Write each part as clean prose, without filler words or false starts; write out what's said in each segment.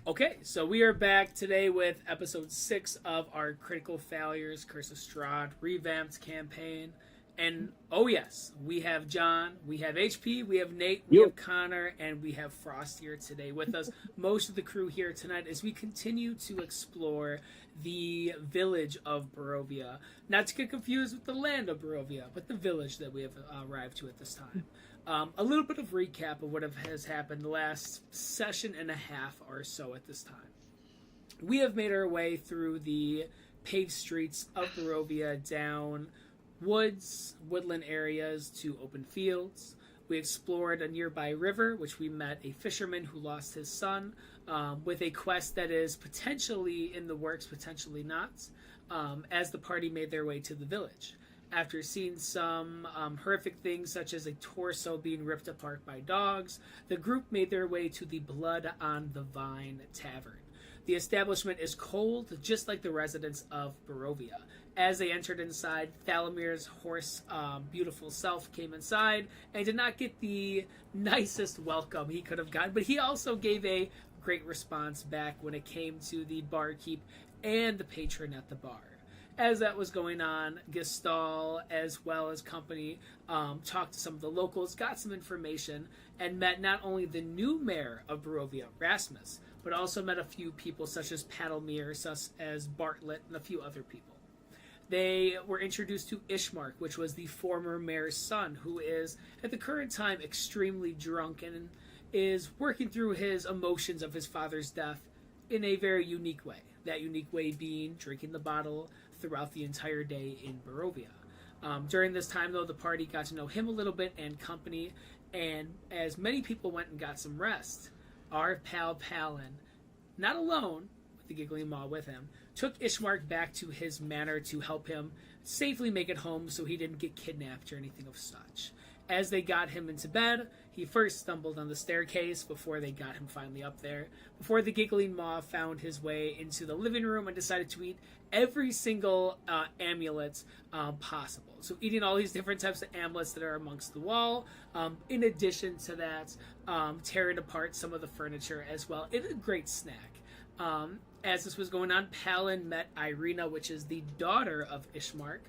Okay, so we are back today with episode 6 of our Critical Failures Curse of Strahd ReVamped campaign. And oh, yes, we have John, we have HP, we have Nate, we Yo. have Connor, and we have Frost here today with us. Most of the crew here tonight as we continue to explore the village of Barovia. Not to get confused with the land of Barovia, but the village that we have arrived to at this time. A little bit of recap of what has happened the last session and a half or so at this time. We have made our way through the paved streets of Barovia down woods, woodland areas to open fields. We explored a nearby river, which we met a fisherman who lost his son with a quest that is potentially in the works, potentially not, as the party made their way to the village. After seeing some horrific things such as a torso being ripped apart by dogs, the group made their way to the Blood on the Vine Tavern. The establishment is cold, just like the residents of Barovia. As they entered inside, Thalamir's horse, beautiful self, came inside and did not get the nicest welcome he could have gotten, but he also gave a great response back when it came to the barkeep and the patron at the bar. As that was going on, Gestal, as well as company, talked to some of the locals, got some information, and met not only the new mayor of Barovia, Rasmus, but also met a few people such as Paddlemere, such as Bartlett, and a few other people. They were introduced to Ishmark, which was the former mayor's son, who is, at the current time, extremely drunk and is working through his emotions of his father's death in a very unique way. That unique way being drinking the bottle throughout the entire day in Barovia. During this time, though, the party got to know him a little bit and company, and as many people went and got some rest, our pal Palin, not alone, with the Giggling Maw with him, took Ishmark back to his manor to help him safely make it home so he didn't get kidnapped or anything of such. As they got him into bed, he first stumbled on the staircase before they got him finally up there, before the Giggling Maw found his way into the living room and decided to eat every single amulet possible. So eating all these different types of amulets that are amongst the wall. In addition to that, tearing apart some of the furniture as well. It's a great snack. As this was going on, Palin met Irina, which is the daughter of Ishmark.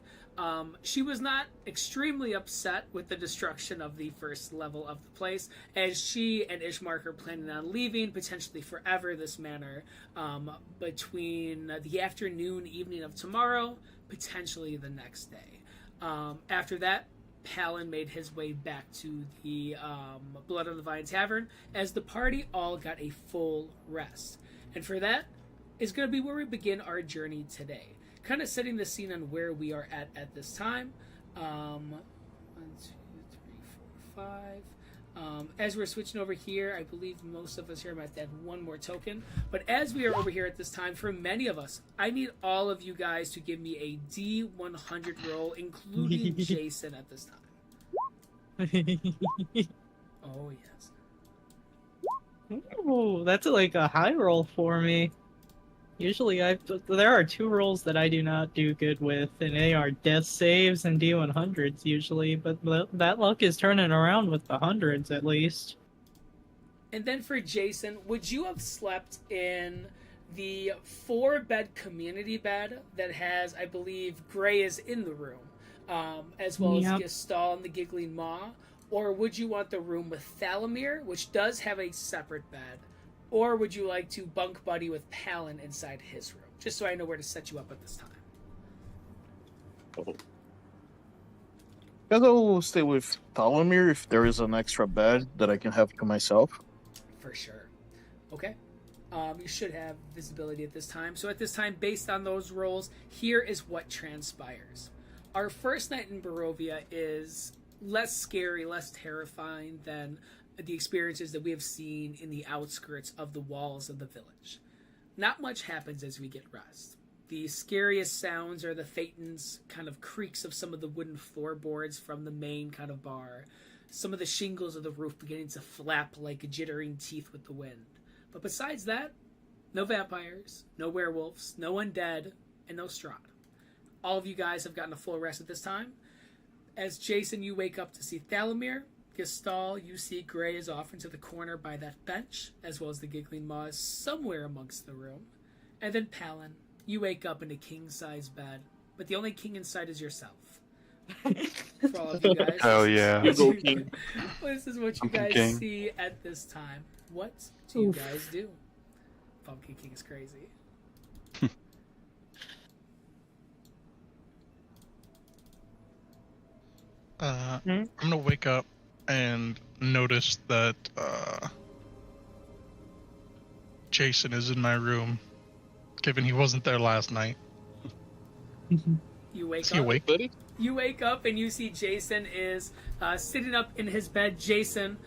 She was not extremely upset with the destruction of the first level of the place, as she and Ishmark are planning on leaving, potentially forever, this manor, between the afternoon, evening of tomorrow, potentially the next day. After that, Palin made his way back to the Blood on the Vine Tavern, as the party all got a full rest. And for that is going to be where we begin our journey today. Kind of setting the scene on where we are at this time. 1, 2, 3, 4, 5. As we're switching over here, I believe most of us here might add one more token. But as we are over here at this time, for many of us, I need all of you guys to give me a D100 roll, including Jason at this time. Oh, yes. Ooh, that's like a high roll for me. Usually there are 2 rolls that I do not do good with, and they are death saves and D100s usually, but that luck is turning around with the hundreds at least. And then for Jason, would you have slept in the 4-bed community bed that has, I believe, Gray is in the room, as well as Gestal and the Giggling Maw? Or would you want the room with Thalamir, which does have a separate bed? Or would you like to bunk buddy with Palin inside his room? Just so I know where to set you up at this time. Guess I'll stay with Thalamir if there is an extra bed that I can have to myself. For sure. Okay. You should have visibility at this time. So at this time, based on those rolls, here is what transpires. Our first night in Barovia is less scary, less terrifying than the experiences that we have seen in the outskirts of the walls of the village. Not much happens as we get rest. The scariest sounds are the Phaeton's kind of creaks of some of the wooden floorboards from the main kind of bar, some of the shingles of the roof beginning to flap like jittering teeth with the wind. But besides that, no vampires, no werewolves, no undead, and no Strahd. All of you guys have gotten a full rest at this time. As Jason, you wake up to see Thalamir. Gestalt, you see Gray is off into the corner by that bench, as well as the giggling maws somewhere amongst the room. And then Palin, you wake up in a king-size bed, but the only king inside is yourself. For all of you guys. Hell yeah. You go, King. This is what you Pumpkin guys King. see at this time. What do you Oof. guys do? Pumpkin King is crazy. I'm gonna wake up and notice that Jason is in my room, given he wasn't there last night. You wake Is he up. awake? Buddy? You wake up and you see Jason is sitting up in his bed. Jason,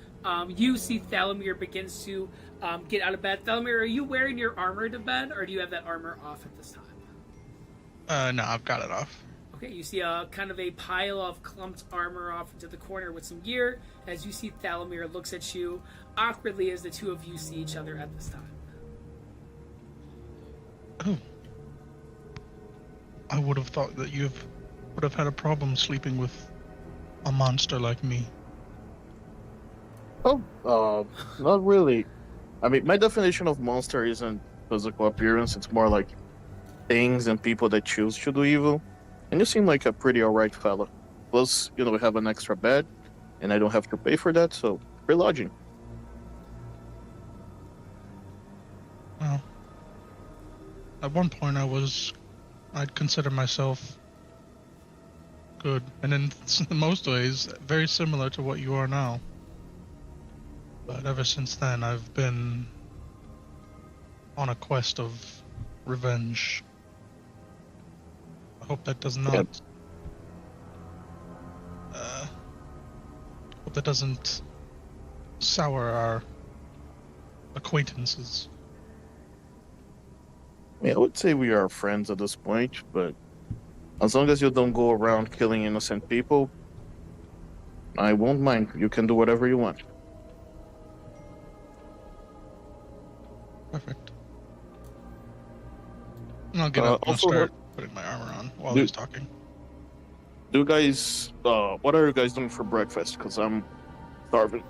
you see Thalomir begins to get out of bed. Thalomir, are you wearing your armor to bed, or do you have that armor off at this time? No, I've got it off. Okay, you see a kind of a pile of clumped armor off into the corner with some gear. As you see Thalomir looks at you awkwardly as the two of you see each other at this time. Oh. I would have thought that you would have had a problem sleeping with a monster like me. Oh, not really. I mean, my definition of monster isn't physical appearance. It's more like things and people that choose to do evil. And you seem like a pretty alright fella. Plus, we have an extra bed, and I don't have to pay for that, so free lodging. Well, at one point I'd consider myself good, and in most ways, very similar to what you are now. But ever since then, I've been on a quest of revenge. I hope that does not. Hope that doesn't sour our acquaintances. Yeah, I would say we are friends at this point, but as long as you don't go around killing innocent people, I won't mind. You can do whatever you want. Perfect. And I'll get up and also, start putting my armor on while Do- he's talking. Do you guys, what are you guys doing for breakfast? Because I'm starving.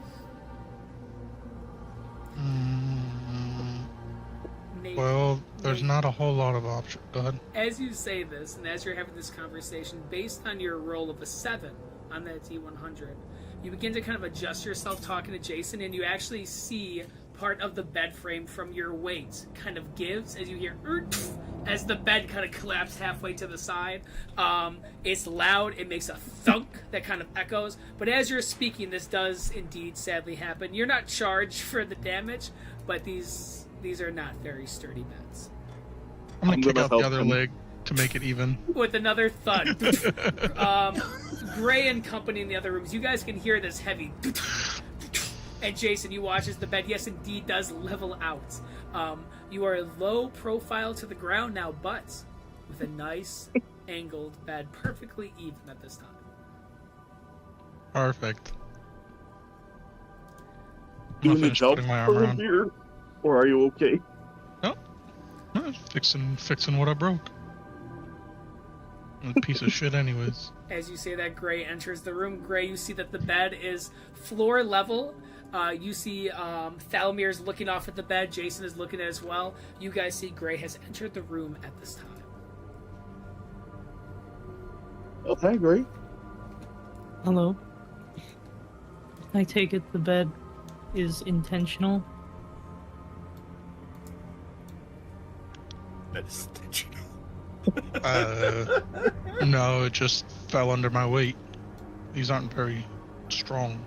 Nate, Well, there's Nate, not a whole lot of options. Go ahead. As you say this, and as you're having this conversation, based on your roll of a 7 on that D100, you begin to kind of adjust yourself talking to Jason, and you actually see part of the bed frame from your weight kind of gives as you hear as the bed kind of collapses halfway to the side. It's loud, it makes a thunk that kind of echoes, but as you're speaking, this does indeed sadly happen. You're not charged for the damage, but these are not very sturdy beds. I'm gonna I'm kick gonna out the help other him. leg to make it even. With another thud. Gray and company in the other rooms, you guys can hear this heavy. And Jason, you watch as the bed, yes, indeed, does level out. You are low profile to the ground now, but with a nice angled bed, perfectly even at this time. Perfect. Do I'm you gonna need finish help putting my armor on. here, or are you okay? Fixing what I broke. I'm a piece of shit anyways. As you say that, Gray enters the room. Gray, you see that the bed is floor level. You see Thalomir's looking off at the bed. Jason is looking at it as well. You guys see Gray has entered the room at this time. Okay, great. Hello. I take it the bed is intentional. That is intentional. No, it just fell under my weight. These aren't very strong.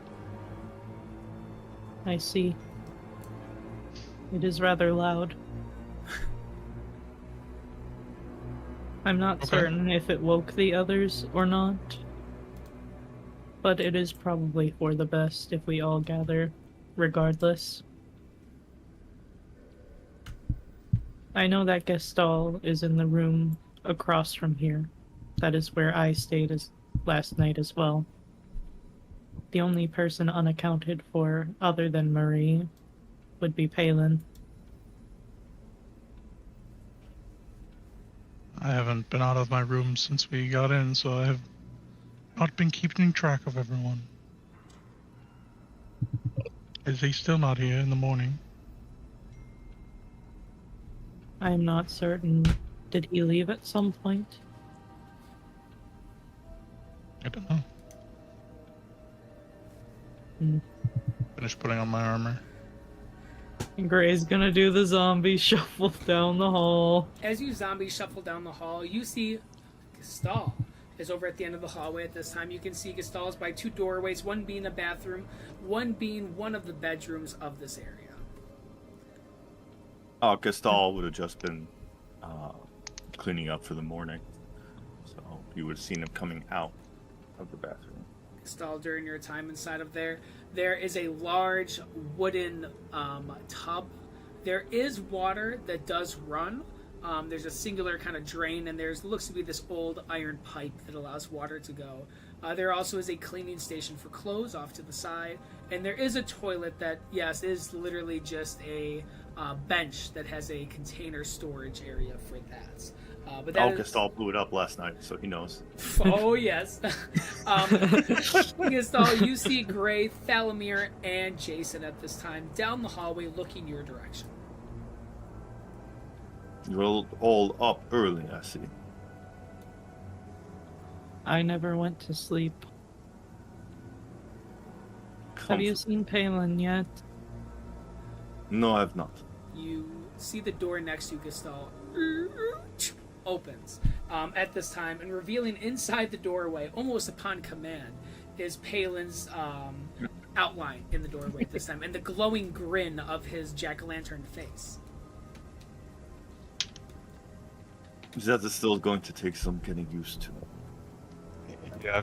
I see. It is rather loud. I'm not Okay. certain if it woke the others or not, but it is probably for the best if we all gather, regardless. I know that Gestalt is in the room across from here. That is where I stayed last night as well. The only person unaccounted for, other than Marie, would be Palin. I haven't been out of my room since we got in, so I have not been keeping track of everyone. Is he still not here in the morning? I'm not certain. Did he leave at some point? I don't know. Hmm. Finish putting on my armor. Gray's gonna do the zombie shuffle down the hall. As you zombies shuffle down the hall, you see Gestal is over at the end of the hallway at this time. You can see Gestal is by two doorways, one being a bathroom, one being one of the bedrooms of this area. Gestal would have just been cleaning up for the morning. So you would have seen him coming out of the bathroom. Gestal, during your time inside of there is a large wooden tub. There is water that does run. There's a singular kind of drain, and looks to be this old iron pipe that allows water to go. There also is a cleaning station for clothes off to the side, and there is a toilet that, yes, is literally just a bench that has a container storage area for that. But that Gestal blew it up last night, so he knows. Oh, yes. Gestal, you see Gray, Thalamir, and Jason at this time down the hallway looking your direction. You're all up early, I see. I never went to sleep. Have you seen Palin yet? No, I've not. You see the door next to Gestal opens at this time, and revealing inside the doorway, almost upon command, is Palin's outline in the doorway at this time, and the glowing grin of his jack-o'-lantern face. That is still going to take some getting used to. Yeah.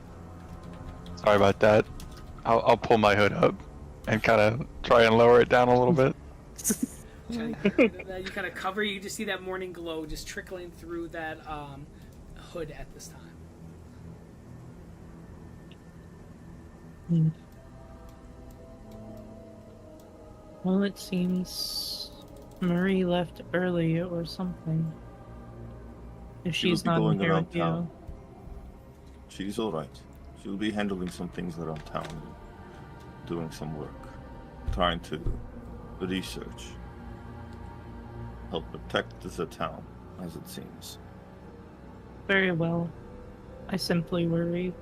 Sorry about that. I'll pull my hood up and kind of try and lower it down a little bit. You kind of cover. You just see that morning glow just trickling through that hood at this time. Well, it seems Marie left early or something. If she's not going here around with you. town. She's alright. She'll be handling some things around town, doing some work, trying to research, help protect the town, as it seems. Very well. I simply worry.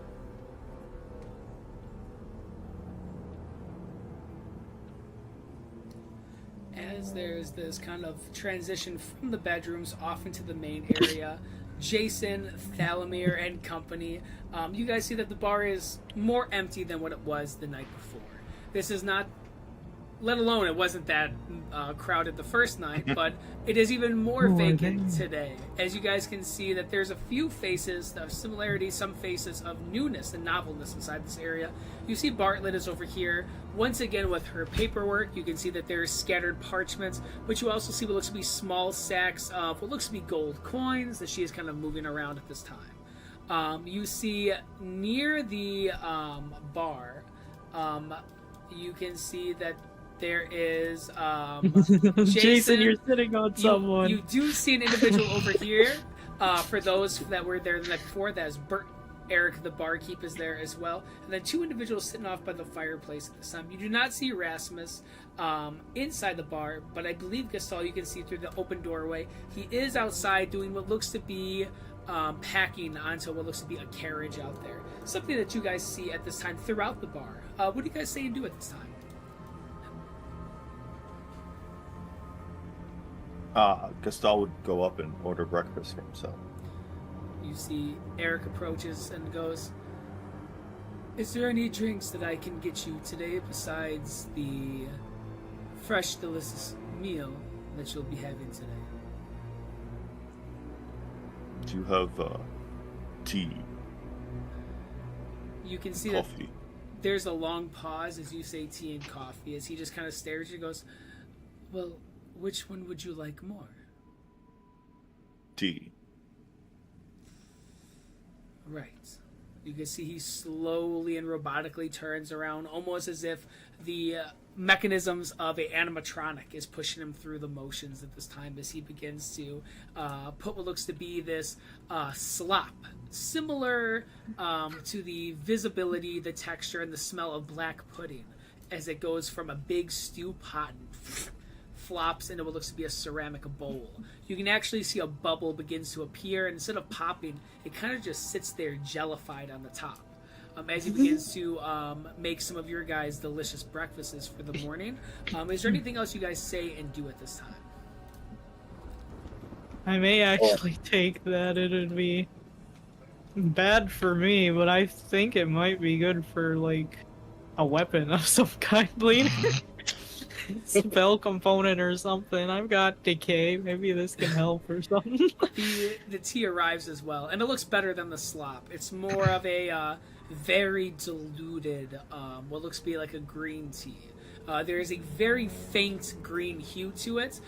As there's this kind of transition from the bedrooms off into the main area, Jason, Thalamir, and company, you guys see that the bar is more empty than what it was the night before. This is not, let alone it wasn't that crowded the first night, but it is even more vacant today. As you guys can see that there's a few faces of similarity, some faces of newness and novelness inside this area. You see Bartlett is over here, once again with her paperwork. You can see that there's scattered parchments, but you also see what looks to be small sacks of what looks to be gold coins that she is kind of moving around at this time. You see near the bar, you can see that there is Jason, you're sitting on someone. You do see an individual over here. For those that were there the night before, that is Bert. Eric, the barkeep, is there as well. And then two individuals sitting off by the fireplace at this time. You do not see Erasmus inside the bar, but I believe Gestal you can see through the open doorway. He is outside doing what looks to be packing onto what looks to be a carriage out there. Something that you guys see at this time throughout the bar. What do you guys say and do at this time? Gestal would go up and order breakfast for himself. You see Eric approaches and goes, "Is there any drinks that I can get you today besides the fresh, delicious meal that you'll be having today?" Do you have tea? You can see coffee? that there's a long pause as you say tea and coffee, as he just kind of stares at you and goes, "Well, which one would you like more?" Tea. Right. You can see he slowly and robotically turns around, almost as if the mechanisms of a animatronic is pushing him through the motions at this time as he begins to put what looks to be this slop, similar to the visibility, the texture, and the smell of black pudding as it goes from a big stew pot flops into what looks to be a ceramic bowl. You can actually see a bubble begins to appear, and instead of popping, it kind of just sits there jellified on the top. As he begins to make some of your guys' delicious breakfasts for the morning. Is there anything else you guys say and do at this time? I may actually take that. It would be bad for me, but I think it might be good for, like, a weapon of some kind, bleeding. Spell component or something. I've got decay. Maybe this can help or something. The tea arrives as well, and it looks better than the slop. It's more of a very diluted, what looks to be like a green tea. There is a very faint green hue to it,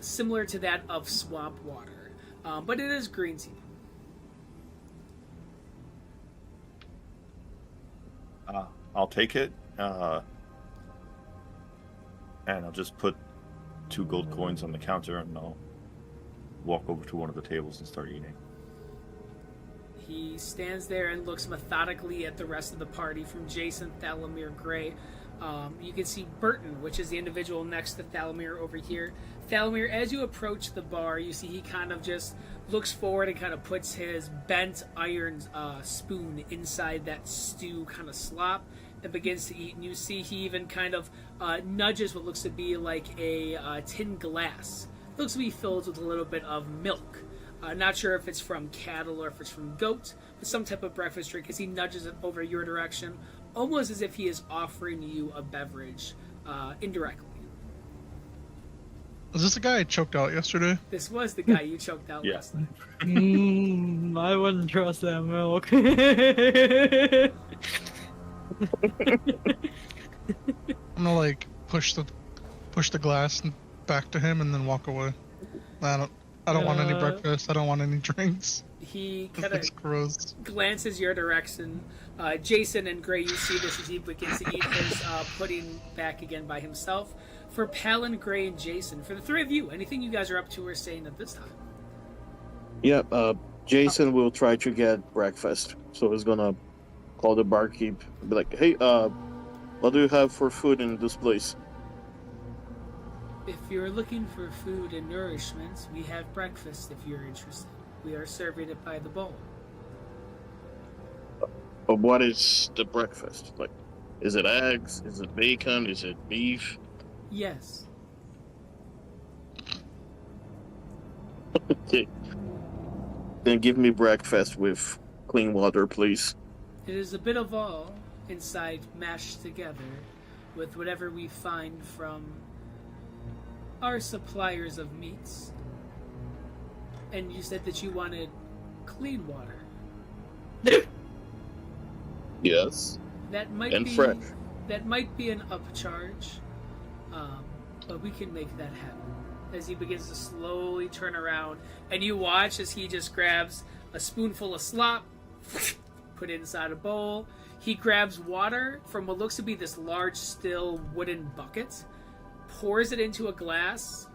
similar to that of swamp water, but it is green tea. I'll take it, and I'll just put 2 gold coins on the counter, and I'll walk over to one of the tables and start eating. He stands there and looks methodically at the rest of the party, from Jason, Thalamir, Gray. You can see Burton, which is the individual next to Thalamir over here. Thalamir, as you approach the bar, you see he kind of just looks forward and kind of puts his bent iron spoon inside that stew kind of slop and begins to eat. And you see he even kind of nudges what looks to be like a tin glass. It looks to be filled with a little bit of milk. Not sure if it's from cattle or if it's from goat, but some type of breakfast drink, as he nudges it over your direction, almost as if he is offering you a beverage indirectly. Was this the guy I choked out yesterday? This was the guy you choked out Yeah. last night. I wouldn't trust that milk. I'm gonna like push the glass back to him and then walk away. I don't want any breakfast. I don't want any drinks. He kind It's of gross. glances your direction. Jason and Gray, you see this as he begins to eat his pudding back again by himself. For Palin, Gray, and Jason, for the 3 of you, anything you guys are up to or saying at this time? Yep, Jason will try to get breakfast. So he's gonna call the barkeep and be like, hey, what do you have for food in this place? If you're looking for food and nourishment, we have breakfast if you're interested. We are serving it by the bowl. But what is the breakfast? Like, is it eggs? Is it bacon? Is it beef? Yes. Okay. Then give me breakfast with clean water, please. It is a bit of all inside mashed together with whatever we find from our suppliers of meats. And you said that you wanted clean water. Yes. That might And be fresh. That might be an upcharge, but we can make that happen. As he begins to slowly turn around, and you watch as he just grabs a spoonful of slop, put it inside a bowl. He grabs water from what looks to be this large, still wooden bucket, pours it into a glass.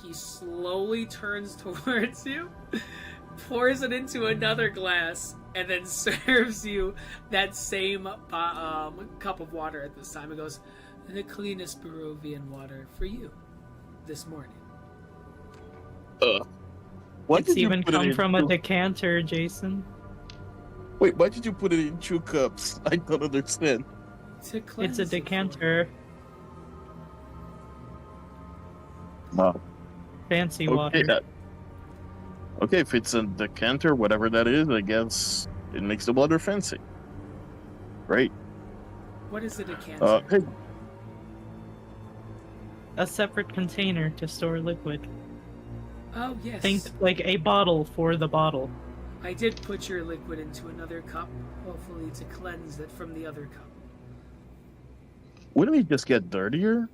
He slowly turns towards you, pours it into another glass, and then serves you that same cup of water at this time. It goes, the cleanest Barovian water for you this morning. Why It's did you even put it come in from a two- decanter, Jason. Wait, why did you put it in 2 cups? I don't understand. To cleanse It's a the decanter. Wow. Fancy Okay, water. okay, if it's a decanter, whatever that is, I guess it makes the water fancy. Right? floor. What is a decanter? Hey, A separate container to store liquid. Oh, yes. Think like a bottle for the bottle. I did put your liquid into another cup, hopefully to cleanse it from the other cup. wouldn't it just get dirtier?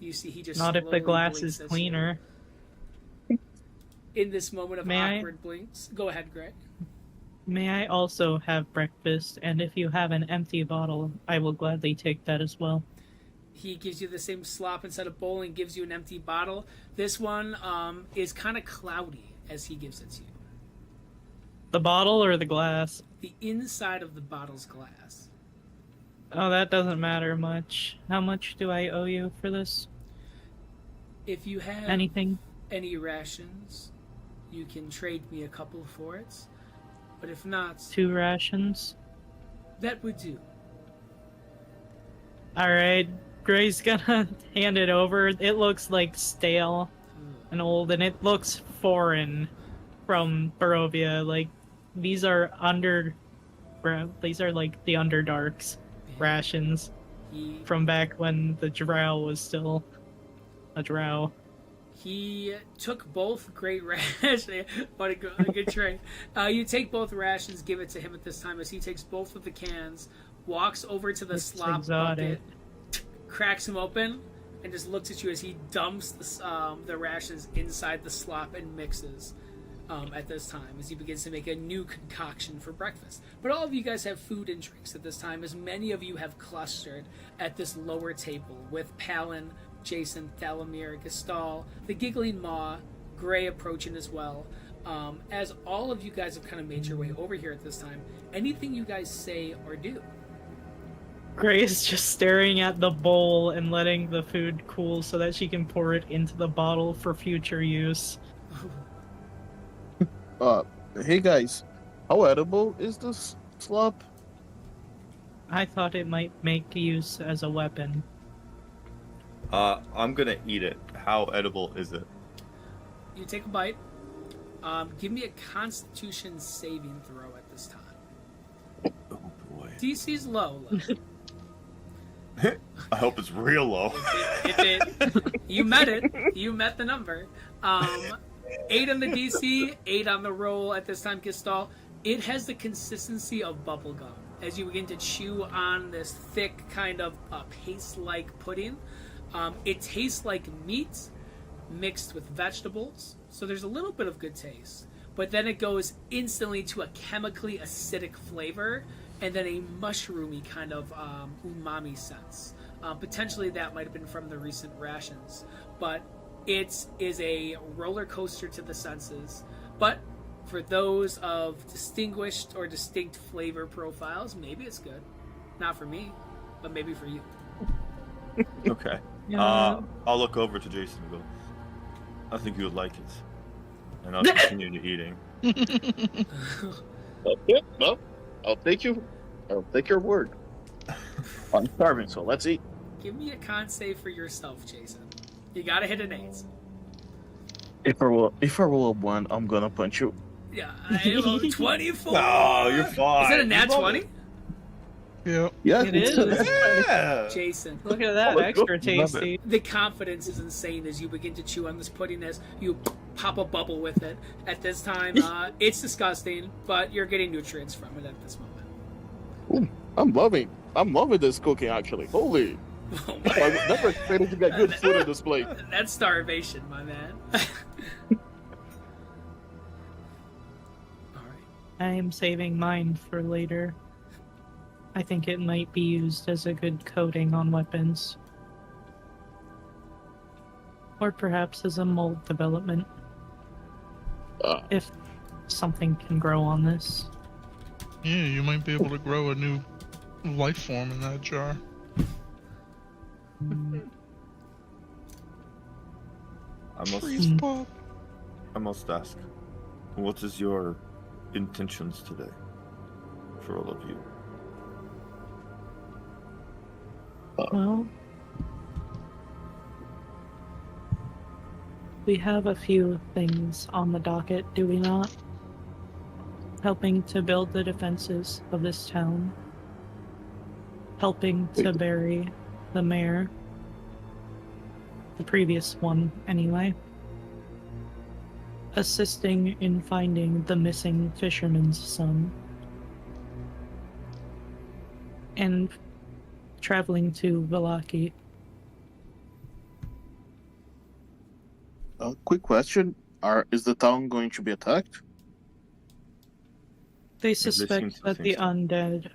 You see, he just Not if the slowly glass blinks is at you. cleaner. In this moment of May I? awkward blinks. Go ahead, Greg. May I also have breakfast? And if you have an empty bottle, I will gladly take that as well. He gives you the same slop inside a bowl and gives you an empty bottle. This one is kind of cloudy as he gives it to you. The bottle or the glass? The inside of the bottle's glass. Oh, that doesn't matter much. How much do I owe you for this? If you have Anything? any rations, you can trade me a couple for it. But if not, 2 rations? that would do. Alright, Gray's gonna hand it over. It looks like stale and old, and it looks foreign from Barovia. Like, these are like the Underdarks rations He from back when the drow was still a drow. He took both great rations. What a good trade. You take both rations, give it to him at this time as he takes both of the cans, walks over to the It's slop exotic. bucket, cracks them open, and just looks at you as he dumps the rations inside the slop and mixes at this time as he begins to make a new concoction for breakfast. But all of you guys have food and drinks at this time as many of you have clustered at this lower table with Palin, Jason, Thalamir, Gestal, the Giggling Maw, Gray approaching as well. As all of you guys have kind of made your way over here at this time, anything you guys say or do? Gray is just staring at the bowl and letting the food cool so that she can pour it into the bottle for future use. Hey guys, how edible is this slop? I thought it might make use as a weapon. I'm gonna eat it. How edible is it? You take a bite. Give me a Constitution saving throw at this time. Oh boy. DC's low. I hope it's real low. You met it. You met the number. 8 on the DC, 8 on the roll at this time, Gestal. It has the consistency of bubblegum. As you begin to chew on this thick kind of paste-like pudding, it tastes like meat mixed with vegetables. So there's a little bit of good taste. But then it goes instantly to a chemically acidic flavor and then a mushroomy kind of umami sense. Potentially that might have been from the recent rations. But it is a roller coaster to the senses. But for those of distinguished or distinct flavor profiles, maybe it's good. Not for me, but maybe for you. Okay. Yeah. I'll look over to Jason and go, I think you would like it. And I'll continue eating. Okay, well, I'll take your word. I'm starving, so let's eat. Give me a con save for yourself, Jason. You gotta hit an 8. If I roll a 1, I'm gonna punch you. Yeah, I rolled 24. No, you're fine. Is it a nat You love 20? it. Yeah. Yeah, It is. Yeah. Jason, Look at that, Oh, let's go. extra tasty. the confidence is insane as you begin to chew on this pudding as you pop a bubble with it. At this time, it's disgusting, but you're getting nutrients from it at this moment. I'm loving this cooking actually. Holy, Oh I my, was never expected to get good food on this plate. that's starvation, my man. Alright. I am saving mine for later. I think it might be used as a good coating on weapons. Or perhaps as a mold development. If something can grow on this. Yeah, you might be able to grow a new life form in that jar. Freeze pop. I must ask, what is your intentions today for all of you? Well, we have a few things on the docket, do we not? Helping to build the defenses of this town. Helping to bury the mayor. The previous one, anyway. Assisting in finding the missing fisherman's son. And traveling to Vallaki. Quick question: is the town going to be attacked? They seem suspect to that think the so. undead.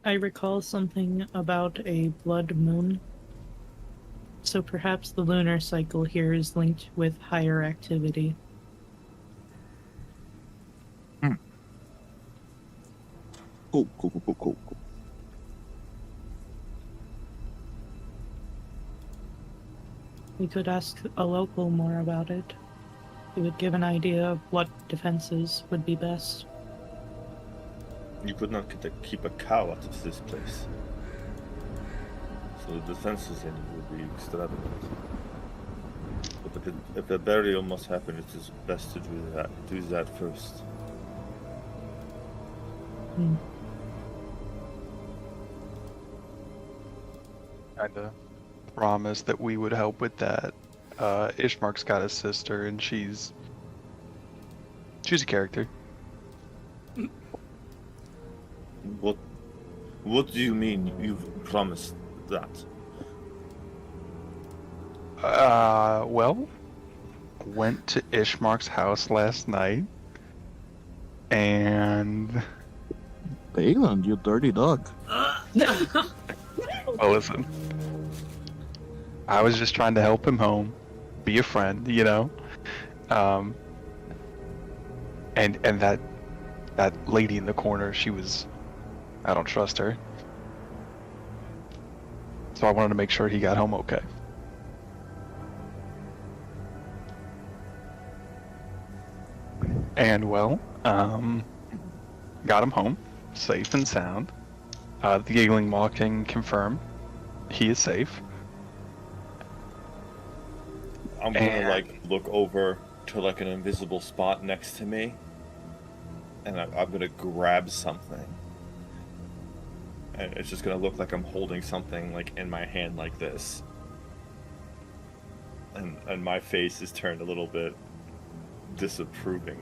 I recall something about a blood moon. So perhaps the lunar cycle here is linked with higher activity. Cool. We could ask a local more about it. It would give an idea of what defenses would be best. You could not keep a cow out of this place. So the defenses in it would be extravagant. But if a burial must happen, it is best to do that first. Kinda promised that we would help with that. Ishmark's got a sister, and she's a character. What do you mean you've promised that? Well, went to Ishmark's house last night, and Balin, you dirty dog. well, listen, I was just trying to help him home, be a friend, you know. And that lady in the corner, I don't trust her. So I wanted to make sure he got home okay. And well, got him home, safe and sound. The giggling maw can confirm he is safe. I'm gonna like look over to like an invisible spot next to me, and I'm gonna grab something. And it's just gonna look like I'm holding something like in my hand like this. And my face is turned a little bit disapproving.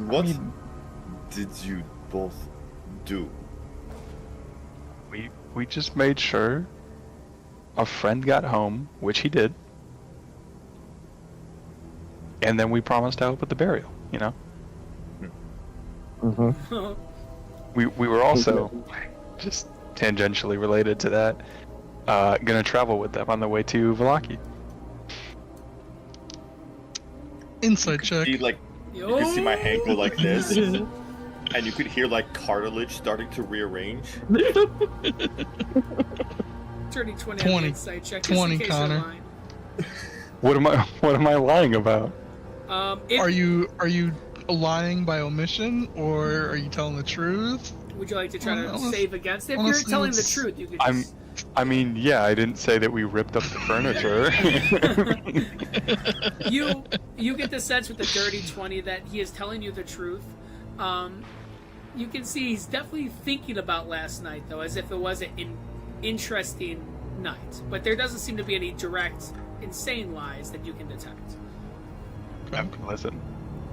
What did you both do? We just made sure a friend got home, which he did. And then we promised to help with the burial, you know? Mm-hmm. We were also, just tangentially related to that, gonna travel with them on the way to Valaki. Insight check. You could see my hand go like this, and you could hear like cartilage starting to rearrange. Dirty 20 on the 20. insight check. 20, just in case Connor. you're lying. What am I lying about? Are you lying by omission, or are you telling the truth? Would you like to try to Honestly- save against it? If you're honestly, telling the it's- truth, you could I'm- just... I mean, yeah, I didn't say that we ripped up the furniture. You get the sense with the dirty 20 that he is telling you the truth. You can see he's definitely thinking about last night, though, as if it was an interesting night. But there doesn't seem to be any direct, insane lies that you can detect. Listen,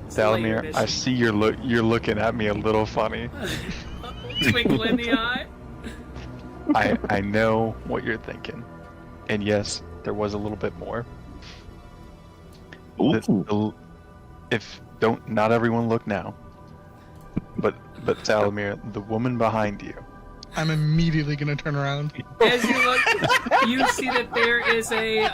It's the layered Dalamir, I issue. see you're looking at me a little funny. Twinkle in the eye. I know what you're thinking, and yes, there was a little bit more. Not everyone look now, but Dalamir, the woman behind you. I'm immediately gonna turn around. As you look, you see that there is a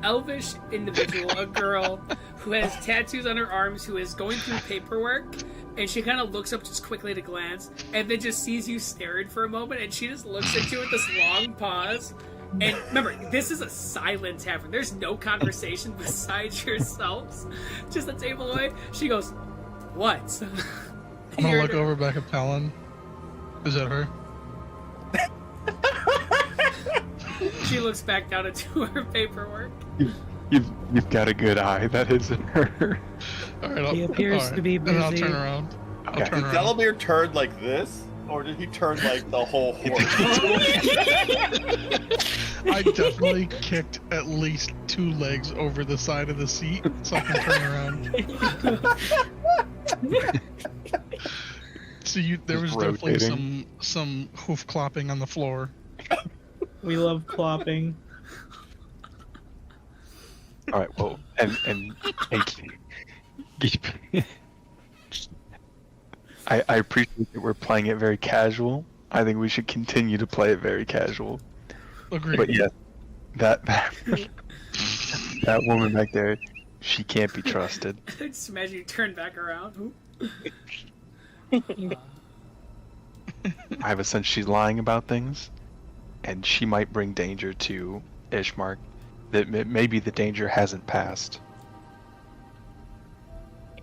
elvish individual, a girl, who has tattoos on her arms, who is going through paperwork, and she kind of looks up just quickly to glance, and then just sees you staring for a moment, and she just looks at you with this long pause. And remember, this is a silent tavern. There's no conversation besides yourselves. Just a table away. She goes, "What?" I'm gonna look over back at Palin. Is that her? She looks back down into her paperwork. You've got a good eye. That isn't her. All right, He appears to be And I'll busy. turn around. I'll Okay. turn Did around. Delamere turn like this, or did he turn like the whole horse? I definitely kicked at least 2 legs over the side of the seat so I can turn around. So there was Just definitely rotating. some hoof clopping on the floor. We love clopping. All right. Well, and keep. I appreciate that we're playing it very casual. I think we should continue to play it very casual. Agreed. But yeah, that woman back there, she can't be trusted. Just imagine you turn back around. I have a sense she's lying about things, and she might bring danger to Ishmark. That maybe the danger hasn't passed.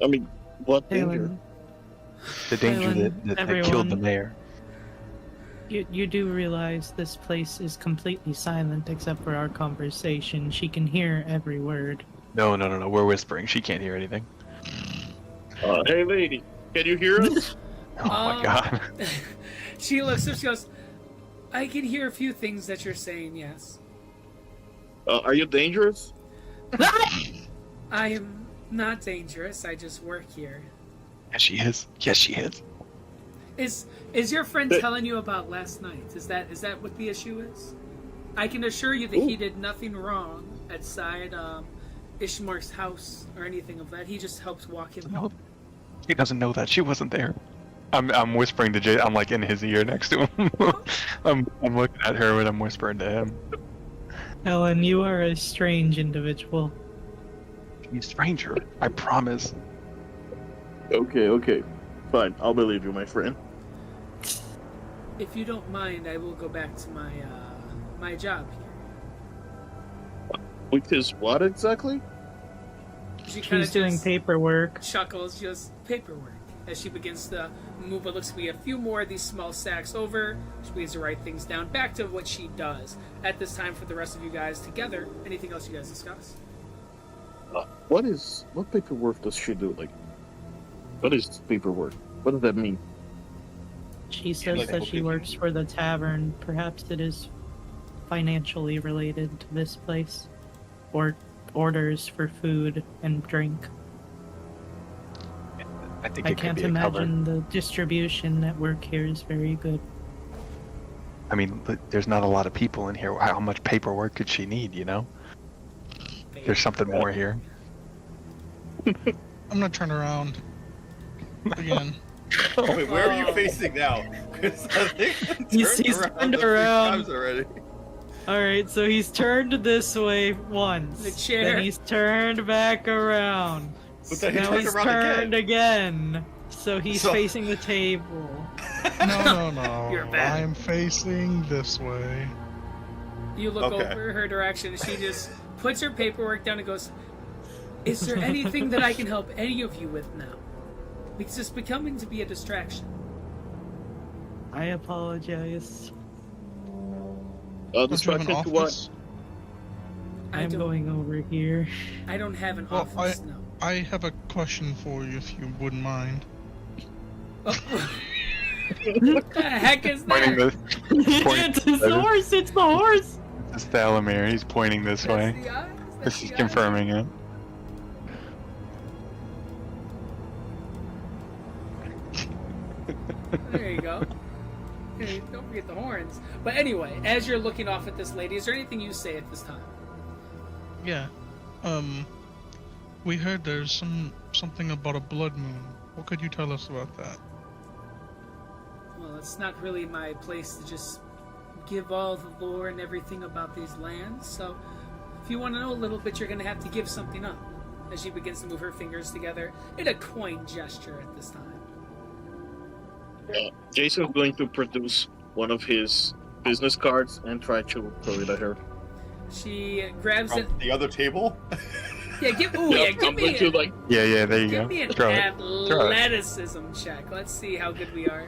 I mean, what danger? Helen, The danger Helen, that killed the everyone. mayor. you do realize this place is completely silent except for our conversation. She can hear every word. No. We're whispering. She can't hear anything. Hey, lady, can you hear us? Oh my god. She looks up, she goes, I can hear a few things that you're saying, yes. Are you dangerous? I am not dangerous, I just work here. Yes, she is. Yes, she is. Is your friend telling you about last night? Is that what the issue is? I can assure you that he did nothing wrong outside Ishmark's house or anything of that. He just helped walk him home. He doesn't know that. She wasn't there. I'm whispering to Jay. I'm like in his ear next to him. I'm looking at her and I'm whispering to him. Helen, you are a strange individual. He's a stranger. I promise. Okay. Fine, I'll believe you, my friend. If you don't mind, I will go back to my job here. Which is what exactly? She kind She's of doing paperwork. chuckles, just paperwork, as she begins to move what looks to be a few more of these small sacks over. She begins to write things down. Back to what she does at this time for the rest of you guys together. Anything else you guys discuss? What paperwork does she do? Like, what is paperwork? What does that mean? She says like that she bookkeeping. works for the tavern. Perhaps it is financially related to this place. Or orders for food and drink. I think I it could can't be a imagine the distribution network here is very good. cover. I mean, there's not a lot of people in here. How much paperwork could she need? You know, there's something more here. I'm gonna turn around again. Wait, where are you facing now? 'Cause I think He's turned turned a few around. times already. Alright, so he's turned this way once. The chair. Then he's turned back around. But then he Now turned he's around turned again. So he's So- facing the table. No. You're bad. I'm facing this way. You look Okay. over her direction, and she just puts her paperwork down and goes, is there anything that I can help any of you with now? Because it's becoming to be a distraction. I apologize. Don't you have an Distraction to what? office? I'm going over here. I don't have an Well, office, no. I have a question for you, if you wouldn't mind. What the heck is Pointing that? It's the horse! It's the horse! This is Thalamir. He's pointing this That's way. the eyes? That's This is the eyes? confirming it. There you go. Hey, don't forget the horns. But anyway, as you're looking off at this lady, is there anything you say at this time? Yeah. We heard there's something about a blood moon. What could you tell us about that? Well, it's not really my place to just give all the lore and everything about these lands, so if you want to know a little bit, you're going to have to give something up. As she begins to move her fingers together in a coin gesture at this time. Jason's going to produce one of his business cards and try to throw it at her. She grabs it. From the other table? Yeah, give I'm going to like. Yeah, there you give go. me an Throw it. athleticism check. Let's see how good we are.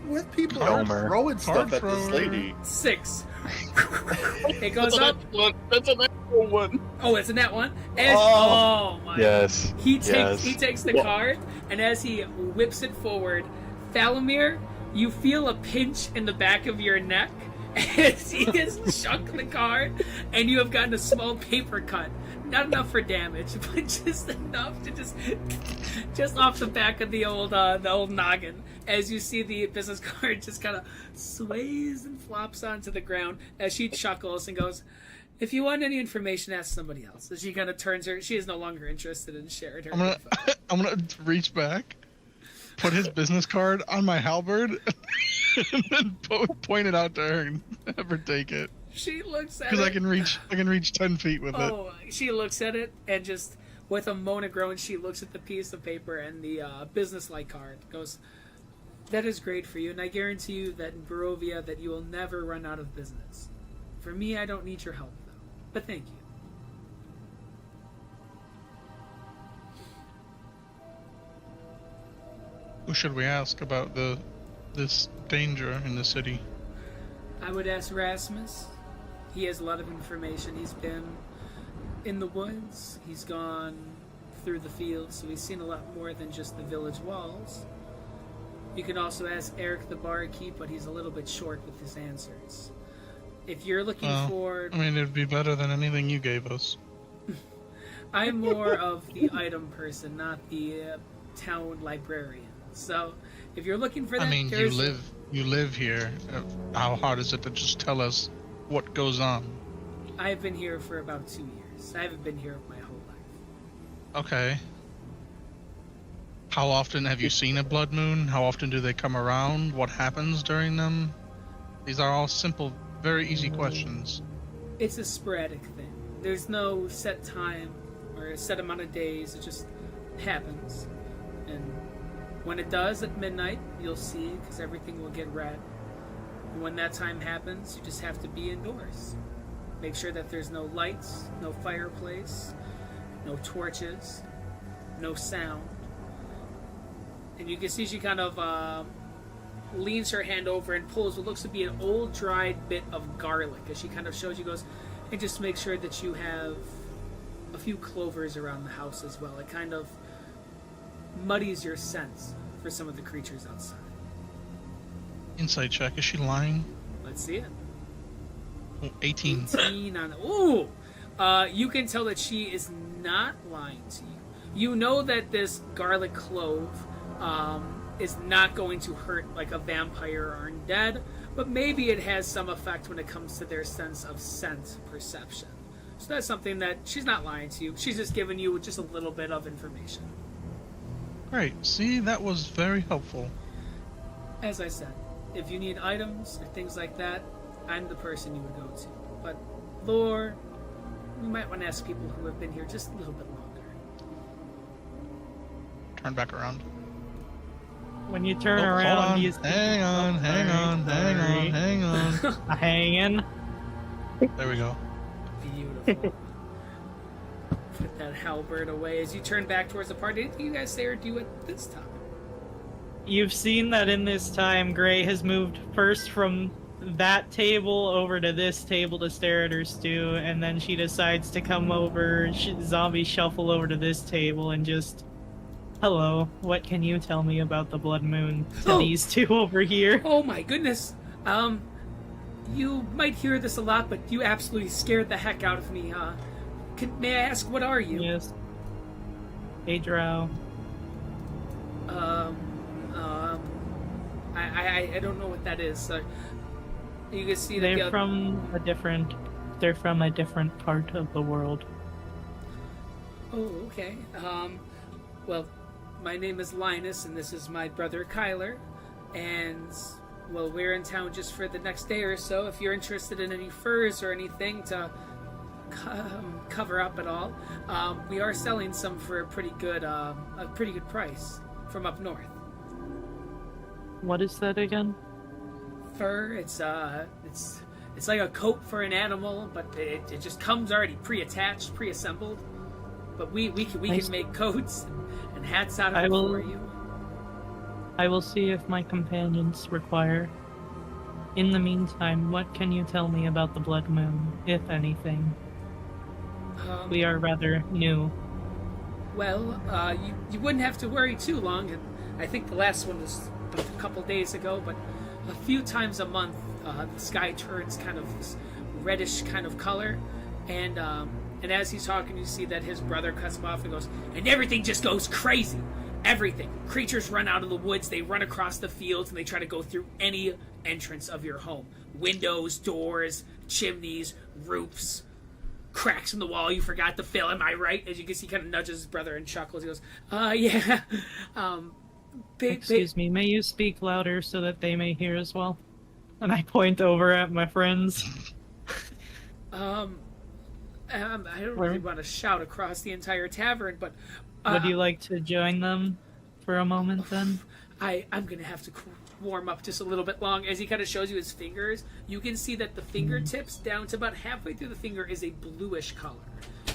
What people Homer. are throwing stuff at Card this thrower. lady? 6. It goes up. That's an actual one. Oh, it's a net one. As, Oh. my! Yes. He takes Yes. he takes the card, and as he whips it forward, Thalamir, you feel a pinch in the back of your neck as he has chucked the card, and you have gotten a small paper cut. Not enough for damage, but just enough to just off the back of the old noggin. As you see the business card just kind of sways and flops onto the ground as she chuckles and goes, "If you want any information, ask somebody else." As she kind of turns her, she is no longer interested in sharing her. info. I'm gonna reach back, put his business card on my halberd, and then point it out to her and have her take it. She looks at Because it. I can reach 10 feet with it. Oh, she looks at it and just with a moan and groan, she looks at the piece of paper and the business-like card. Goes, That is great for you, and I guarantee you that in Barovia that you will never run out of business. For me, I don't need your help, though. But thank you. Who should we ask about this danger in the city? I would ask Rasmus. He has a lot of information. He's been in the woods. He's gone through the fields, so he's seen a lot more than just the village walls. You can also ask Eric the barkeep, but he's a little bit short with his answers. If you're looking for... I mean, it'd be better than anything you gave us. I'm more of the item person, not the town librarian. So, if you're looking for that, I mean, you live here. How hard is it to just tell us what goes on? I've been here for about 2 years. I haven't been here my whole life. Okay. How often have you seen a blood moon? How often do they come around? What happens during them? These are all simple, very easy questions. It's a sporadic thing. There's no set time or a set amount of days. It just happens. And when it does at midnight, you'll see, because everything will get red. And when that time happens, you just have to be indoors. Make sure that there's no lights, no fireplace, no torches, no sound. And you can see she kind of leans her hand over and pulls what looks to be an old dried bit of garlic as she kind of shows you, goes, and just make sure that you have a few clovers around the house as well. It kind of muddies your sense for some of the creatures outside. Insight check. Is she lying? Let's see it. Oh, 18. 18 on... Ooh! You can tell that she is not lying to you. You know that this garlic clove is not going to hurt like a vampire or undead, but maybe it has some effect when it comes to their sense of scent perception. So that's something that she's not lying to you. She's just giving you just a little bit of information. Great. See, that was very helpful. As I said, if you need items or things like that, I'm the person you would go to. But lore, you might want to ask people who have been here just a little bit longer. Turn back around. When you turn Oh, around, hold on. you Hang on. hanging. There we go. Beautiful. Put that halberd away as you turn back towards the party. Anything you guys say or do at this time? You've seen that in this time, Gray has moved first from that table over to this table to stare at her stew, and then she decides to come over, zombie shuffle over to this table and just, hello, what can you tell me about the blood moon to Oh. these two over here? Oh my goodness. You might hear this a lot, but you absolutely scared the heck out of me. May I ask, what are you? Yes. Hey, Drow. I don't know what that is. So you can see that They're from a different part of the world. Oh, okay. Well, my name is Linus, and this is my brother Kyler, and well, we're in town just for the next day or so. If you're interested in any furs or anything to cover up at all, we are selling some for a pretty good price from up north. What is that again? Fur, it's like a coat for an animal, but it just comes already pre-attached, pre-assembled. But we can make coats and hats out of it for you. I will see if my companions require. In the meantime, what can you tell me about the blood moon, if anything? We are rather new. Well, you wouldn't have to worry too long. And I think the last one was a couple days ago, but a few times a month, the sky turns kind of this reddish kind of color, and as he's talking, you see that his brother cuts him off and goes, and everything just goes crazy. Everything. Creatures run out of the woods, they run across the fields, and they try to go through any entrance of your home. Windows, doors, chimneys, roofs, cracks in the wall you forgot to fill, am I right? As you can see, he kind of nudges his brother and chuckles. He goes, yeah. Excuse me, may you speak louder so that they may hear as well? And I point over at my friends. I don't really want to shout across the entire tavern, but... Would you like to join them for a moment, then? I'm gonna have to warm up just a little bit long. As he kind of shows you his fingers, you can see that the fingertips down to about halfway through the finger is a bluish color.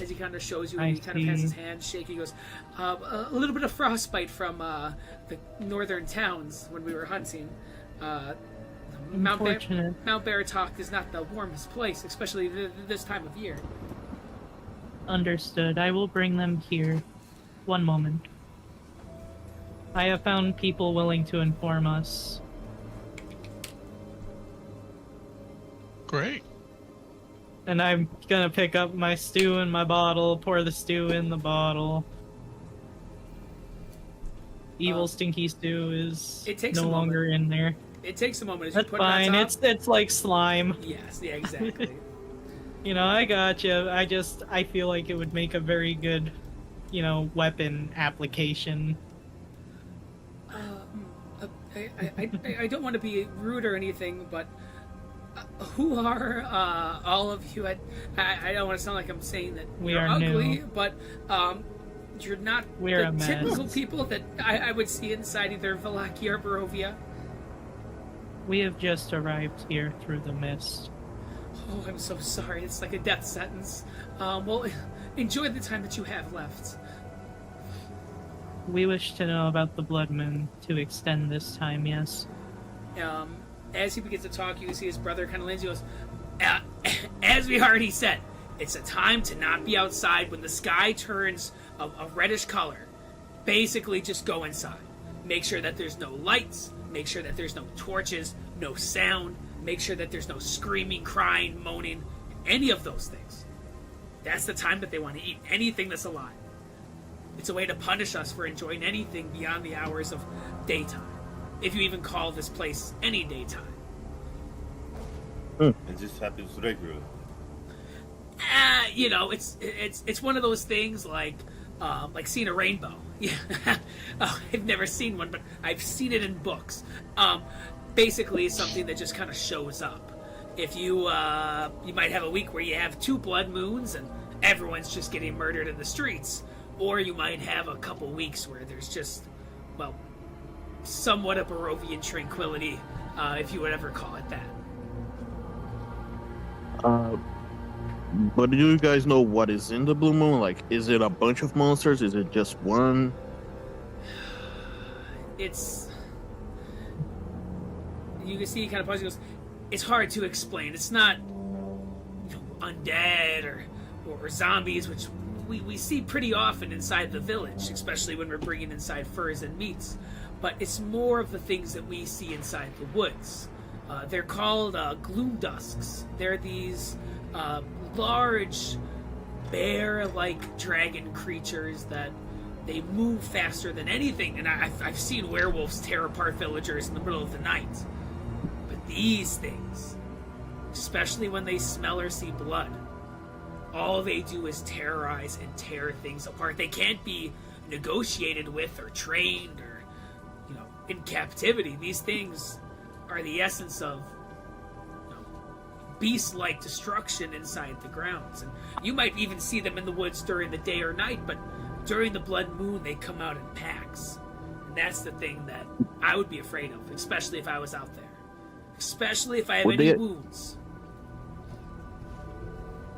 As he kind of shows you, and he kind of has his hand shaking, he goes, a little bit of frostbite from the northern towns when we were hunting. Mount Baratok is not the warmest place, especially this time of year. Understood. I will bring them here. One moment. I have found people willing to inform us. Great. And I'm gonna pick up my stew in my bottle, pour the stew in the bottle. Evil stinky stew is no longer in there. It takes a moment as That's you put fine. it on top. It's like slime. Yes, yeah, exactly. You know, I gotcha. I feel like it would make a very good, weapon application. I don't want to be rude or anything, but who are all of you? I don't want to sound like I'm saying that We you're are ugly, new. but you're not We're a the mess. typical people that I would see inside either Valakia or Barovia. We have just arrived here through the mist. Oh, I'm so sorry. It's like a death sentence. Well, enjoy the time that you have left. We wish to know about the Blood Moon to extend this time, yes. As he begins to talk, you can see his brother kind of leans. He goes, as we already said, it's a time to not be outside. When the sky turns a reddish color, basically just go inside. Make sure that there's no lights. Make sure that there's no torches, no sound. Make sure that there's no screaming, crying, moaning, any of those things. That's the time that they want to eat anything that's alive. It's a way to punish us for enjoying anything beyond the hours of daytime. If you even call this place any daytime. And this happens regularly. It's one of those things like seeing a rainbow. Yeah, I've never seen one, but I've seen it in books. Basically, it's something that just kind of shows up. If you might have a week where you have 2 blood moons and everyone's just getting murdered in the streets, or you might have a couple weeks where there's just, somewhat of Barovian tranquility, if you would ever call it that. But do you guys know what is in the Blue Moon? Like, is it a bunch of monsters? Is it just one? You can see he kind of pauses. He goes, it's hard to explain. It's not undead or zombies, which we see pretty often inside the village, especially when we're bringing inside furs and meats. But it's more of the things that we see inside the woods. They're called gloom dusks. They're these large, bear-like dragon creatures that they move faster than anything. And I've seen werewolves tear apart villagers in the middle of the night. But these things, especially when they smell or see blood, all they do is terrorize and tear things apart. They can't be negotiated with or trained or, in captivity. These things are the essence of beast-like destruction inside the grounds. And you might even see them in the woods during the day or night, but during the blood moon, they come out in packs. And that's the thing that I would be afraid of, especially if I was out there. Especially if I have any wounds.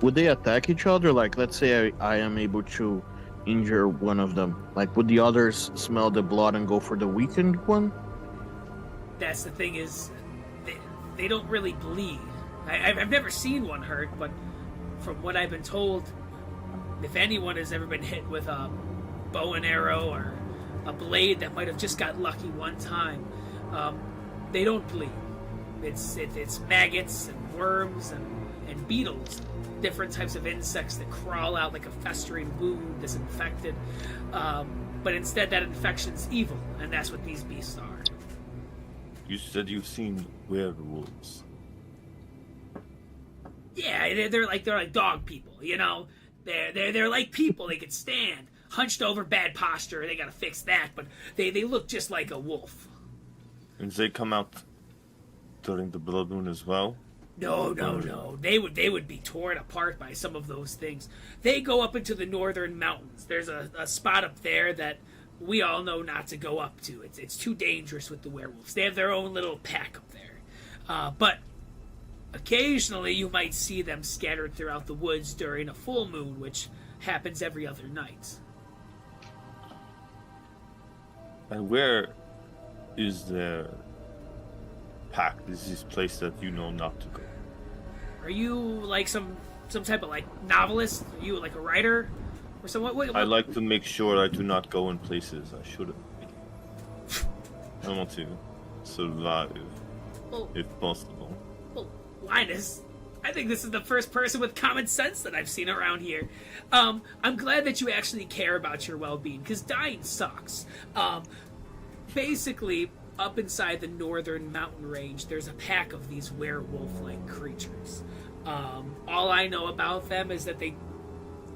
Would they attack each other? Like, let's say I am able to injure one of them. Like, would the others smell the blood and go for the weakened one? That's the thing is, they don't really bleed. I've never seen one hurt, but from what I've been told, if anyone has ever been hit with a bow and arrow or a blade that might have just got lucky one time, they don't bleed. It's maggots and worms and beetles, different types of insects that crawl out like a festering wound that's infected. But instead, that infection's evil, and that's what these beasts are. You said you've seen werewolves. Yeah, they're like dog people, They're like people. They can stand hunched over, bad posture. They gotta fix that, but they look just like a wolf. And they come out during the blood moon as well? No. They would be torn apart by some of those things. They go up into the northern mountains. There's a spot up there that we all know not to go up to. It's too dangerous with the werewolves. They have their own little pack up there. But occasionally you might see them scattered throughout the woods during a full moon, which happens every other night. And where is the pack? This is place that you know not to go. Are you like some type of like novelist? Are you like a writer or something? What? I like to make sure I do not go in places I shouldn't be. I want to survive, Well, if possible. well, Linus, I think this is the first person with common sense that I've seen around here. I'm glad that you actually care about your well-being, because dying sucks. Basically, up inside the northern mountain range, there's a pack of these werewolf-like creatures. All I know about them is that they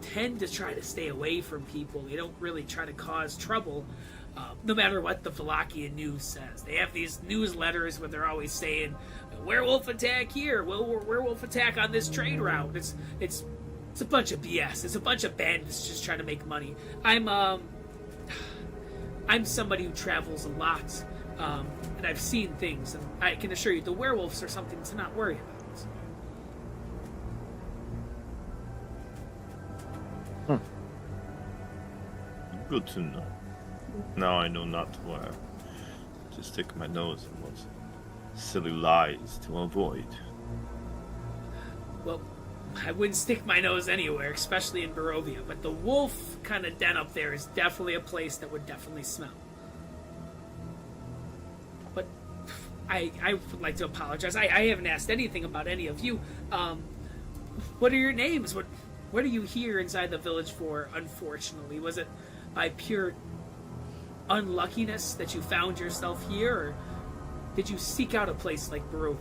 tend to try to stay away from people. They don't really try to cause trouble, no matter what the Valachian news says. They have these newsletters where they're always saying, werewolf attack here, werewolf attack on this trade route. It's a bunch of BS. It's a bunch of bandits just trying to make money. I'm somebody who travels a lot, and I've seen things, and I can assure you the werewolves are something to not worry about. Good to know. Now I know not to just stick my nose in what silly lies to avoid. Well, I wouldn't stick my nose anywhere, especially in Barovia, but the wolf kind of den up there is definitely a place that would definitely smell. But I would like to apologize. I haven't asked anything about any of you. What are your names? What are you here inside the village for, unfortunately? Was it by pure unluckiness that you found yourself here, or did you seek out a place like Barovia?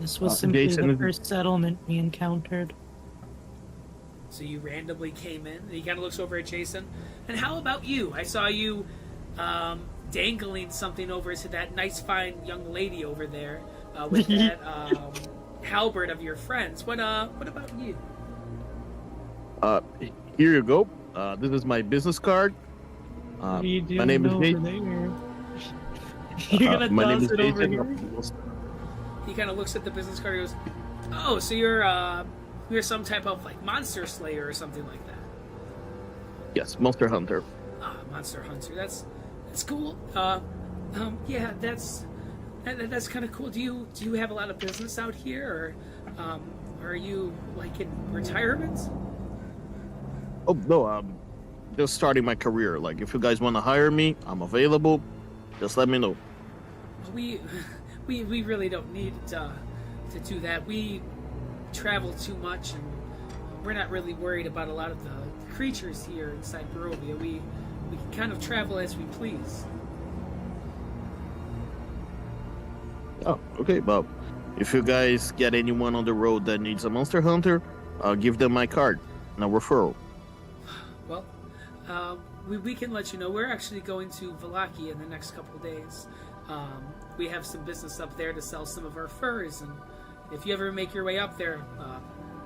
This was simply Jason, the first settlement we encountered. So you randomly came in, and he kind of looks over at Jason. And how about you? I saw you dangling something over to that nice, fine young lady over there with that halberd of your friends. What about you? Here you go. This is my business card. What are you doing My name is over Jason. there? You're gonna My name toss is it over here? Jason. He kind of looks at the business card and goes, "Oh, so you're some type of like monster slayer or something like that." Yes, Monster Hunter. Monster hunter. That's cool. Yeah, that's kind of cool. Do you have a lot of business out here, or are you like in retirement? Oh no, just starting my career. Like, if you guys want to hire me, I'm available. Just let me know. We really don't need to do that. We travel too much, and we're not really worried about a lot of the creatures here inside Barovia. We can kind of travel as we please. Oh, okay. Well, if you guys get anyone on the road that needs a Monster Hunter, give them my card and a referral. Well, we can let you know. We're actually going to Valachi in the next couple of days. We have some business up there to sell some of our furs, and if you ever make your way up there,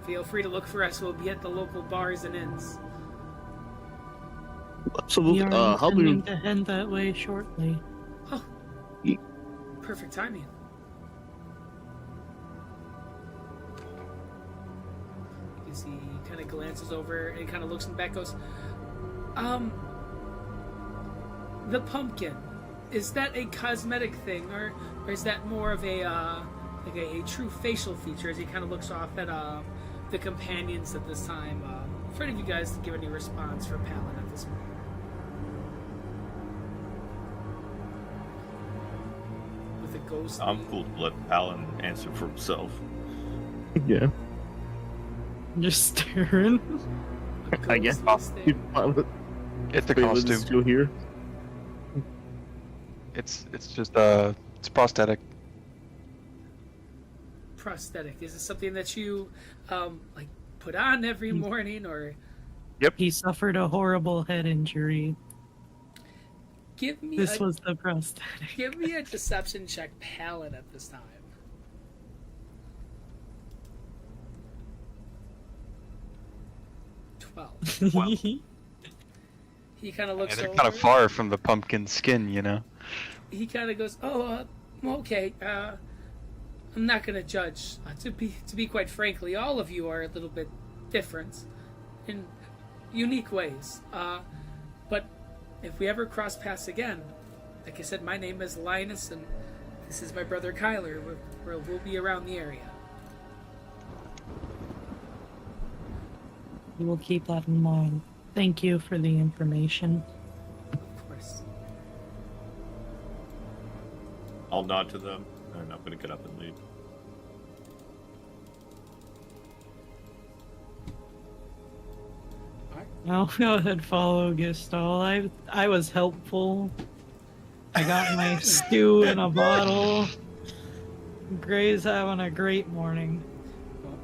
feel free to look for us. We'll be at the local bars and inns. Absolutely. We are How do you? intending to head that way shortly. Oh, perfect timing. You see, he kind of glances over and kind of looks in the back, goes, the pumpkin, is that a cosmetic thing, or is that more of a like a true facial feature? As he kind of looks off at the companions at this time, for any of you guys to give any response for Palin at this moment. With a ghost. I'm cool to let Palin answer for himself. Yeah. Just staring. I guess. It's the Palin is costume. still here. It's just it's prosthetic. Prosthetic. Is it something that you like put on every morning, or He suffered a horrible head injury. give me This was the prosthetic. give me a deception check, Palin, at this time. 12. He kind of Yeah, looks they're over. kind of far from the pumpkin skin, you know. He kind of goes, "Oh, okay. I'm not gonna judge. To be quite frankly, all of you are a little bit different in unique ways. But if we ever cross paths again, like I said, my name is Linus, and this is my brother Kyler. We'll be around the area." We will keep that in mind. Thank you for the information. Of course. I'll nod to them, and I'm gonna get up and leave. I'll go ahead, follow Gistol. I was helpful. I got my stew in a bottle. Gray's having a great morning. Well,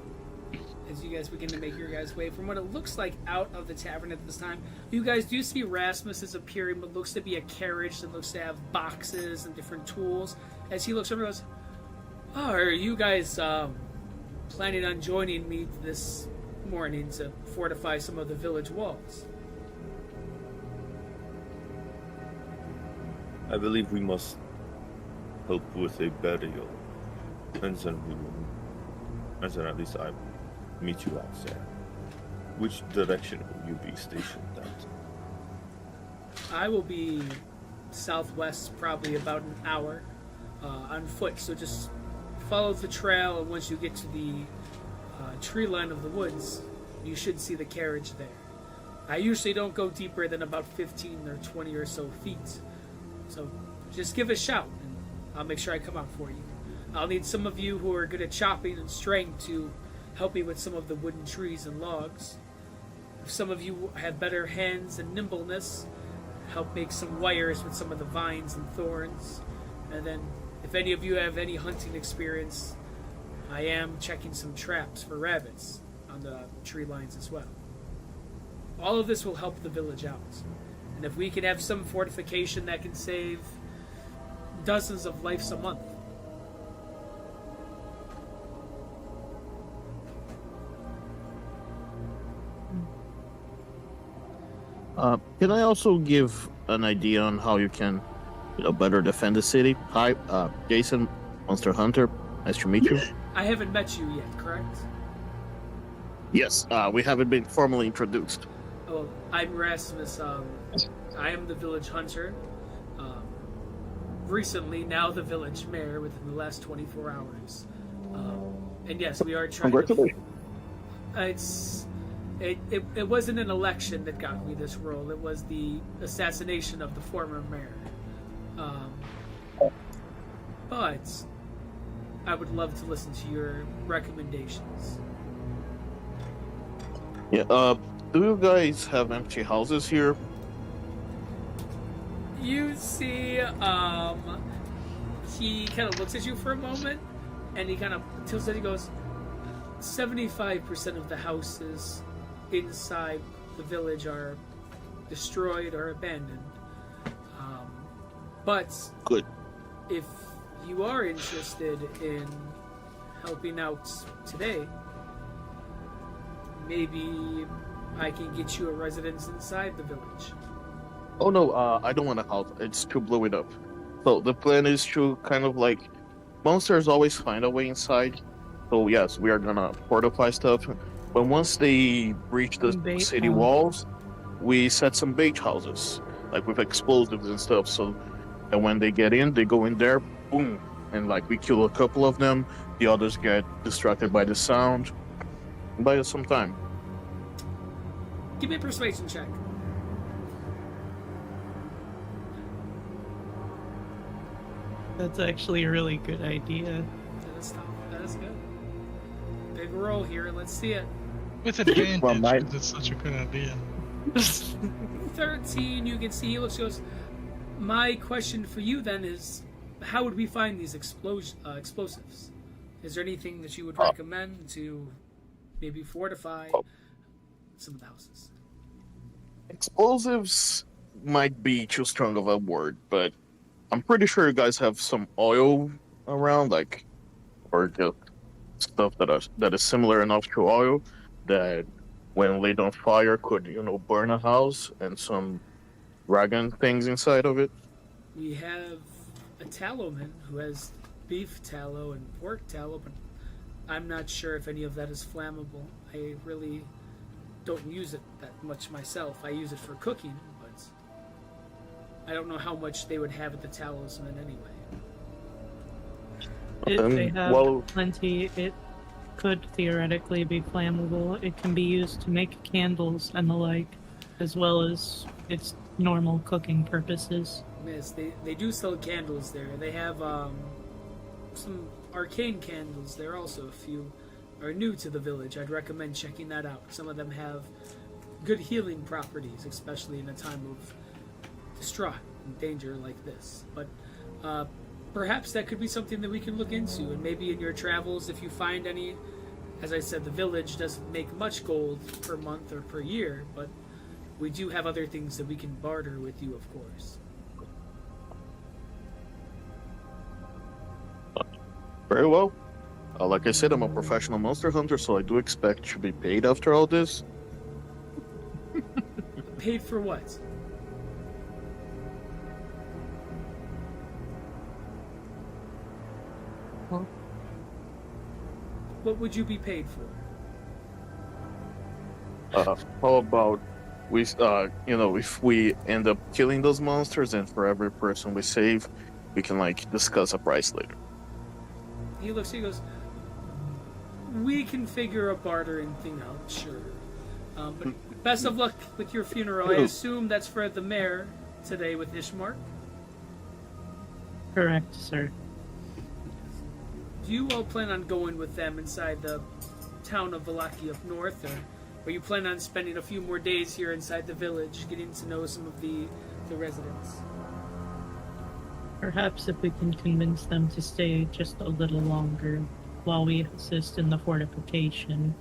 as you guys begin to make your guys' way from what it looks like out of the tavern at this time, you guys do see Rasmus is appearing, but looks to be a carriage that looks to have boxes and different tools. As he looks over and goes, "Oh, are you guys planning on joining me this morning to fortify some of the village walls?" I believe we must help with a burial, and then at least I will meet you out there. Which direction will you be stationed at? I will be southwest, probably about an hour on foot. So just follow the trail, and once you get to the tree line of the woods, you should see the carriage there. I usually don't go deeper than about 15 or 20 or so feet. So just give a shout, and I'll make sure I come out for you. I'll need some of you who are good at chopping and straying to help me with some of the wooden trees and logs. If some of you have better hands and nimbleness, help make some wires with some of the vines and thorns. And then if any of you have any hunting experience, I am checking some traps for rabbits on the tree lines as well. All of this will help the village out. And if we can have some fortification that can save dozens of lives a month. Can I also give an idea on how you can, better defend the city? Hi, Jason, Monster Hunter. Nice to meet you. I haven't met you yet, correct? Yes, we haven't been formally introduced. Oh, I'm Rasmus. I am the village hunter. Recently, now the village mayor within the last 24 hours. And yes, we are trying Congratulations. It wasn't an election that got me this role. It was the assassination of the former mayor. But I would love to listen to your recommendations. Yeah, do you guys have empty houses here? You see, he kind of looks at you for a moment, and he kind of tilts it. He goes, 75% of the houses inside the village are destroyed or abandoned. But Good. if you are interested in helping out today, maybe I can get you a residence inside the village. Oh no, I don't want a house. It's to blow it up. So the plan is to kind of like, monsters always find a way inside. So yes, we are gonna fortify stuff. But once they breach the Bait city house. walls, we set some bait houses, like with explosives and stuff. So that when they get in, they go in there, boom, and like we kill a couple of them. The others get distracted by the sound. Buy us some time. Give me a persuasion check. That's actually a really good idea. That is tough. That is good. Big roll here. Let's see it. With advantage, Well, mine- 'cause it's such a good idea. 13, you can see he looks goes, my question for you then is, how would we find these explosives? Is there anything that you would recommend to maybe fortify some of the houses? Explosives might be too strong of a word, but I'm pretty sure you guys have some oil around, like, or just stuff that is similar enough to oil that when lit on fire could, burn a house, and some dragon things inside of it? We have a tallowman who has beef tallow and pork tallow, but I'm not sure if any of that is flammable. I really don't use it that much myself. I use it for cooking, but I don't know how much they would have at the talisman anyway. If they have well- plenty, it could theoretically be flammable. It can be used to make candles and the like, as well as its normal cooking purposes. Yes, they do sell candles there. They have some arcane candles. There are also a few are new to the village. I'd recommend checking that out. Some of them have good healing properties, especially in a time of distraught and danger like this. But perhaps that could be something that we can look into, and maybe in your travels, if you find any. As I said, the village doesn't make much gold per month or per year, but we do have other things that we can barter with you, of course. Very well. Like I said, I'm a professional monster hunter, so I do expect to be paid after all this. Paid for what? Huh? What would you be paid for? How about we, if we end up killing those monsters, and for every person we save, we can discuss a price later. He looks, he goes, we can figure a bartering thing out, sure. But best of luck with your funeral. I assume that's for the mayor today with Ishmark. Correct, sir. Do you all plan on going with them inside the town of Valaki up north, or you plan on spending a few more days here inside the village, getting to know some of the residents? Perhaps if we can convince them to stay just a little longer while we assist in the fortification.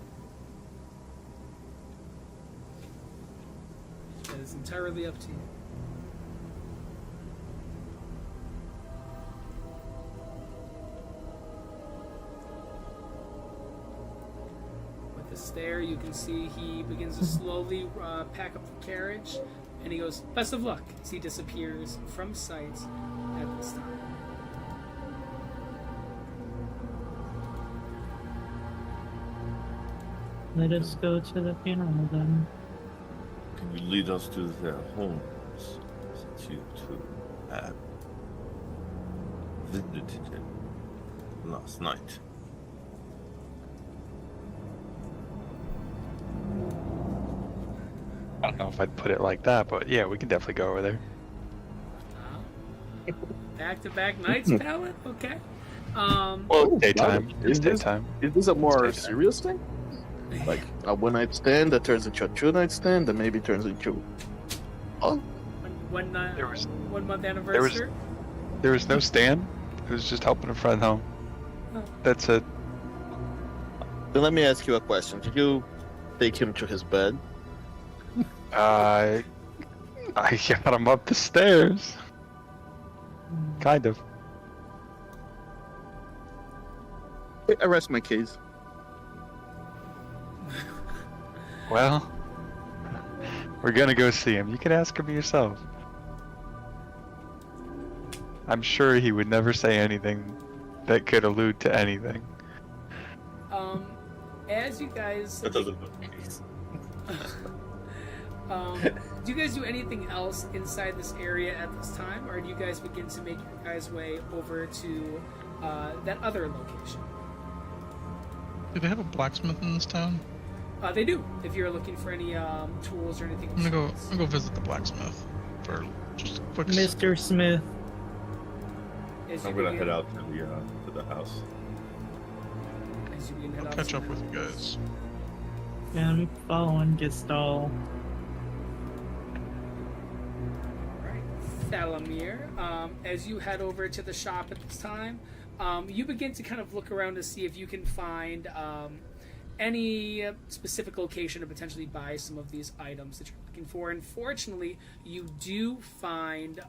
That is entirely up to you. With the stare, you can see he begins to slowly pack up the carriage, and he goes, best of luck, as he disappears from sight at this time. Let us go to the funeral then. Can you lead us to their homes, since you two had visited him last night? I don't know if I'd put it like that, but yeah, we can definitely go over there. Back-to-back nights, Pallet? Okay. Well, Daytime. Is this, Daytime. is this a more It's daytime. serious thing? Like a one-night stand that turns into a two-night stand that maybe turns into... Oh, One There was- 1 month was- anniversary? There was no stand. It was just helping a friend home. Oh. That's it. then let me ask you a question. Did you take him to his bed? I got him up the stairs. Kind of. I rest my case. Well, we're gonna go see him. You can ask him yourself. I'm sure he would never say anything that could allude to anything. As you guys... That doesn't look nice. do you guys do anything else inside this area at this time, or do you guys begin to make your guys' way over to that other location? Do they have a blacksmith in this town? They do. If you're looking for any tools or anything. I'm gonna go visit the blacksmith for just a quick. Mr. Smith, As you I'm gonna begin- head out to the house. As you begin to head I'll out catch to up the with you house. guys. I'm following Gestalt. Right. Thalamir, as you head over to the shop at this time, you begin to kind of look around to see if you can find any specific location to potentially buy some of these items that you're looking for. Unfortunately, you do find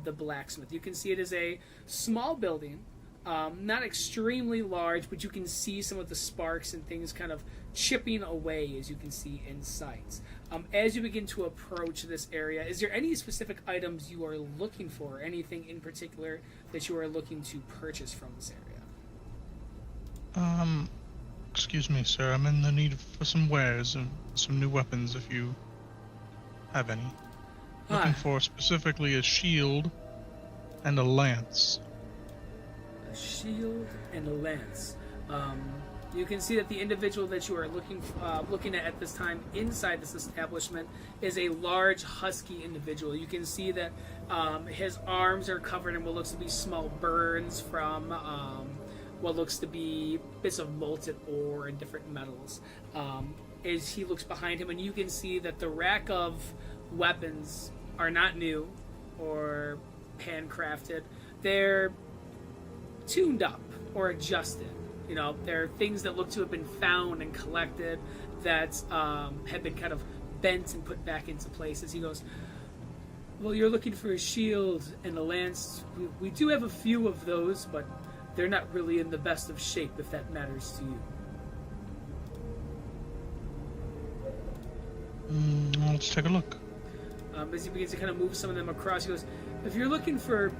the blacksmith. You can see it is a small building, not extremely large, but you can see some of the sparks and things kind of chipping away as you can see in sight. As you begin to approach this area, is there any specific items you are looking for? Anything in particular that you are looking to purchase from this area? Excuse me, sir. I'm in the need for some wares and some new weapons if you have any. Looking for specifically a shield and a lance. A shield and a lance. You can see that the individual that you are looking at this time inside this establishment is a large, husky individual. You can see that his arms are covered in what looks to be small burns from what looks to be bits of molten ore and different metals. As he looks behind him, and you can see that the rack of weapons are not new or handcrafted. They're tuned up or adjusted. You know, they're things that look to have been found and collected that have been kind of bent and put back into place. As he goes, well, you're looking for a shield and a lance. We do have a few of those, but they're not really in the best of shape, if that matters to you. Let's take a look. As he begins to kind of move some of them across, he goes, if you're looking for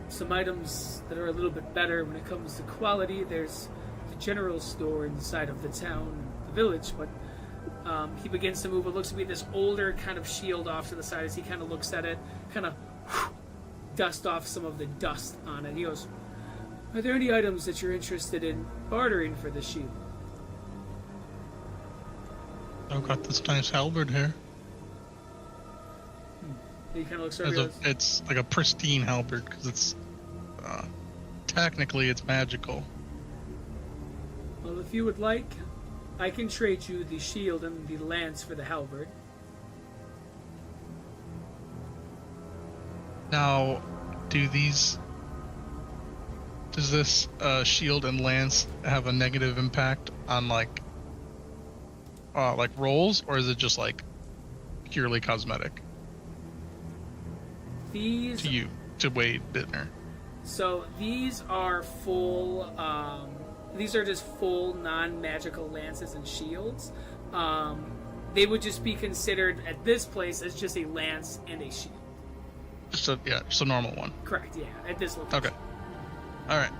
some items that are a little bit better when it comes to quality, there's the general store inside of the town, the village, but he begins to move what looks to be this older kind of shield off to the side. As he kind of looks at it, kind of dust off some of the dust on it. He goes, are there any items that you're interested in bartering for the shield? I've got this nice halberd here. He kind of looks over. It's like a pristine halberd because it's technically it's magical. Well, if you would like, I can trade you the shield and the lance for the halberd. Now, does this shield and lance have a negative impact on like rolls, or is it just like purely cosmetic? These to Wade Bittner. So these are full. These are just full non-magical lances and shields. They would just be considered at this place as just a lance and a shield. Just a normal one. Correct. Yeah, at this location. Okay. All right.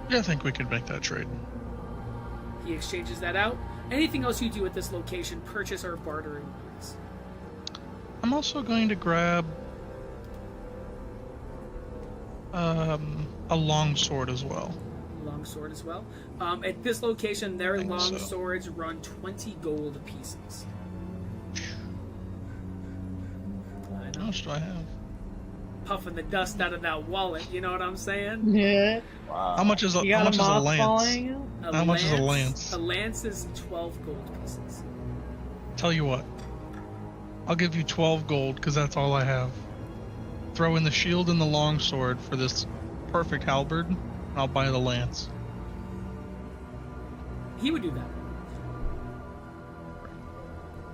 Yeah, I think we could make that trade. He exchanges that out. Anything else you do at this location, purchase or bartering wise? I'm also going to grab a long sword as well. Long sword as well. At this location, their long so. swords run 20 gold pieces. How much do I have? Puffing the dust out of that wallet, you know what I'm saying? Yeah. Wow. How much is a You got a moth lance? following you? How much is a lance? A lance is 12 gold pieces. Tell you what, I'll give you 12 gold because that's all I have. Throw in the shield and the long sword for this perfect halberd, and I'll buy the lance. He would do that.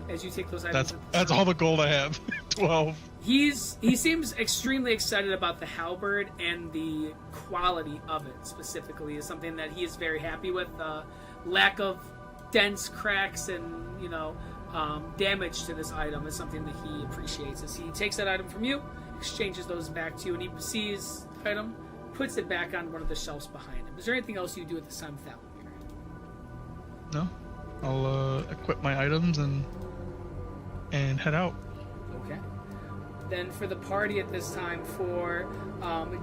As you take those items. That's all the gold I have. 12. He seems extremely excited about the halberd, and the quality of it specifically is something that he is very happy with. Lack of dents, cracks, and damage to this item is something that he appreciates. As he takes that item from you, exchanges those back to you, and he sees the item, puts it back on one of the shelves behind him. Is there anything else you do at this time with that? No, I'll equip my items and head out. Okay. Then for the party at this time, for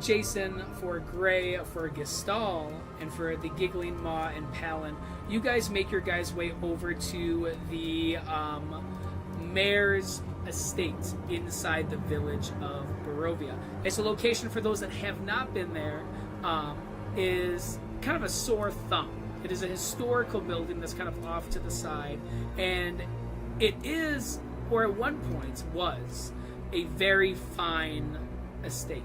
Jason, for Gray, for Gestal, and for the Giggling Maw and Palin, you guys make your guys' way over to the mayor's estate inside the village of Barovia. It's a location, for those that have not been there, is kind of a sore thumb. It is a historical building that's kind of off to the side, and it is, or at one point was, a very fine estate.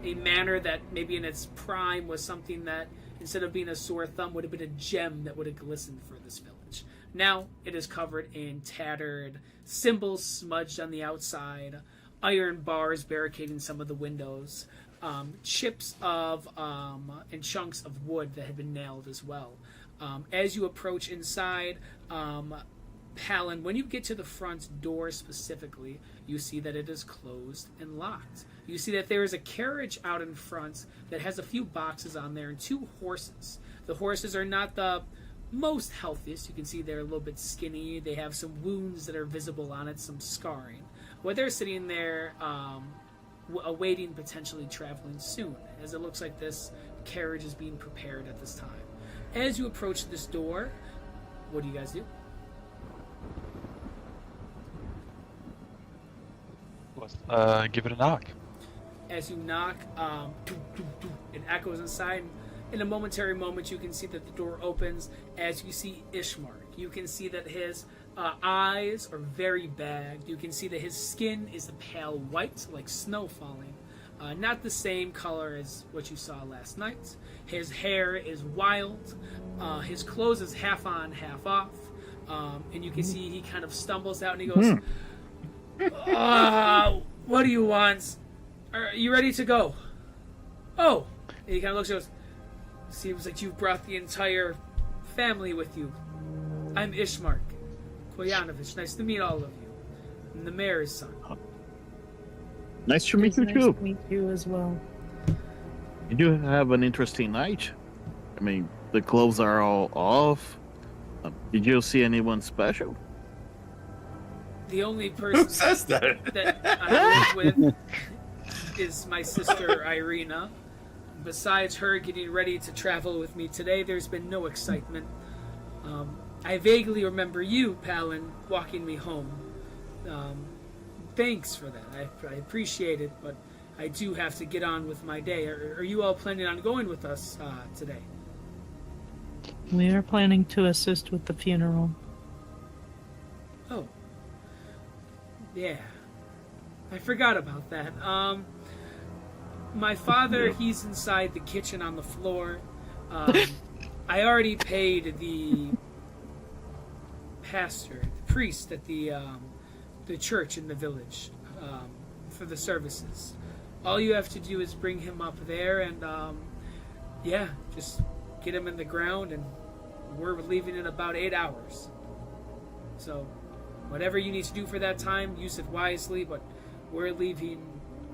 A manor that maybe in its prime was something that, instead of being a sore thumb, would have been a gem that would have glistened for this village. Now it is covered in tattered symbols smudged on the outside, iron bars barricading some of the windows, chips of and chunks of wood that had been nailed as well. As you approach inside, Palin, when you get to the front door specifically, you see that it is closed and locked. You see that there is a carriage out in front that has a few boxes on there and 2 horses. The horses are not the most healthiest. You can see they're a little bit skinny. They have some wounds that are visible on it, some scarring. But they're sitting there awaiting potentially traveling soon, as it looks like this carriage is being prepared at this time. As you approach this door, what do you guys do? Let's give it a knock. As you knock, it echoes inside. In a momentary moment, you can see that the door opens as you see Ishmark. You can see that his eyes are very bagged. You can see that his skin is a pale white, like snow falling. Not the same color as what you saw last night. His hair is wild. His clothes is half on, half off. And you can see he kind of stumbles out and he goes, what do you want? Are you ready to go? Oh. And he kind of looks and goes, seems like you've brought the entire family with you. I'm Ishmark Koyanovich. Nice to meet all of you. I'm the mayor's son. Nice to meet you Nice too. to meet you as well. You do have an interesting night. I mean, the clothes are all off. Did you see anyone special? The only Who person says that? that I live with is my sister Irina. Besides her getting ready to travel with me today, there's been no excitement. I vaguely remember you, Palin, walking me home. Thanks for that. I appreciate it, but I do have to get on with my day. Are you all planning on going with us today? We are planning to assist with the funeral. Oh. Yeah. I forgot about that. My father, he's inside the kitchen on the floor. I already paid the pastor, the priest at the church in the village for the services. All you have to do is bring him up there and, just get him in the ground, and we're leaving in about 8 hours. So, whatever you need to do for that time, use it wisely, but we're leaving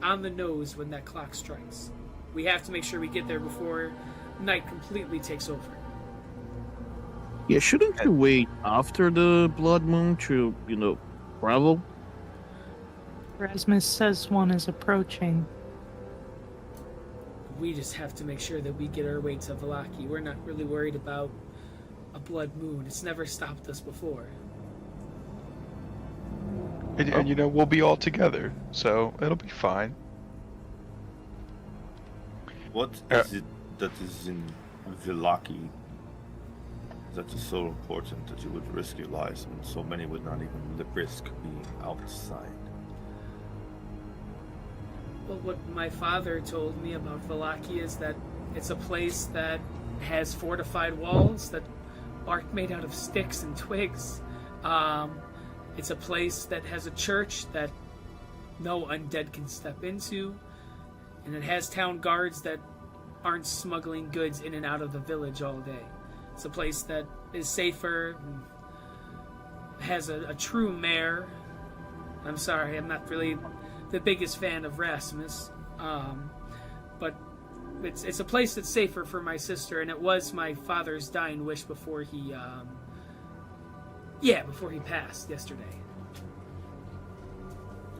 on the nose when that clock strikes. We have to make sure we get there before night completely takes over. Yeah, shouldn't you wait after the blood moon to, travel? Rasmus says one is approaching. We just have to make sure that we get our way to Valaki. We're not really worried about a blood moon. It's never stopped us before. And we'll be all together, so it'll be fine. What is it that is in Villaki that is so important that you would risk your lives when so many would not even risk being outside? Well, what my father told me about Valaki is that it's a place that has fortified walls that aren't made out of sticks and twigs. It's a place that has a church that no undead can step into, and it has town guards that aren't smuggling goods in and out of the village all day. It's a place that is safer, and has a true mayor. I'm sorry, I'm not really the biggest fan of Rasmus, but it's a place that's safer for my sister, and it was my father's dying wish before he passed yesterday.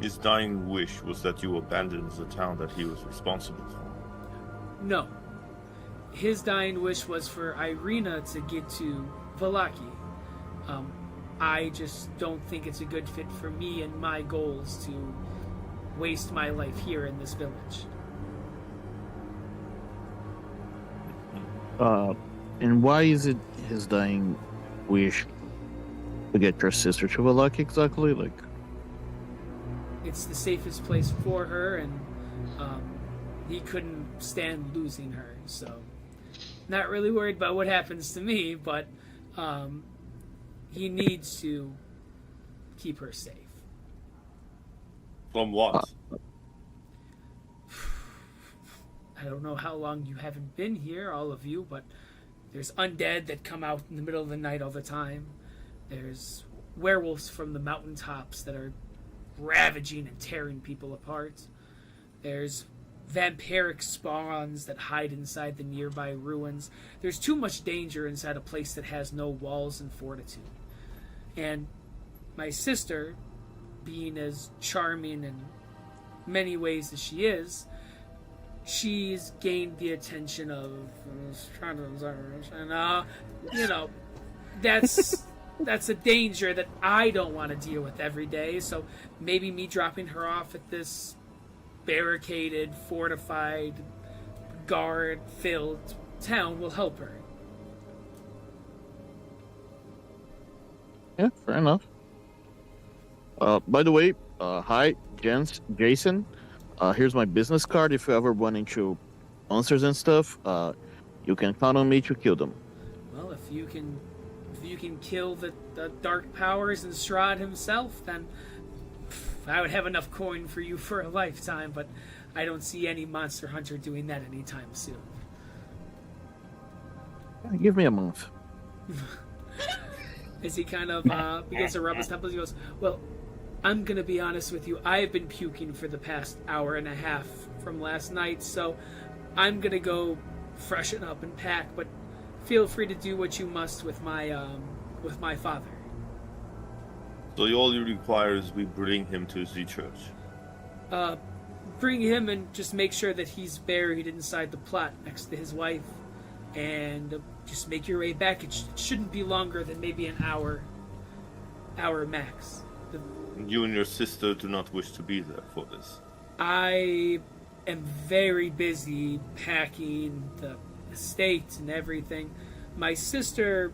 His dying wish was that you abandoned the town that he was responsible for. No. His dying wish was for Irina to get to Valaki. I just don't think it's a good fit for me and my goals to waste my life here in this village. And why is it his dying wish to get your sister to Valak exactly? It's the safest place for her, and he couldn't stand losing her, so not really worried about what happens to me, but he needs to keep her safe. From what? I don't know how long you haven't been here, all of you, but there's undead that come out in the middle of the night all the time. There's werewolves from the mountaintops that are ravaging and tearing people apart. There's vampiric spawns that hide inside the nearby ruins. There's too much danger inside a place that has no walls and fortitude. And my sister, being as charming in many ways as she is, she's gained the attention of and that's a danger that I don't want to deal with every day. So maybe me dropping her off at this barricaded, fortified, guard-filled town will help her. Yeah, fair enough. By the way, hi, Jason. Here's my business card. If you ever run into monsters and stuff, you can count on me to kill them. Well, if you can kill the dark powers and Strahd himself, then I would have enough coin for you for a lifetime. But I don't see any monster hunter doing that anytime soon. Give me a month. As he kind of begins to rub his temples, he goes, "Well, I'm gonna be honest with you. I've been puking for the past hour and a half from last night, so I'm gonna go freshen up and pack. But feel free to do what you must with my father." So all you require is we bring him to the church. Bring him and just make sure that he's buried inside the plot next to his wife, and just make your way back. It shouldn't be longer than maybe an hour max. You and your sister do not wish to be there for this. I am very busy packing the estate and everything. My sister,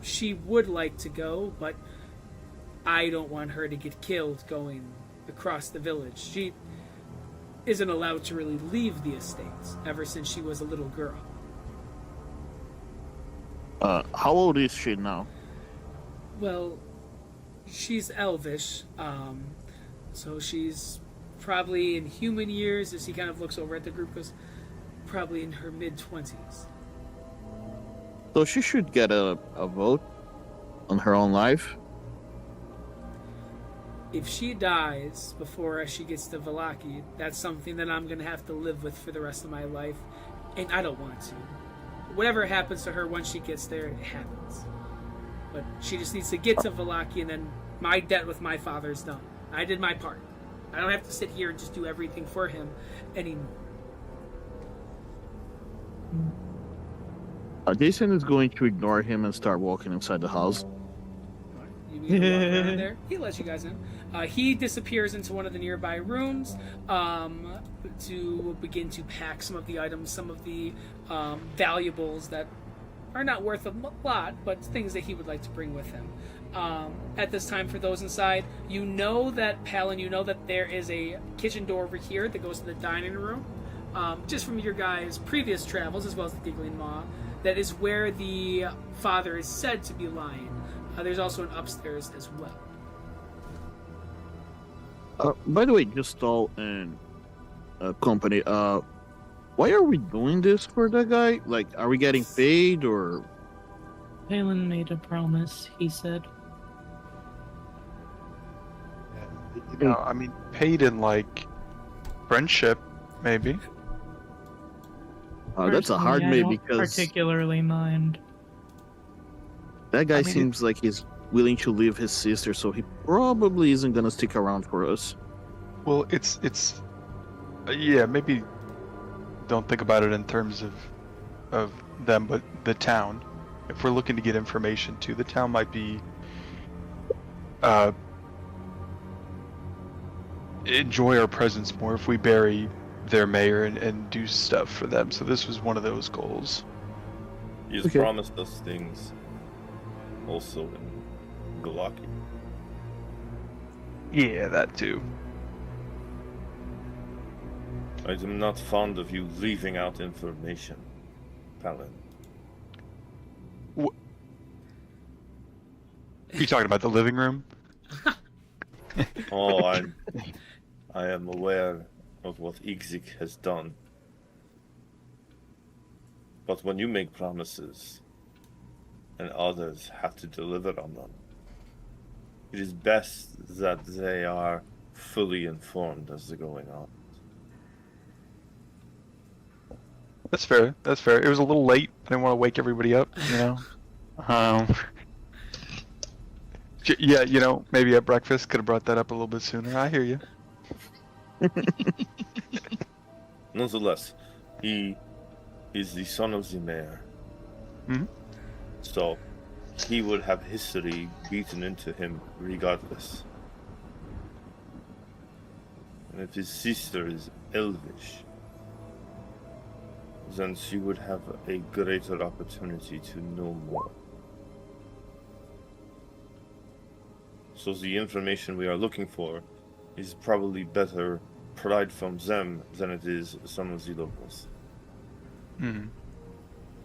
she would like to go, but I don't want her to get killed going across the village. She isn't allowed to really leave the estate ever since she was a little girl. How old is she now? Well, she's elvish, so she's probably in human years, as he kind of looks over at the group, goes, probably in her mid-20s. So she should get a vote on her own life. If she dies before she gets to Vallaki, that's something that I'm going to have to live with for the rest of my life, and I don't want to. Whatever happens to her once she gets there, it happens. But she just needs to get to Vallaki, and then my debt with my father's done. I did my part. I don't have to sit here and just do everything for him anymore. Jason is going to ignore him and start walking inside the house. You need to walk around there. He lets you guys in. He disappears into one of the nearby rooms to begin to pack some of the items, some of the valuables that are not worth a lot, but things that he would like to bring with him. At this time, for those inside, you know that, Palin, you know that there is a kitchen door over here that goes to the dining room. Just from your guys' previous travels, as well as the Giggling Maw, that is where the father is said to be lying. There's also an upstairs as well. By the way, just all and company, why are we doing this for that guy? Like, are we getting paid or? Palin made a promise, he said. You know, I mean, paid in like friendship, maybe. That's a hard Personally, I maybe don't because particularly mind. that guy I mean, seems like he's willing to leave his sister, so he probably isn't gonna stick around for us. Well, it's yeah, maybe don't think about it in terms of them, but the town. If we're looking to get information to the town, might be enjoy our presence more if we bury their mayor and do stuff for them. So this was one of those goals. He has Okay. promised us things also in Galaki. Yeah, that too. I am not fond of you leaving out information, Palin. You talking about the living room? Oh, I am aware of what Igzik has done. But when you make promises and others have to deliver on them, it is best that they are fully informed as to going on. That's fair. That's fair. It was a little late. I didn't want to wake everybody up, you know. Yeah, you know, maybe at breakfast could have brought that up a little bit sooner. I hear you. Nonetheless, he is the son of the mayor. Mhm. So, he would have history beaten into him regardless. And if his sister is elvish, then she would have a greater opportunity to know more. So the information we are looking for is probably better pried from them than it is some of the locals. Mm-hmm.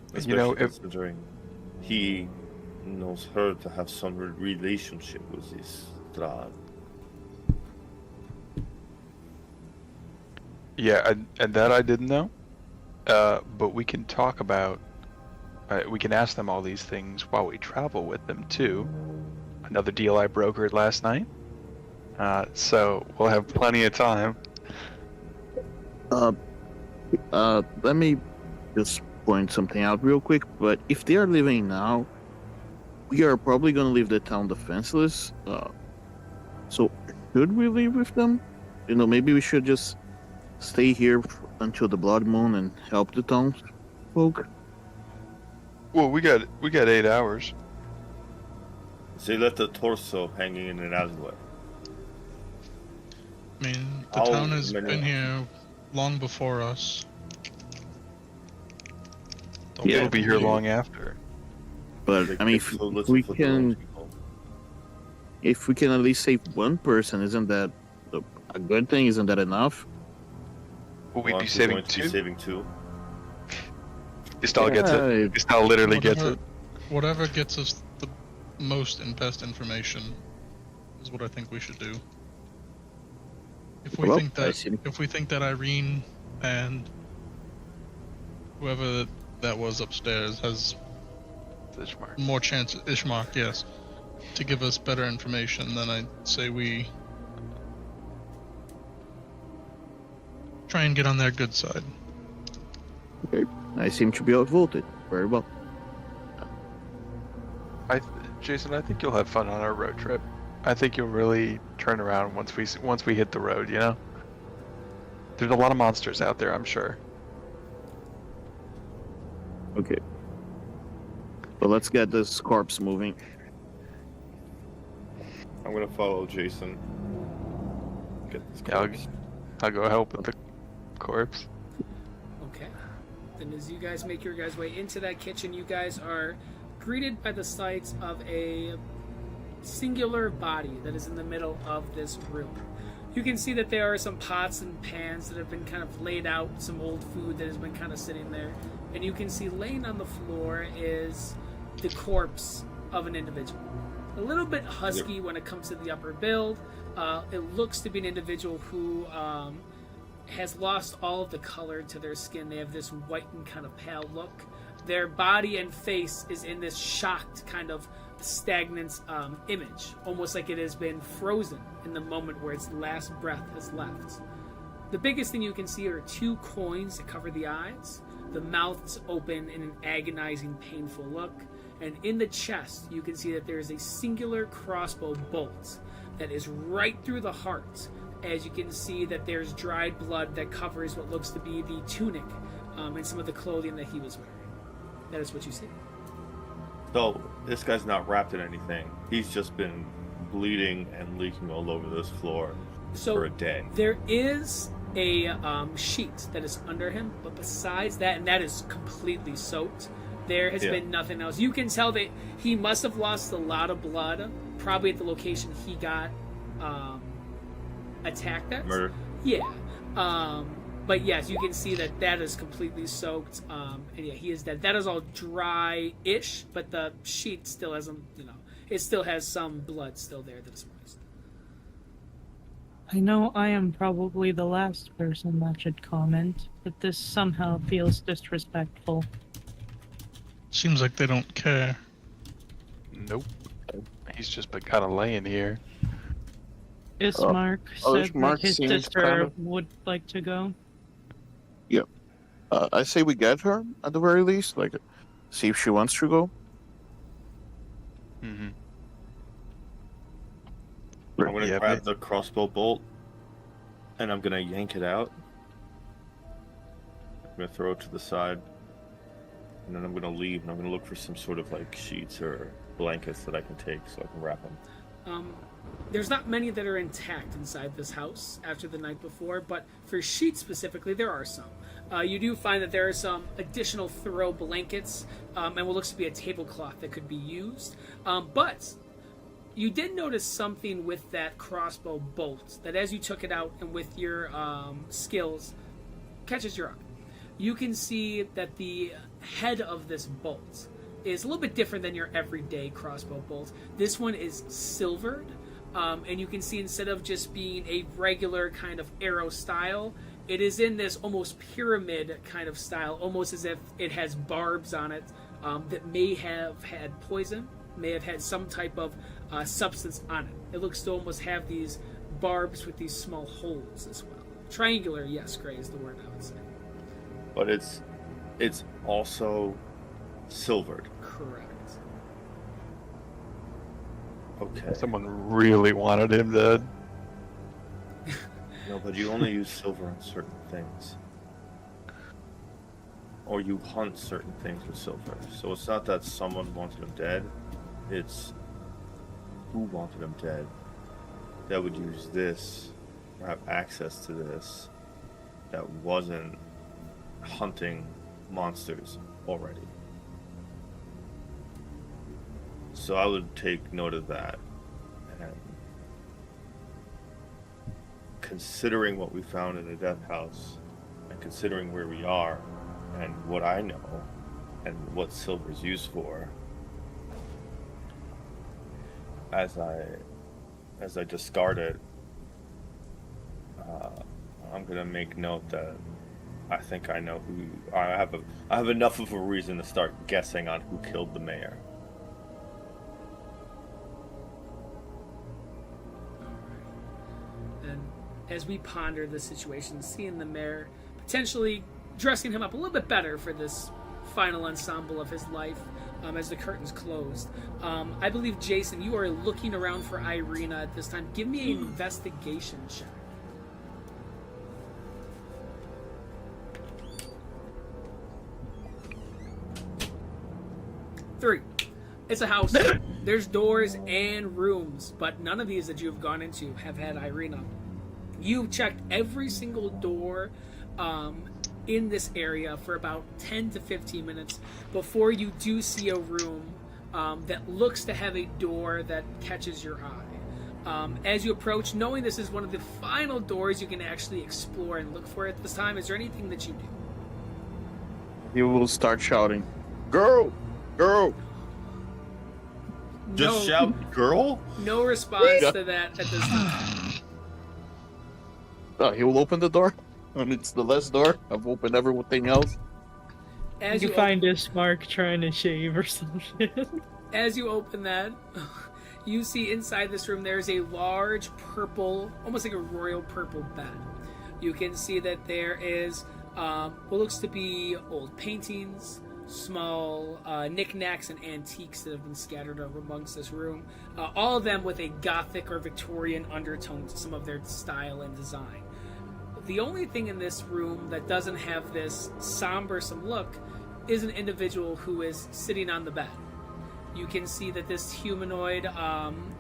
Especially You know, if considering he knows her to have some relationship with this Strahd. yeah, and that I didn't know. But we can talk about. We can ask them all these things while we travel with them too. Another deal I brokered last night. So we'll have plenty of time. Let me just point something out real quick. But if they are leaving now, we are probably gonna leave the town defenseless. So should we leave with them? You know, maybe we should just stay here until the blood moon and help the townsfolk. Well, we got 8 hours. They left the torso hanging in an alleyway. I mean, the How town has many- been here long before us. Don't Yeah. It'll be here believe- long after. But They I mean, kept so little we for their own can, people. if we can at least save one person, isn't that a good thing? Isn't that enough? Will we Well, be if we're saving going to be 2? saving 2. Istal gets it. Yeah, Istal literally gets it. Whatever gets us the most and best information is what I think we should do. If we Well, think I that see. Irene and whoever that was upstairs has Ishmar. more chance, Ishmark, yes, to give us better information, then I'd say we try and get on their good side. Okay, I seem to be outvoted. Very well. Jason, I think you'll have fun on our road trip. I think you'll really turn around once we hit the road. You know, there's a lot of monsters out there, I'm sure. Okay. But let's get this corpse moving. I'm gonna follow Jason. Get this Yeah, corpse. I'll go help with the corpse. Okay. Then as you guys make your guys' way into that kitchen, you guys are greeted by the sight of a singular body that is in the middle of this room. You can see that there are some pots and pans that have been kind of laid out, some old food that has been kind of sitting there. And you can see laying on the floor is the corpse of an individual. A little bit husky when it comes to the upper build. It looks to be an individual who has lost all of the color to their skin. They have this white and kind of pale look. Their body and face is in this shocked kind of stagnant image, almost like it has been frozen in the moment where its last breath has left. The biggest thing you can see are 2 coins that cover the eyes. The mouth's open in an agonizing, painful look. And in the chest, you can see that there is a singular crossbow bolt that is right through the heart. As you can see that there's dried blood that covers what looks to be the tunic and some of the clothing that he was wearing. That is what you see. So, this guy's not wrapped in anything. He's just been bleeding and leaking all over this floor for a day. There is a sheet that is under him, but besides that, and that is completely soaked, there has been nothing else. You can tell that he must have lost a lot of blood, probably at the location he got attacked at. Murder. Yeah. But yes, you can see that that is completely soaked. And yeah, he is dead. That is all dry-ish, but the sheet still hasn't, it still has some blood still there that is moist. I know I am probably the last person that should comment, but this somehow feels disrespectful. Seems like they don't care. Nope. He's just been kind of laying here. Ismark said Ismark that his seems sister kind of- would like to go. I say we get her at the very least. Like, see if she wants to go. Mm-hmm. I'm gonna Yeah, grab the crossbow bolt, and I'm gonna yank it out. I'm gonna throw it to the side, and then I'm gonna leave, and I'm gonna look for some sort of like sheets or blankets that I can take so I can wrap them. There's not many that are intact inside this house after the night before, but for sheets specifically, there are some. You do find that there are some additional throw blankets and what looks to be a tablecloth that could be used. But you did notice something with that crossbow bolt that as you took it out and with your skills catches your eye. You can see that the head of this bolt is a little bit different than your everyday crossbow bolt. This one is silvered, and you can see instead of just being a regular kind of arrow style, it is in this almost pyramid kind of style, almost as if it has barbs on it that may have had poison, may have had some type of substance on it. It looks to almost have these barbs with these small holes as well. Triangular, yes, Gray is the word I would say. But it's also silvered. Correct. Okay. Someone really wanted him to. No, but you only use silver on certain things. Or you hunt certain things with silver. So it's not that someone wanted him dead, it's who wanted him dead that would use this or have access to this that wasn't hunting monsters already. So I would take note of that. And considering what we found in the death house, and considering where we are, and what I know, and what silver is used for, as I discard it, I'm gonna make note that I think I know who. I have enough of a reason to start guessing on who killed the mayor. And as we ponder the situation, seeing the mayor potentially dressing him up a little bit better for this final ensemble of his life as the curtains closed. I believe, Jason, you are looking around for Irina at this time. Give me an investigation check. Three. It's a house. There's doors and rooms, but none of these that you've gone into have had Irina. You've checked every single door in this area for about 10 to 15 minutes before you do see a room that looks to have a door that catches your eye. As you approach, knowing this is one of the final doors you can actually explore and look for at this time, is there anything that you do? He will start shouting, "Girl! Girl!" Just shout, "Girl!" No response to that at this time. He will open the door. And it's the last door. I've opened everything else. As You find Ismark trying to shave or something. As you open that, you see inside this room there's a large purple, almost like a royal purple bed. You can see that there is what looks to be old paintings, small knickknacks and antiques that have been scattered over amongst this room. All of them with a Gothic or Victorian undertone to some of their style and design. The only thing in this room that doesn't have this sombersome look is an individual who is sitting on the bed. You can see that this humanoid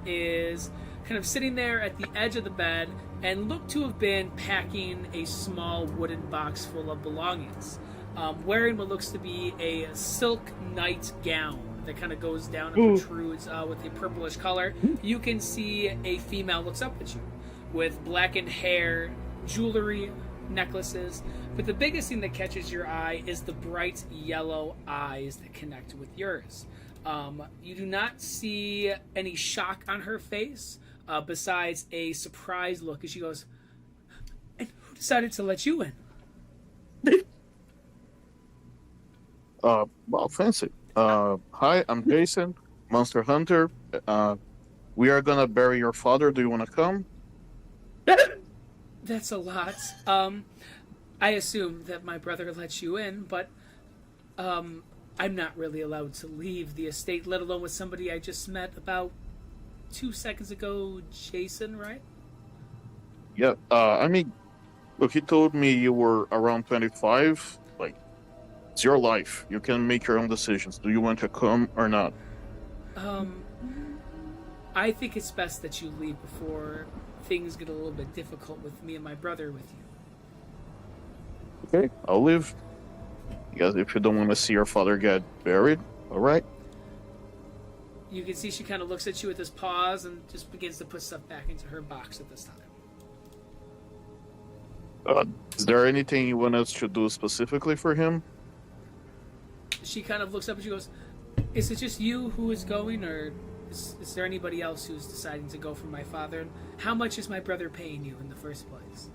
is kind of sitting there at the edge of the bed and looked to have been packing a small wooden box full of belongings. Wearing what looks to be a silk nightgown that kind of goes down and protrudes with a purplish color. You can see a female looks up at you with blackened hair, jewelry, necklaces, but the biggest thing that catches your eye is the bright yellow eyes that connect with yours. You do not see any shock on her face, besides a surprised look as she goes, "And who decided to let you in?" Well, fancy. Hi, I'm Jason. Monster Hunter. We are gonna bury your father. Do you want to come? That's a lot. I assume that my brother lets you in, but I'm not really allowed to leave the estate, let alone with somebody I just met about 2 seconds ago, Jason, right? Yeah. I mean, look, he told me you were around 25. Like, it's your life. You can make your own decisions. Do you want to come or not? I think it's best that you leave before things get a little bit difficult with me and my brother with you. Okay, I'll leave. Because if you don't want to see your father get buried, all right. You can see she kind of looks at you with this pause and just begins to put stuff back into her box at this time. Is there anything you want us to do specifically for him? She kind of looks up and she goes, "Is it just you who is going, or is there anybody else who's deciding to go for my father? And how much is my brother paying you in the first place?"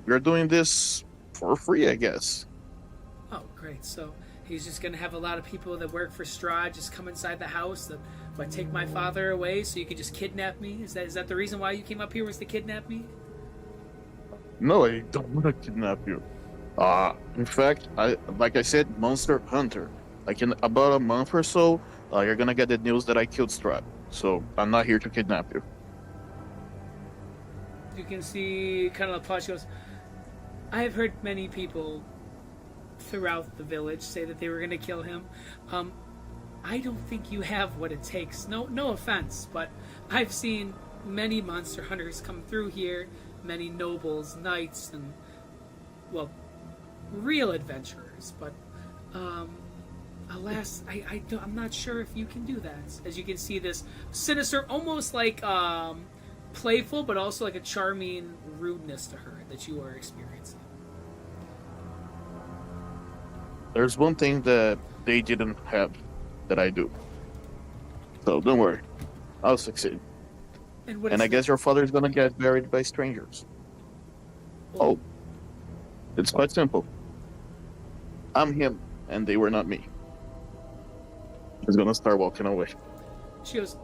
We're doing this for free, I guess. Oh, great. So he's just going to have a lot of people that work for Strahd just come inside the house that would take my father away so you could just kidnap me? Is that the reason why you came up here, was to kidnap me? No, I don't want to kidnap you. In fact, like I said, Monster Hunter. Like in about a month or so, you're gonna get the news that I killed Strahd. So I'm not here to kidnap you. You can see kind of a pause. She goes, "I have heard many people throughout the village say that they were going to kill him. I don't think you have what it takes. No offense, but I've seen many monster hunters come through here, many nobles, knights, and, well, real adventurers. But, alas, I'm not sure if you can do that." As you can see this sinister, almost like playful, but also like a charming rudeness to her that you are experiencing. There's one thing that they didn't have that I do. So don't worry, I'll succeed. And I guess your father's gonna get buried by strangers. Oh, it's quite simple. I'm him, and they were not me. He's gonna start walking away. She goes,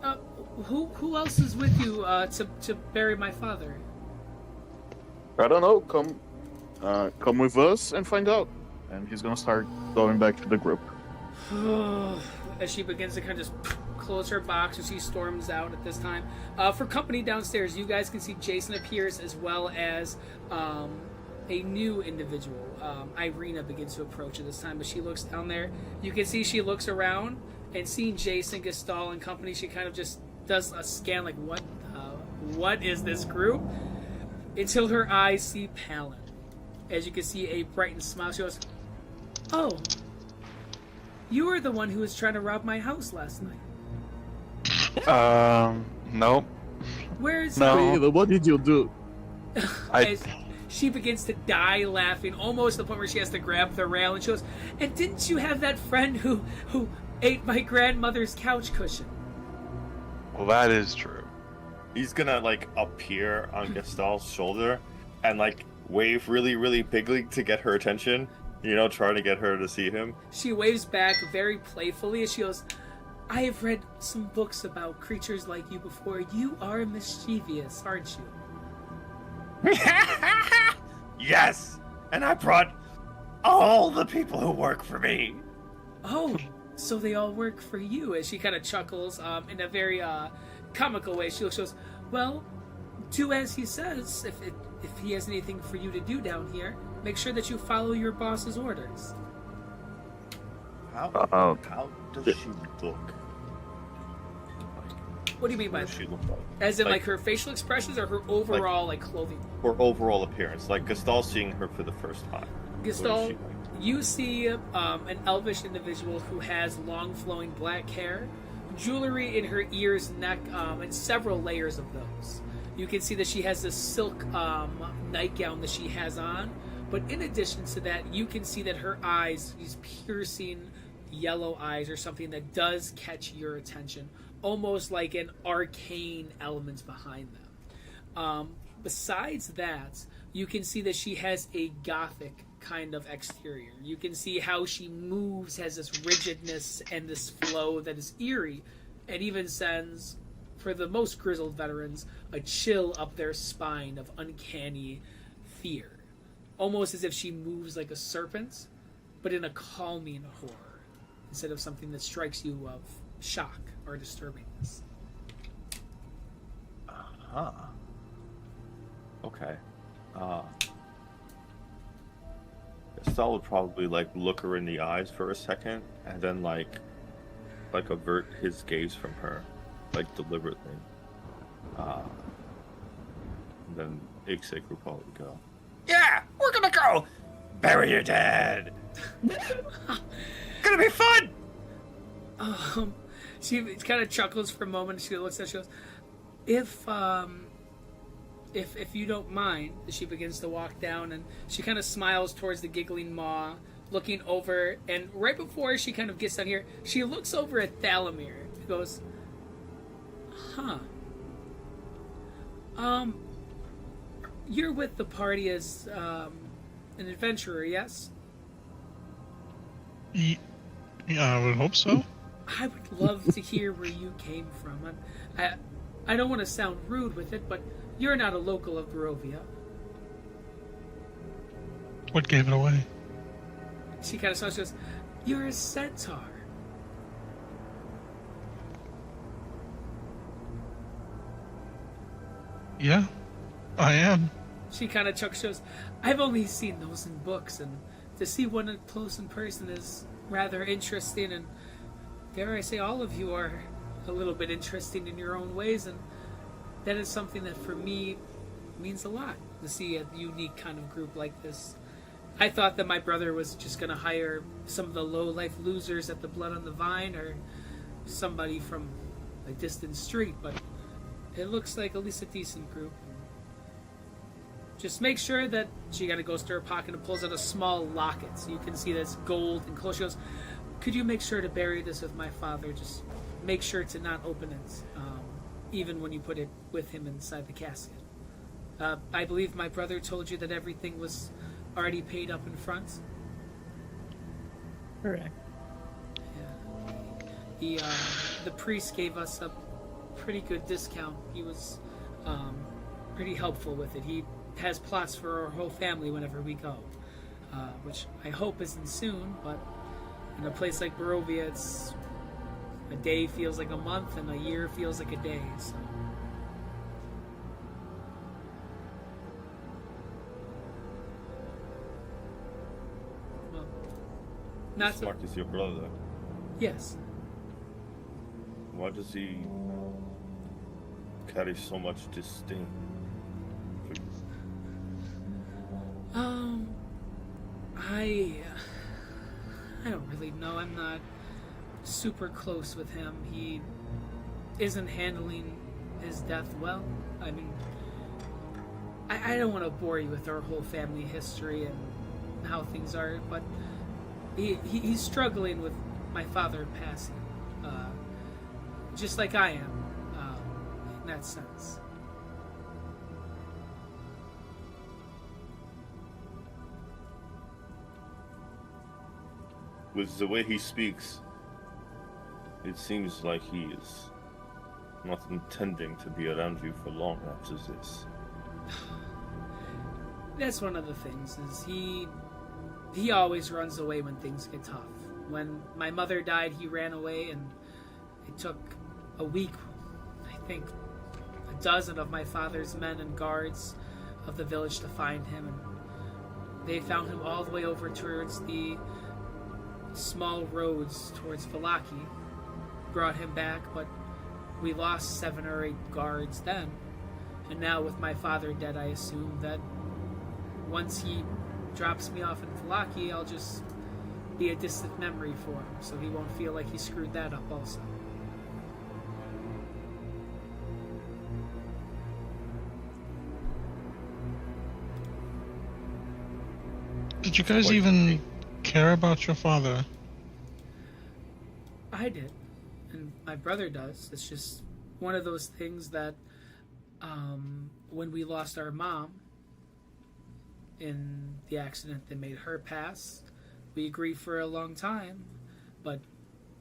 who else is with you to bury my father?" I don't know. Come with us and find out. And he's gonna start going back to the group. As she begins to kind of just close her box, as she storms out at this time. For company downstairs, you guys can see Jason appears, as well as a new individual. Irina begins to approach at this time, but she looks down there. You can see she looks around, and seeing Jason, Gestal, and company, she kind of just does a scan, like, what is this group? Until her eyes see Palin. As you can see a brightened smile, she goes, "Oh, you were the one who was trying to rob my house last night. Nope. Where is No. Hey, what did you do? As she begins to die laughing, almost to the point where she has to grab the rail, and she goes, "And didn't you have that friend who ate my grandmother's couch cushion?" Well, that is true. He's gonna like appear on Gestal's shoulder and like wave really, really bigly to get her attention. You know, trying to get her to see him. She waves back very playfully as she goes, "I have read some books about creatures like you before. You are mischievous, aren't you?" Yes! And I brought all the people who work for me. "Oh, so they all work for you?" As she kind of chuckles in a very comical way. She goes, "Well, do as he says. If he has anything for you to do down here, make sure that you follow your boss's orders." How does she look? What do you mean by What does that? she look like? As in, like her facial expressions, or her overall like clothing? Her overall appearance. Like Gestal seeing her for the first time. What is Gestal, she like? you see an elvish individual who has long flowing black hair, jewelry in her ears, neck, and several layers of those. You can see that she has this silk nightgown that she has on, but in addition to that, you can see that her eyes, these piercing yellow eyes, are something that does catch your attention, almost like an arcane element behind them. Besides that, you can see that she has a gothic kind of exterior. You can see how she moves, has this rigidness and this flow that is eerie, and even sends, for the most grizzled veterans, a chill up their spine of uncanny fear. Almost as if she moves like a serpent, but in a calming horror, instead of something that strikes you of shock or disturbingness. Huh. Okay. Estelle would probably like look her in the eyes for a second and then like avert his gaze from her, like deliberately. And then Ixik would probably go, "Yeah, we're gonna go bury your dad. Gonna be fun." She kind of chuckles for a moment. She looks at it, she goes, if you don't mind, she begins to walk down, and she kind of smiles towards the giggling maw, looking over, and right before she kind of gets down here, she looks over at Thalamir and goes, "Huh. You're with the party as an adventurer, yes?" Yeah, I would hope so. I would love to hear where you came from. I don't want to sound rude with it, but you're not a local of Barovia. What gave it away? She kind of smiles. She goes, "You're a centaur." Yeah, I am. She kind of chuckles. She goes, "I've only seen those in books, and to see one up close in person is rather interesting, and dare I say all of you are a little bit interesting in your own ways, and that is something that for me means a lot, to see a unique kind of group like this. I thought that my brother was just going to hire some of the low-life losers at the Blood on the Vine or somebody from a distant street, but it looks like at least a decent group. Just make sure that," she kind of goes to her pocket and pulls out a small locket, so you can see that's gold and close. She goes, "Could you make sure to bury this with my father? Just make sure to not open it, even when you put it with him inside the casket. I believe my brother told you that everything was already paid up in front." Correct. Yeah. The priest gave us a pretty good discount. He was pretty helpful with it. He has plots for our whole family whenever we go, which I hope isn't soon, but in a place like Barovia, it's a day feels like a month and a year feels like a day, so. Well, not As smart as your brother. Yes. Why does he carry so much disdain? I don't really know. I'm not super close with him. He isn't handling his death well. I mean, I don't want to bore you with our whole family history and how things are, but he's struggling with my father passing, just like I am, in that sense. With the way he speaks, it seems like he is not intending to be around you for long after this. That's one of the things, is he always runs away when things get tough. When my mother died, he ran away, and it took a week, I think, a dozen of my father's men and guards of the village to find him, and they found him all the way over towards the small roads towards Valaki, brought him back, but we lost 7 or 8 guards then. And now with my father dead, I assume that once he drops me off in Valaki, I'll just be a distant memory for him, so he won't feel like he screwed that up also. Did you guys even care about your father? I did, and my brother does. It's just one of those things that when we lost our mom, in the accident that made her pass. We grieve for a long time, but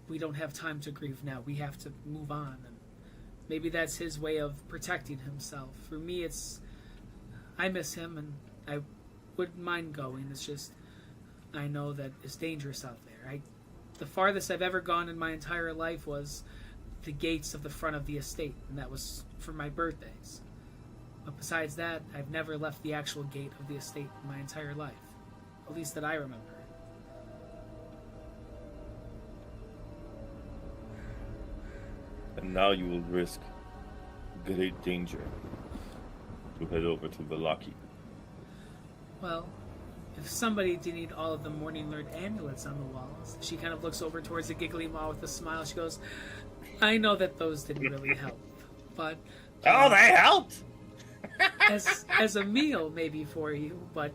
we don't have time to grieve now. We have to move on. And maybe that's his way of protecting himself. For me, it's I miss him, and I wouldn't mind going. It's just I know that it's dangerous out there. The farthest I've ever gone in my entire life was the gates of the front of the estate, and that was for my birthdays. But besides that, I've never left the actual gate of the estate in my entire life. At least that I remember. And now you will risk great danger to head over to Valaki. Well, if somebody did need all of the morning alert amulets on the walls, she kind of looks over towards the giggly maw with a smile. She goes, I know that those didn't really help, but... Oh, they helped! as a meal, maybe, for you, but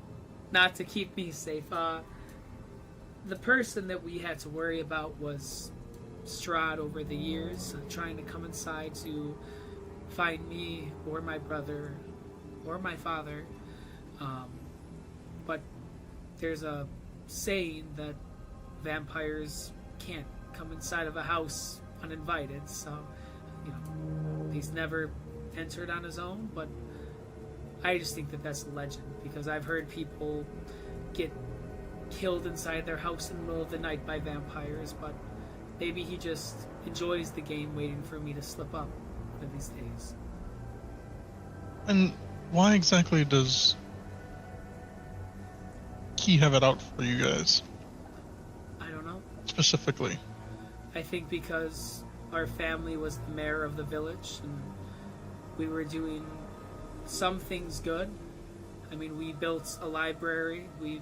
not to keep me safe. The person that we had to worry about was Strahd over the years, trying to come inside to find me or my brother or my father. But there's a saying that vampires can't come inside of a house uninvited, so, he's never entered on his own, but I just think that that's a legend, because I've heard people get killed inside their house in the middle of the night by vampires, but maybe he just enjoys the game waiting for me to slip up one of these days. And why exactly does he have it out for you guys? I don't know. Specifically. I think because our family was the mayor of the village, and we were doing some things good. I mean, we built a library. We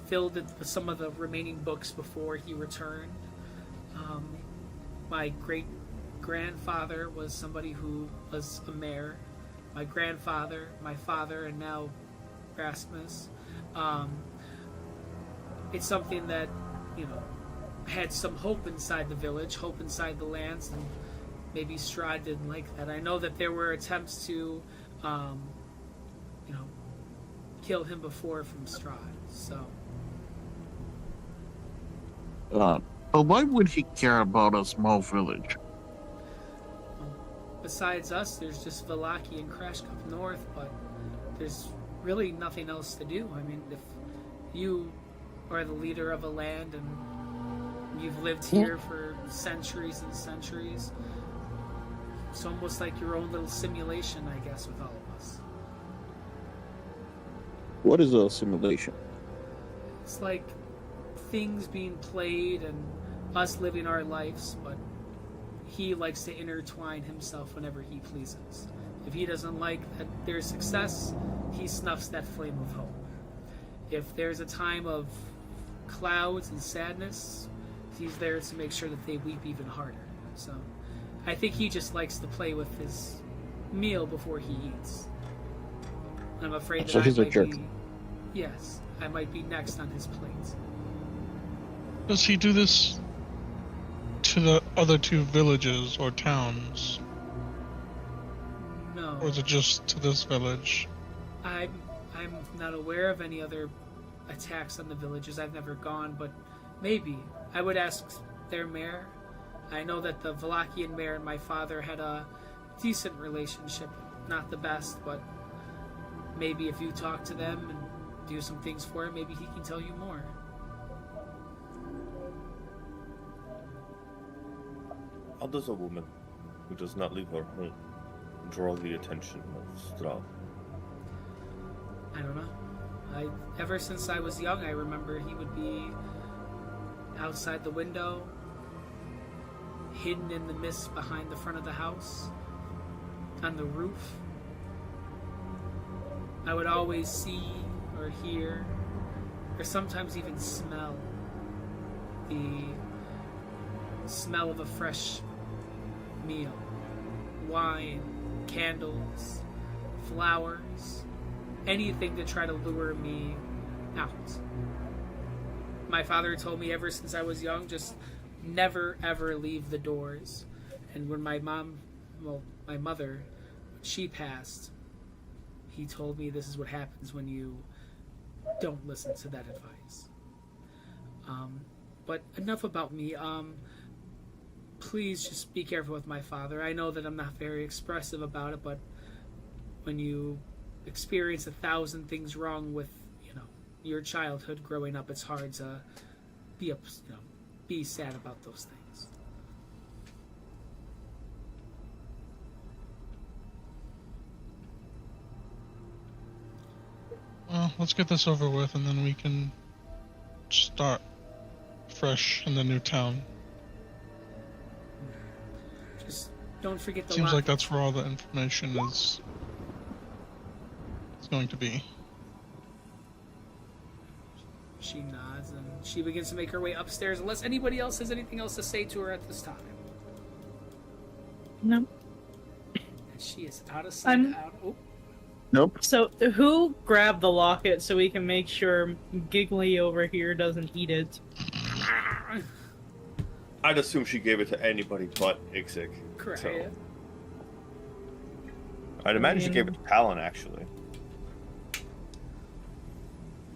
filled it with some of the remaining books before he returned. My great-grandfather was somebody who was a mayor. My grandfather, my father, and now Rasmus. It's something that, had some hope inside the village, hope inside the lands, and maybe Strahd didn't like that. I know that there were attempts to, kill him before from Strahd, so... But why would he care about a small village? Besides us, there's just Valaki and Kreshk up north, but there's really nothing else to do. I mean, if you are the leader of a land and you've lived here for centuries and centuries, it's almost like your own little simulation, I guess, with all of us. What is a simulation? It's like things being played and us living our lives, but he likes to intertwine himself whenever he pleases. If he doesn't like that there's success, he snuffs that flame of hope. If there's a time of clouds and sadness, he's there to make sure that they weep even harder. So I think he just likes to play with his meal before he eats. I'm afraid that So he's I a might jerk. be... Yes, I might be next on his plate. Does he do this to the other two villages or towns? No. Or is it just to this village? I'm not aware of any other attacks on the villages. I've never gone, but maybe. I would ask their mayor. I know that the Valakian mayor and my father had a decent relationship. Not the best, but maybe if you talk to them and do some things for him, maybe he can tell you more. How does a woman who does not leave her home draw the attention of Strahd? I don't know. Ever since I was young, I remember he would be outside the window, hidden in the mist behind the front of the house, on the roof. I would always see or hear, or sometimes even smell, the smell of a fresh meal, wine, candles, flowers, anything to try to lure me out. My father told me ever since I was young, just never ever leave the doors. And when my mother, she passed, he told me this is what happens when you don't listen to that advice. But enough about me. Please just be careful with my father. I know that I'm not very expressive about it, but when you experience 1,000 things wrong with, your childhood growing up, it's hard to be sad about those things. Well, let's get this over with, and then we can start fresh in the new town. Just don't forget the Seems like that's where all the information is going to be. She nods and she begins to make her way upstairs unless anybody else has anything else to say to her at this time. No. And she is out of sight. Oh. Nope. So, who grabbed the locket so we can make sure Giggly over here doesn't eat it? I'd assume she gave it to anybody but Ixig. Correct. So. I'd imagine she gave it to Palin, actually.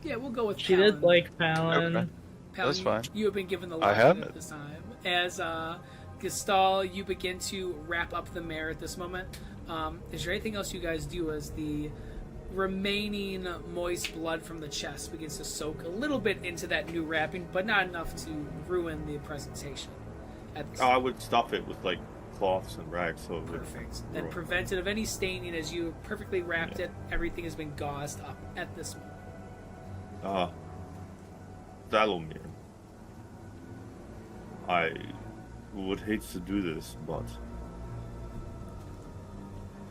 Yeah, we'll go with She Palin. did like Palin. Okay. Palin, That's fine. You have been given the I locket haven't. at this time. As Gestal, you begin to wrap up the mare at this moment. Is there anything else you guys do as the remaining moist blood from the chest begins to soak a little bit into that new wrapping, but not enough to ruin the presentation? I would stuff it with, like, cloths and rags, so it would Perfect. Then ruin. prevent it of any staining as you perfectly wrapped it. Everything has been gauzed up at this moment. Dalomir. I would hate to do this, but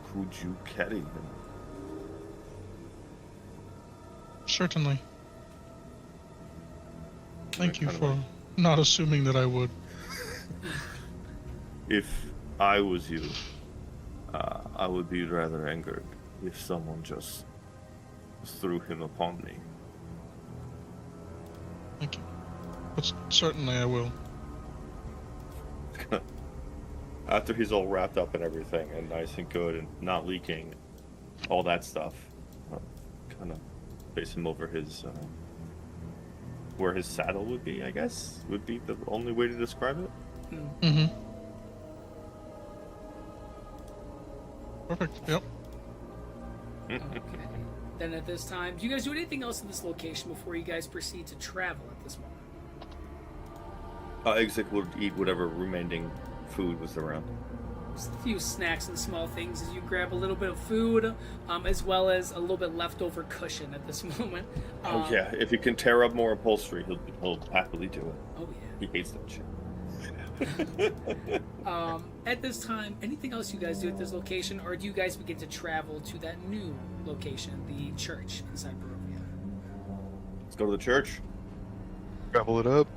could you carry him? Certainly. Thank you Kinda for not assuming that I would. If I was you, I would be rather angered if someone just threw him upon me. Thank you. But certainly I will. After he's all wrapped up and everything, and nice and good, and not leaking, all that stuff, kind of place him over his, where his saddle would be, I guess, would be the only way to describe it. Mm-hmm. Perfect. Yep. Okay. Then at this time, do you guys do anything else in this location before you guys proceed to travel at this moment? Exik would eat whatever remaining food was around. Just a few snacks and small things as you grab a little bit of food, as well as a little bit leftover cushion at this moment. Oh yeah, if he can tear up more upholstery, he'll happily do it. Oh He hates that shit. yeah. At this time, anything else you guys do at this location, or do you guys begin to travel to that new location, the church inside Barovia? Let's go to the church. Travel it up.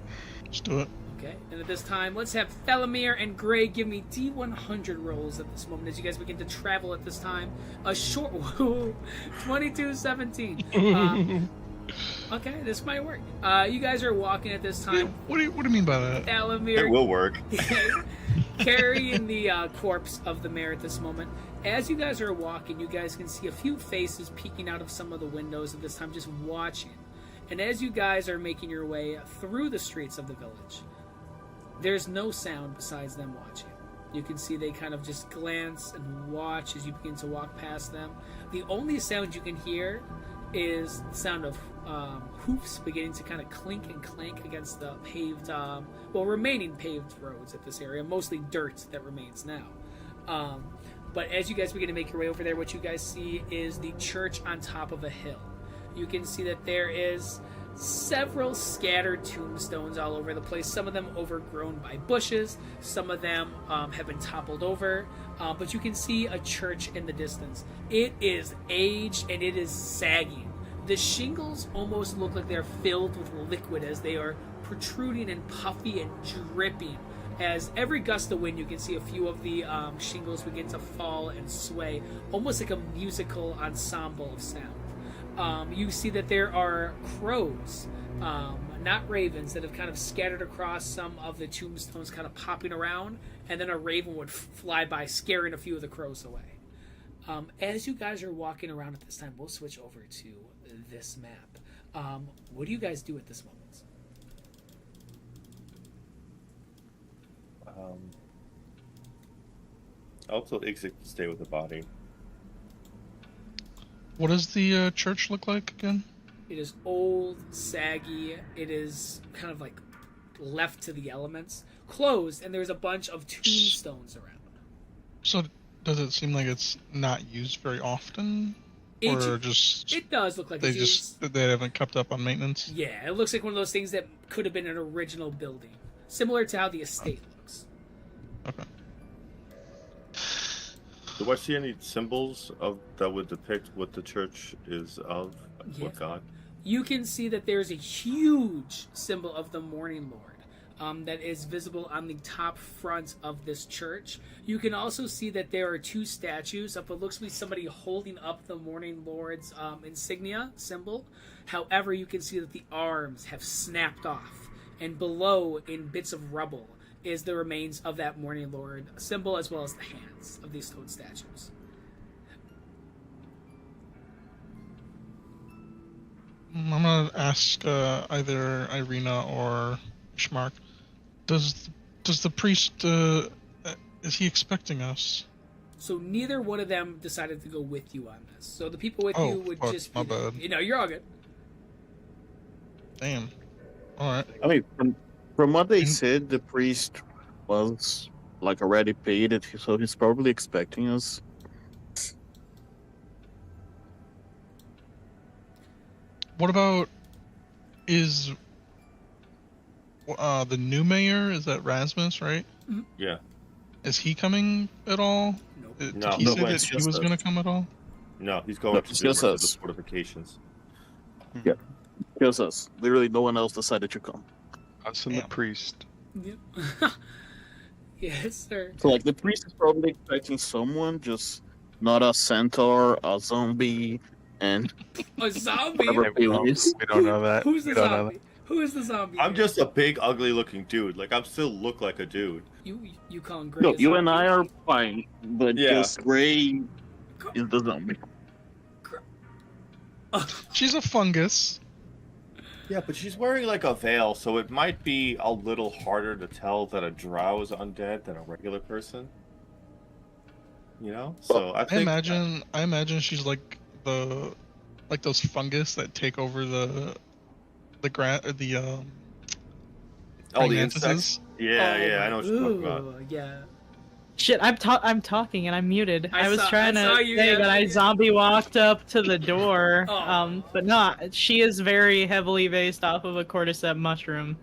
Let's do it. Okay, and at this time, let's have Thelamir and Gray give me D100 rolls at this moment as you guys begin to travel at this time. A short 22-17. Okay, this might work. You guys are walking at this time. What do you mean by that? Thelamir It will work. carrying the corpse of the mare at this moment. As you guys are walking, you guys can see a few faces peeking out of some of the windows at this time, just watching. And as you guys are making your way through the streets of the village, there's no sound besides them watching. You can see they kind of just glance and watch as you begin to walk past them. The only sound you can hear is the sound of hoofs beginning to kind of clink and clank against the paved, remaining paved roads at this area, mostly dirt that remains now. But as you guys begin to make your way over there, what you guys see is the church on top of a hill. You can see that there is several scattered tombstones all over the place, some of them overgrown by bushes, some of them have been toppled over, but you can see a church in the distance. It is aged and it is sagging. The shingles almost look like they're filled with liquid as they are protruding and puffy and dripping. As every gust of wind, you can see a few of the shingles begin to fall and sway, almost like a musical ensemble of sound. You see that there are crows, not ravens, that have kind of scattered across some of the tombstones, kind of popping around, and then a raven would fly by, scaring a few of the crows away. As you guys are walking around at this time, we'll switch over to this map. What do you guys do at this moment? I'll tell Ixik to stay with the body. What does the church look like again? It is old, saggy. It is kind of like left to the elements, closed, and there's a bunch of tombstones around. So does it seem like it's not used very often, It does look like they it's just used. they haven't kept up on maintenance? Yeah, it looks like one of those things that could have been an original building, similar to how the estate looks. Okay. Do I see any symbols of that would depict what the church is of? Like Yeah. what god? You can see that there's a huge symbol of the Morning Lord that is visible on the top front of this church. You can also see that there are two statues of what looks to be somebody holding up the Morning Lord's insignia symbol. However, you can see that the arms have snapped off, and below, in bits of rubble, is the remains of that Morning Lord symbol, as well as the hands of these stone statues. I'm gonna ask either Irina or Schmark. Does the priest is he expecting us? So neither one of them decided to go with you on this. So the people with Oh, you would fuck, just my be bad. You know, you're all good. Damn. All right. I mean, from what they Mhm. said, the priest was like already paid it, so he's probably expecting us. What about is the new mayor? Is that Rasmus, right? Yeah. Is he coming at all? Nope. Did No. he No, say that it's he just was us. going to come at all? No, he's going No, to it's the just rest of the us. fortifications. Just us. Literally, no one else decided to come. Us and the Damn. priest. Yep. Yes, sir. So, like, the priest is probably expecting someone, just not a centaur, a zombie, and A zombie? whatever Hey, we don't- is. we don't know that. Who's We the don't know zombie? Who is the zombie? I'm here? just a big, ugly-looking dude. Like I'm still look like a dude. You calling Gray No, a you and zombie? I are fine, but Yeah. just Gray is the zombie. She's a fungus. Yeah, but she's wearing like a veil, so it might be a little harder to tell that a drow is undead than a regular person. You know? So I I think imagine she's like those fungus that take over the all the praying insects. mantises. Yeah, Oh, yeah, I know what you're talking about. ooh, yeah. Shit, I'm talking and I'm muted. I I was saw- trying I saw to you, say yeah, that I yeah. zombie walked up to the door, Oh. but no, she is very heavily based off of a cordyceps mushroom.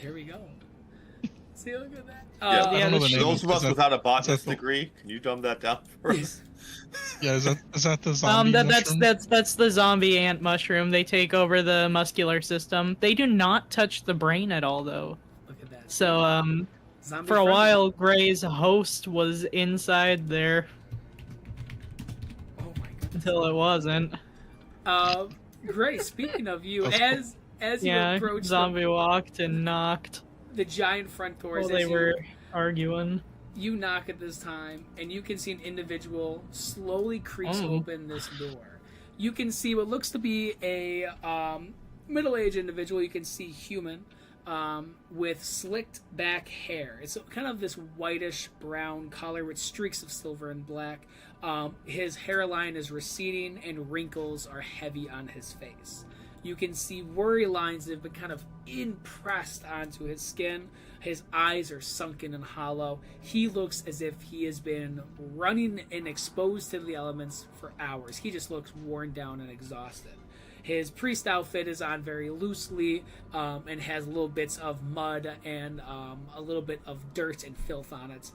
There we go. See, look at that. Yeah, I don't know the this- name. Those of us Is that- without a is that botanist the- degree, can you dumb that down for us? Yes. Yeah, is that the zombie mushroom? that's the zombie ant mushroom. They take over the muscular system. They do not touch the brain at all, though. Look at that. So, Zombie for a friendly. while, Gray's host was inside there Oh my goodness. until it wasn't. Gray, speaking of you, That's as you Yeah, approach zombie walked and knocked the giant front doors, while they as were arguing. you knock at this time, and you can see an individual slowly creaks Oh. open this door. You can see what looks to be a middle-aged individual. You can see human with slicked back hair. It's kind of this whitish brown color with streaks of silver and black. His hairline is receding, and wrinkles are heavy on his face. You can see worry lines that have been kind of impressed onto his skin. His eyes are sunken and hollow. He looks as if he has been running and exposed to the elements for hours. He just looks worn down and exhausted. His priest outfit is on very loosely and has little bits of mud and a little bit of dirt and filth on it.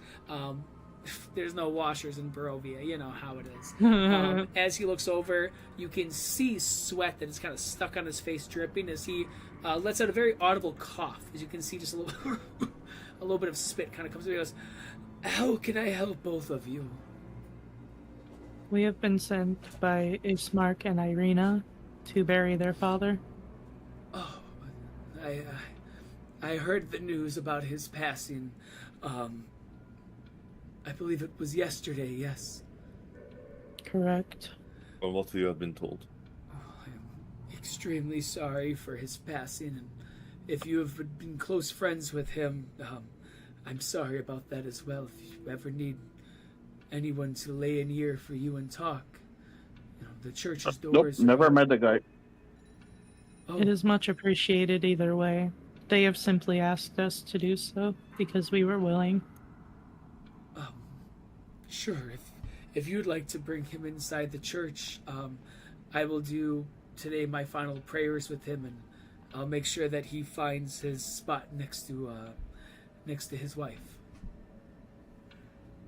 There's no washers in Barovia. You know how it is. As he looks over, you can see sweat that is kind of stuck on his face, dripping as he lets out a very audible cough. As you can see, just a little, a little bit of spit kind of comes. He goes, "How can I help both of you?" We have been sent by Ismark and Irina to bury their father. Oh, I heard the news about his passing. I believe it was yesterday. Yes. Correct. Or what you have been told. Oh, extremely sorry for his passing, and if you have been close friends with him, I'm sorry about that as well. If you ever need anyone to lay an ear for you and talk, the church's Nope, doors. never met the guy. Oh, It is much appreciated either way. They have simply asked us to do so because we were willing. sure. If you'd like to bring him inside the church, I will do today my final prayers with him, and I'll make sure that he finds his spot next to his wife.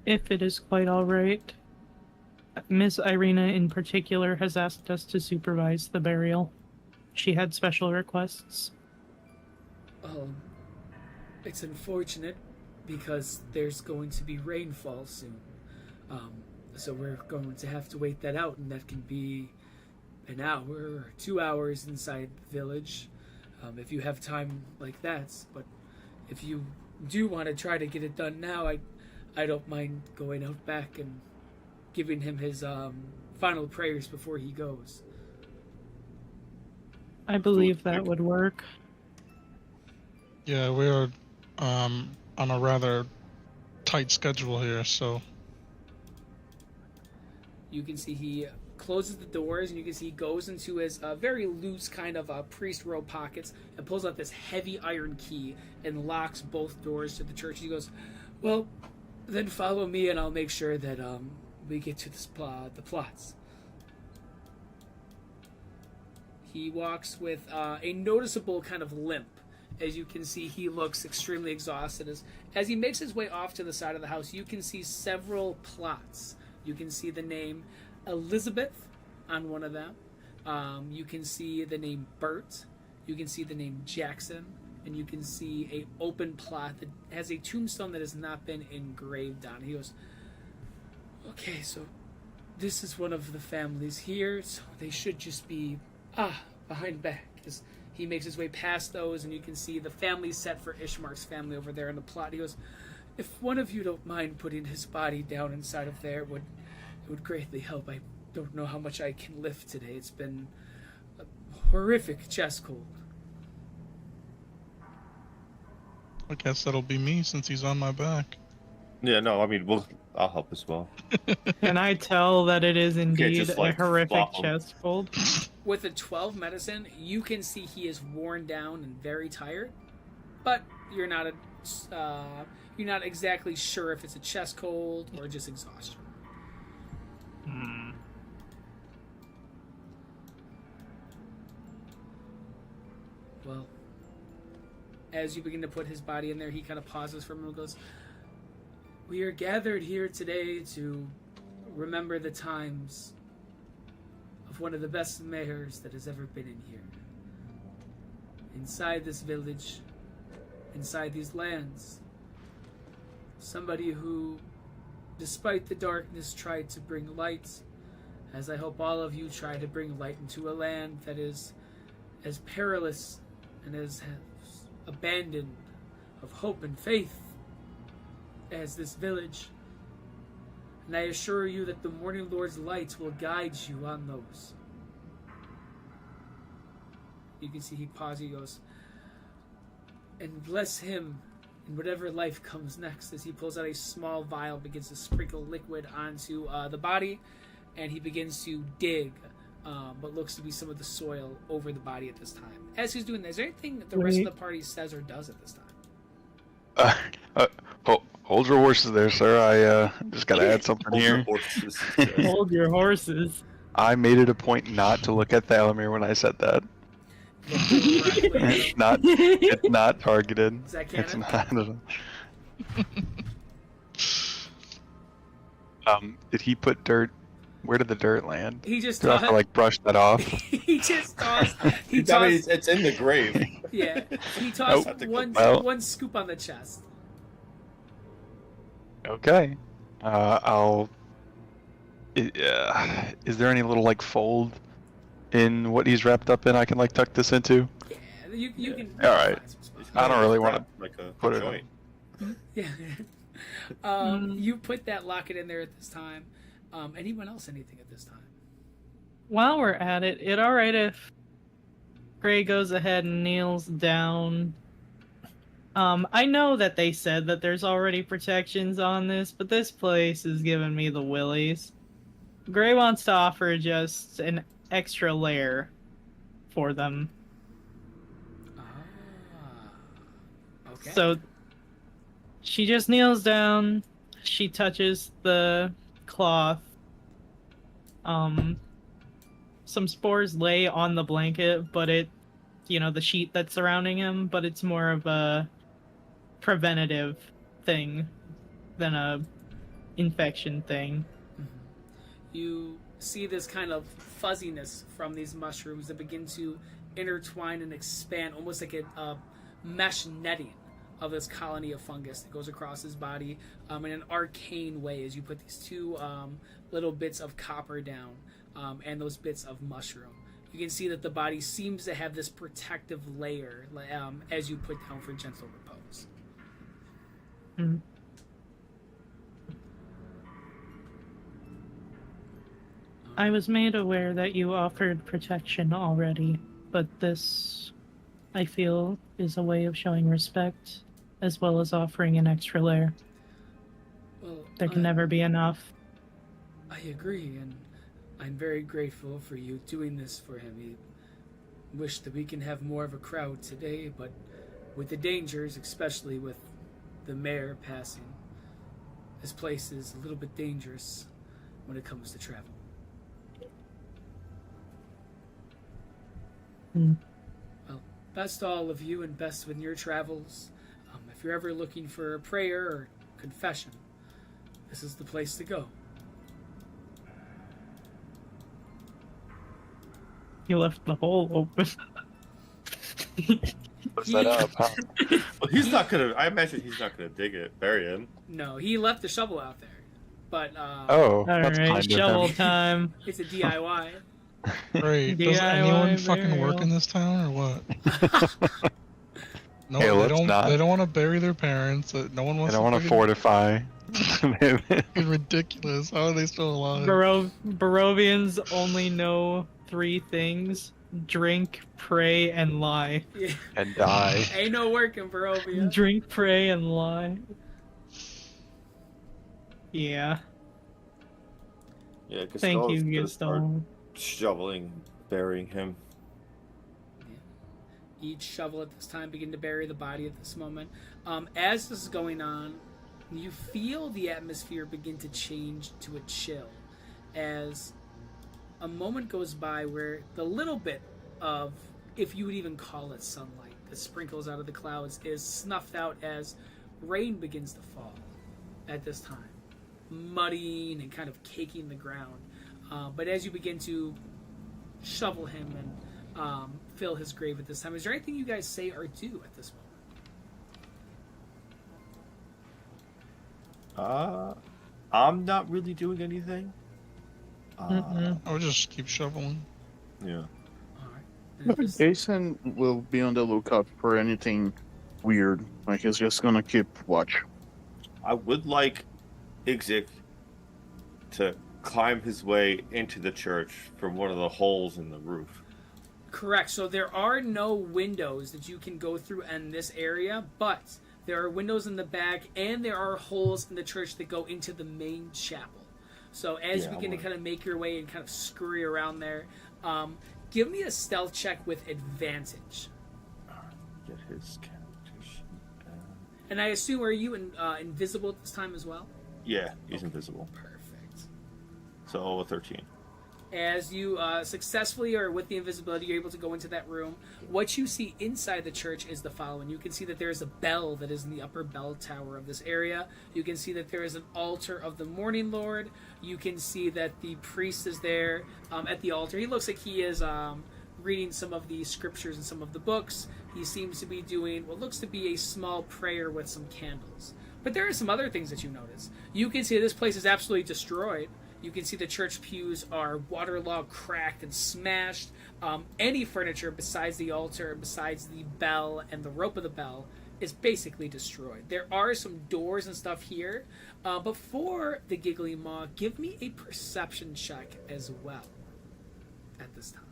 If it is quite all right. Miss Irina in particular has asked us to supervise the burial. She had special requests. It's unfortunate because there's going to be rainfall soon. So we're going to have to wait that out, and that can be an hour or 2 hours inside the village, if you have time like that. But if you do want to try to get it done now, I don't mind going out back and giving him his final prayers before he goes. I believe that would work. Yeah, we're on a rather tight schedule here, so You can see he closes the doors, and you can see he goes into his very loose kind of priest robe pockets and pulls out this heavy iron key and locks both doors to the church. He goes, "Well, then follow me, and I'll make sure that we get to the plots." He walks with a noticeable kind of limp. As you can see, he looks extremely exhausted. As he makes his way off to the side of the house, you can see several plots. You can see the name Elizabeth on one of them. You can see the name Bert. You can see the name Jackson. And you can see a open plot that has a tombstone that has not been engraved on. He goes, "Okay, so this is one of the families here, so they should just be behind back." As he makes his way past those, and you can see the family set for Ishmark's family over there in the plot. He goes, "If one of you don't mind putting his body down inside of there, it would greatly help. I don't know how much I can lift today. It's been a horrific chest cold." I guess that'll be me since he's on my back. Yeah, no, I mean, I'll help as well. Can I tell that it is indeed just, like, a horrific flop 'em. chest cold? With a 12 medicine, you can see he is worn down and very tired, but you're not exactly sure if it's a chest cold or just exhaustion. Well, as you begin to put his body in there, he kind of pauses for a moment and goes, "We are gathered here today to remember the times of one of the best mayors that has ever been in here. Inside this village, inside these lands, somebody who, despite the darkness, tried to bring light, as I hope all of you try to bring light into a land that is as perilous and as abandoned of hope and faith as this village. And I assure you that the Morning Lord's lights will guide you on those." You can see he pauses, he goes, "And bless him in whatever life comes next," as he pulls out a small vial, begins to sprinkle liquid onto the body, and he begins to dig what looks to be some of the soil over the body at this time. As he's doing that, is there anything that the rest of the party says or does at this time? Hold your horses there, sir. I just gotta add something Hold your here. horses. Hold your horses. I made it a point not to look at Thalamir when I said that. It's not targeted. Is that It's canon? not. Did he put dirt? Where did the dirt land? He just Do I have to like brush that off? he just tossed. He I mean, tossed. it's in the grave. Yeah, he tossed Nope. one scoop on the chest. Okay. Is there any little like fold in what he's wrapped up in? I can like tuck this into. Yeah, you can. All right. find some spots. I don't really want to like a put it joint. Yeah. You put that locket in there at this time. Anyone else anything at this time? While we're at it, it alright if Gray goes ahead and kneels down. I know that they said that there's already protections on this, but this place is giving me the willies. Gray wants to offer just an extra layer for them. Okay. So she just kneels down, she touches the cloth. Some spores lay on the blanket, but the sheet that's surrounding him, but it's more of a preventative thing than a infection thing. You see this kind of fuzziness from these mushrooms that begin to intertwine and expand, almost like a mesh netting of this colony of fungus that goes across his body in an arcane way as you put these two little bits of copper down and those bits of mushroom. You can see that the body seems to have this protective layer as you put down for gentle repose. Mm. I was made aware that you offered protection already, but this, I feel, is a way of showing respect, as well as offering an extra layer. Well, There can never be enough. I agree, and I'm very grateful for you doing this for him. He wished that we can have more of a crowd today, but with the dangers, especially with the mayor passing, this place is a little bit dangerous when it comes to travel. Mm. Well, best to all of you and best in your travels. If you're ever looking for a prayer or confession, this is the place to go. You left the hole open. Close that up, huh? Well, he's not gonna. I imagine he's not gonna dig it, bury it. No, he left the shovel out there, but Oh, that's kind Alright, of shovel him. time. it's a DIY. Great. Does DIY anyone fucking work burial. in this town or what? No, Hey, they let's don't. not. They don't want to bury their parents. No one I wants. don't want to fortify. It's ridiculous. How are they still alive? Barovians only know 3 things: drink, pray, and lie. Yeah. And die. Ain't no working, Barovia. Drink, pray, and lie. Yeah. Yeah, Thank you, gonna start Gaston. shoveling, burying him. Each shovel at this time begin to bury the body at this moment. As this is going on, you feel the atmosphere begin to change to a chill as a moment goes by where the little bit of, if you would even call it sunlight, that sprinkles out of the clouds is snuffed out as rain begins to fall at this time, muddying and kind of caking the ground. But as you begin to shovel him and fill his grave at this time, is there anything you guys say or do at this moment? I'm not really doing anything. I would just keep shoveling. Yeah. All right. And at this- Jason will be on the lookout for anything weird. Like, he's just gonna keep watch. I would like Igzik to climb his way into the church from one of the holes in the roof. Correct. So there are no windows that you can go through in this area, but there are windows in the back, and there are holes in the church that go into the main chapel. So as you begin to kind of make your way and kind of scurry around there, give me a stealth check with advantage. Get his character sheet. And I assume, are you invisible at this time as well? Yeah, he's invisible. Perfect. So a 13. As you successfully, or with the invisibility, you're able to go into that room. What you see inside the church is the following. You can see that there is a bell that is in the upper bell tower of this area. You can see that there is an altar of the Morning Lord. You can see that the priest is there at the altar. He looks like he is reading some of the scriptures and some of the books. He seems to be doing what looks to be a small prayer with some candles. But there are some other things that you notice. You can see this place is absolutely destroyed. You can see the church pews are waterlogged, cracked, and smashed. Any furniture besides the altar, besides the bell and the rope of the bell, is basically destroyed. There are some doors and stuff here, but for the Giggly Maw, give me a perception check as well at this time.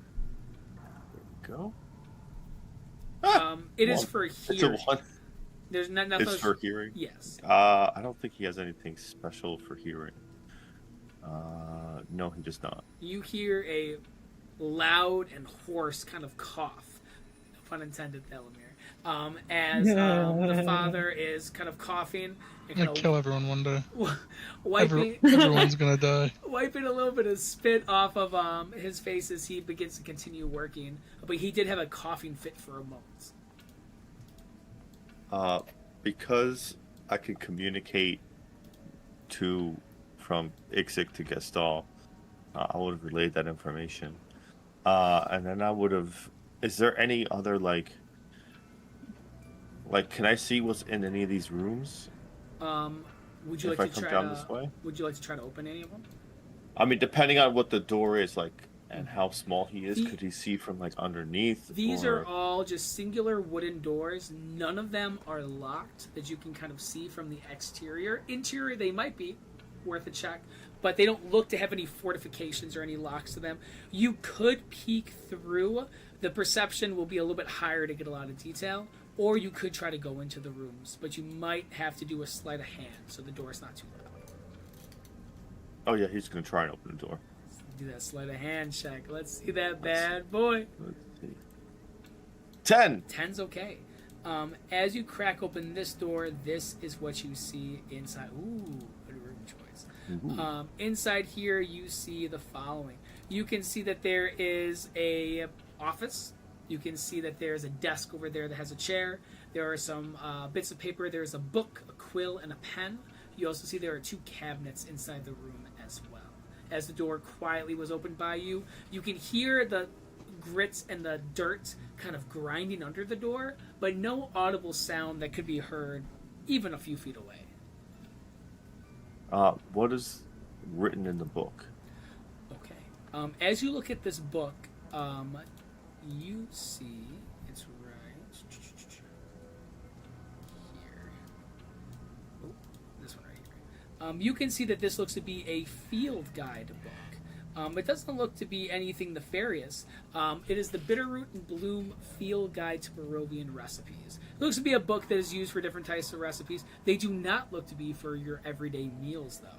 There we go. It is Well, for It's a hearing. one. There's nothing. It's for hearing. Yes. I don't think he has anything special for hearing. No, he does not. You hear a loud and hoarse kind of cough, no pun intended, Thelamir, as the father is kind of coughing and I'm kind gonna kill everyone one day. wiping, Everyone's gonna die. wiping a little bit of spit off of his face as he begins to continue working. But he did have a coughing fit for a moment. Because I can communicate from Ixik to Gestal, I would have relayed that information. And then I would have. Is there any other like? Can I see what's in any of these rooms? Would you If like I to come try down to? this way? Would you like to try to open any of them? I mean, depending on what the door is like and how small he is, The- could he see from like underneath? These or... are all just singular wooden doors. None of them are locked that you can kind of see from the exterior. Interior, they might be worth a check, but they don't look to have any fortifications or any locks to them. You could peek through. The perception will be a little bit higher to get a lot of detail, or you could try to go into the rooms, but you might have to do a sleight of hand so the door's not too loud. Oh yeah, he's gonna try and open the door. Do that sleight of hand check. Let's see that bad boy. Let's see. 10. 10's okay. As you crack open this door, this is what you see inside. Ooh, good room choice. Ooh. Inside here, you see the following. You can see that there is a office. You can see that there's a desk over there that has a chair. There are some bits of paper. There's a book, a quill, and a pen. You also see there are 2 cabinets inside the room as well. As the door quietly was opened by you, you can hear the grits and the dirt kind of grinding under the door, but no audible sound that could be heard even a few feet away. What is written in the book? Okay. As you look at this book, you see it's right here. Oh, this one right here. You can see that this looks to be a field guide book. It doesn't look to be anything nefarious. It is the Bitterroot and Bloom Field Guide to Barovian Recipes. It looks to be a book that is used for different types of recipes. They do not look to be for your everyday meals, though.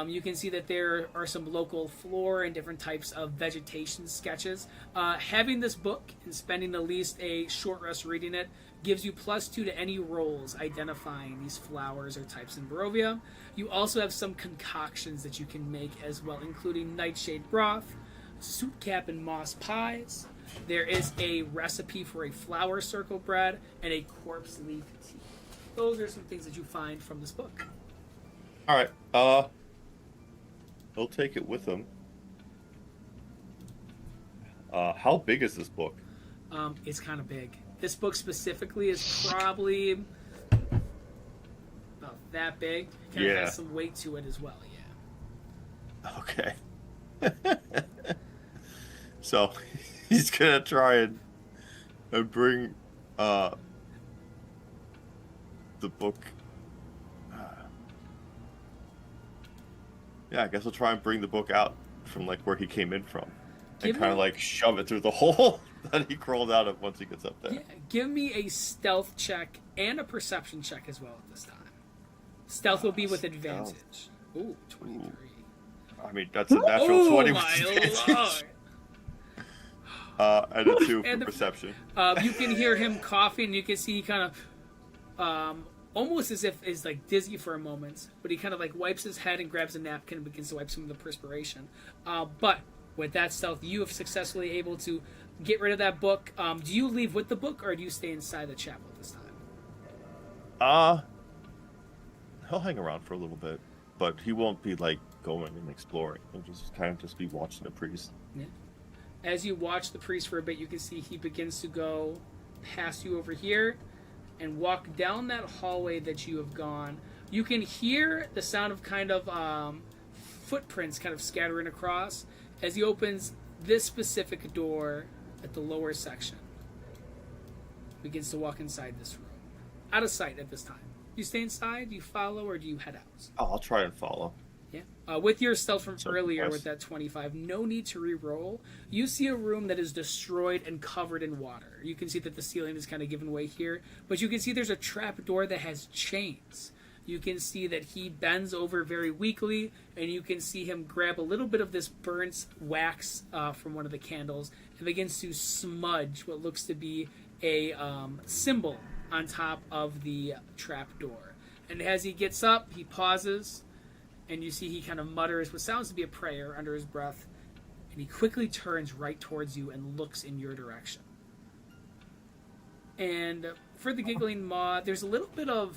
You can see that there are some local flora and different types of vegetation sketches. Having this book and spending at least a short rest reading it gives you +2 to any rolls identifying these flowers or types in Barovia. You also have some concoctions that you can make as well, including nightshade broth, sootcap and moss pies. There is a recipe for a flower circle bread and a corpse leaf tea. Those are some things that you find from this book. All right. He'll take it with him. How big is this book? It's kind of big. This book specifically is probably about that big. Kind of Yeah. has some weight to it as well, yeah. Okay. So he's gonna try and bring the book. Yeah, I guess I'll try and bring the book out from like where he came in from, and Give kind of me- like shove it through the hole that he crawled out of once he gets up there. Yeah, give me a stealth check and a perception check as well at this time. Stealth will be with Stealth. advantage. Ooh, 23. I mean, that's a natural Oh 20 with my advantage. lord! And a 2 And for the- perception. You can hear him coughing. You can see he kind of, almost as if is like dizzy for a moment, but he kind of like wipes his head and grabs a napkin and begins to wipe some of the perspiration. But with that stealth, you have successfully able to get rid of that book. Do you leave with the book, or do you stay inside the chapel this time? He'll hang around for a little bit, but he won't be like going and exploring. He'll just be watching the priest. As you watch the priest for a bit, you can see he begins to go past you over here and walk down that hallway that you have gone. You can hear the sound of kind of footprints kind of scattering across as he opens this specific door at the lower section. Begins to walk inside this room. Out of sight at this time. You stay inside, do you follow, or do you head out? Oh, I'll try and follow. Yeah. With your stealth from So, earlier yes. with that 25, no need to re-roll. You see a room that is destroyed and covered in water. You can see that the ceiling is kind of given way here, but you can see there's a trap door that has chains. You can see that he bends over very weakly, and you can see him grab a little bit of this burnt wax from one of the candles and begins to smudge what looks to be a symbol on top of the trap door. And as he gets up, he pauses, and you see he kind of mutters what sounds to be a prayer under his breath, and he quickly turns right towards you and looks in your direction. And for the giggling maw, there's a little bit of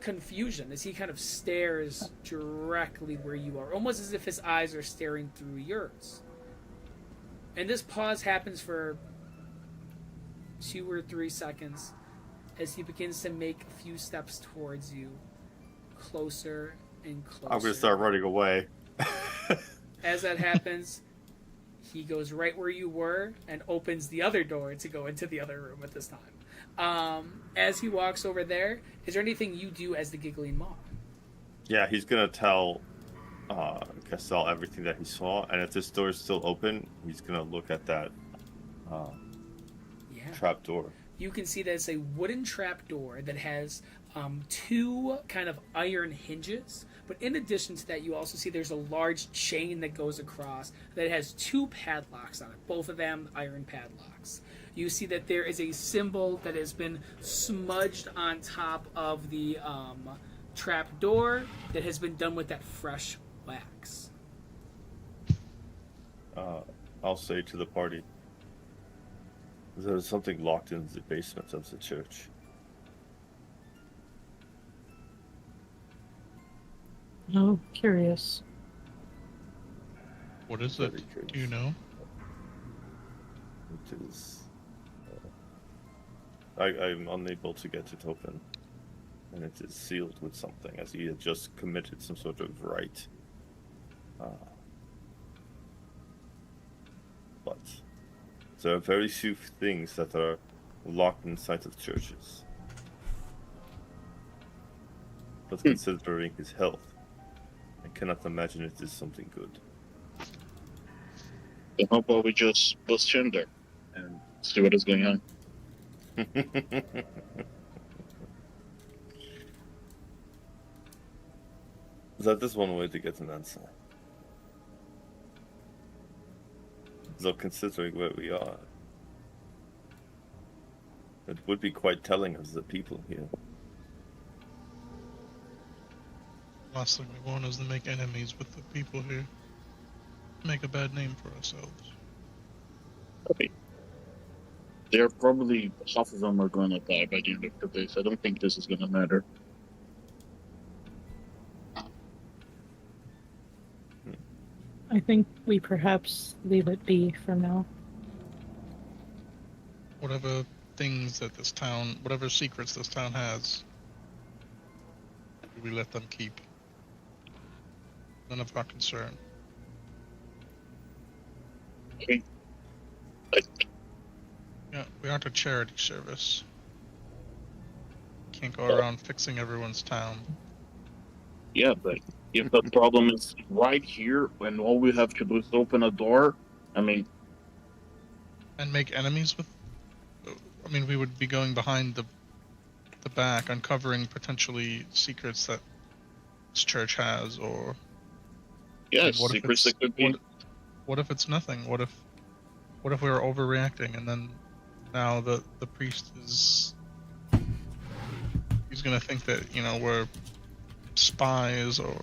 confusion as he kind of stares directly where you are, almost as if his eyes are staring through yours. And this pause happens for 2 or 3 seconds as he begins to make a few steps towards you, closer and closer. I'm gonna start running away. As that happens, he goes right where you were and opens the other door to go into the other room at this time. As he walks over there, is there anything you do as the giggling maw? Yeah, he's gonna tell Castell everything that he saw, and if this door is still open, he's gonna look at that Yeah. trap door. You can see that it's a wooden trap door that has 2 kind of iron hinges. But in addition to that, you also see there's a large chain that goes across that has 2 padlocks on it, both of them iron padlocks. You see that there is a symbol that has been smudged on top of the trap door that has been done with that fresh wax. I'll say to the party, there's something locked in the basement of the church. Oh, curious. What is Very it? curious. Do you know? It is. I'm unable to get it open, and it is sealed with something, as he had just committed some sort of rite. But there are very few things that are locked inside of churches. But considering his health, I cannot imagine it is something good. So how about we just bust in there and see what is going on? That is one way to get an answer. Though considering where we are, it would be quite telling of the people here. Last thing we want is to make enemies with the people here. Make a bad name for ourselves. Okay. They're probably, half of them are going to die by the end of the day, so I don't think this is going to matter. I think we perhaps leave it be for now. Whatever things that this town, whatever secrets this town has, we let them keep. None of our concern. Okay. Yeah, we aren't a charity service. Can't go around fixing everyone's town. Yeah, but if the problem is right here and all we have to do is open a door, I mean, And make enemies with. I mean, we would be going behind the back, uncovering potentially secrets that this church has, or yes, what if secrets it's- that could be. what if it's nothing? What if we were overreacting, and then now the priest is he's gonna think that we're spies or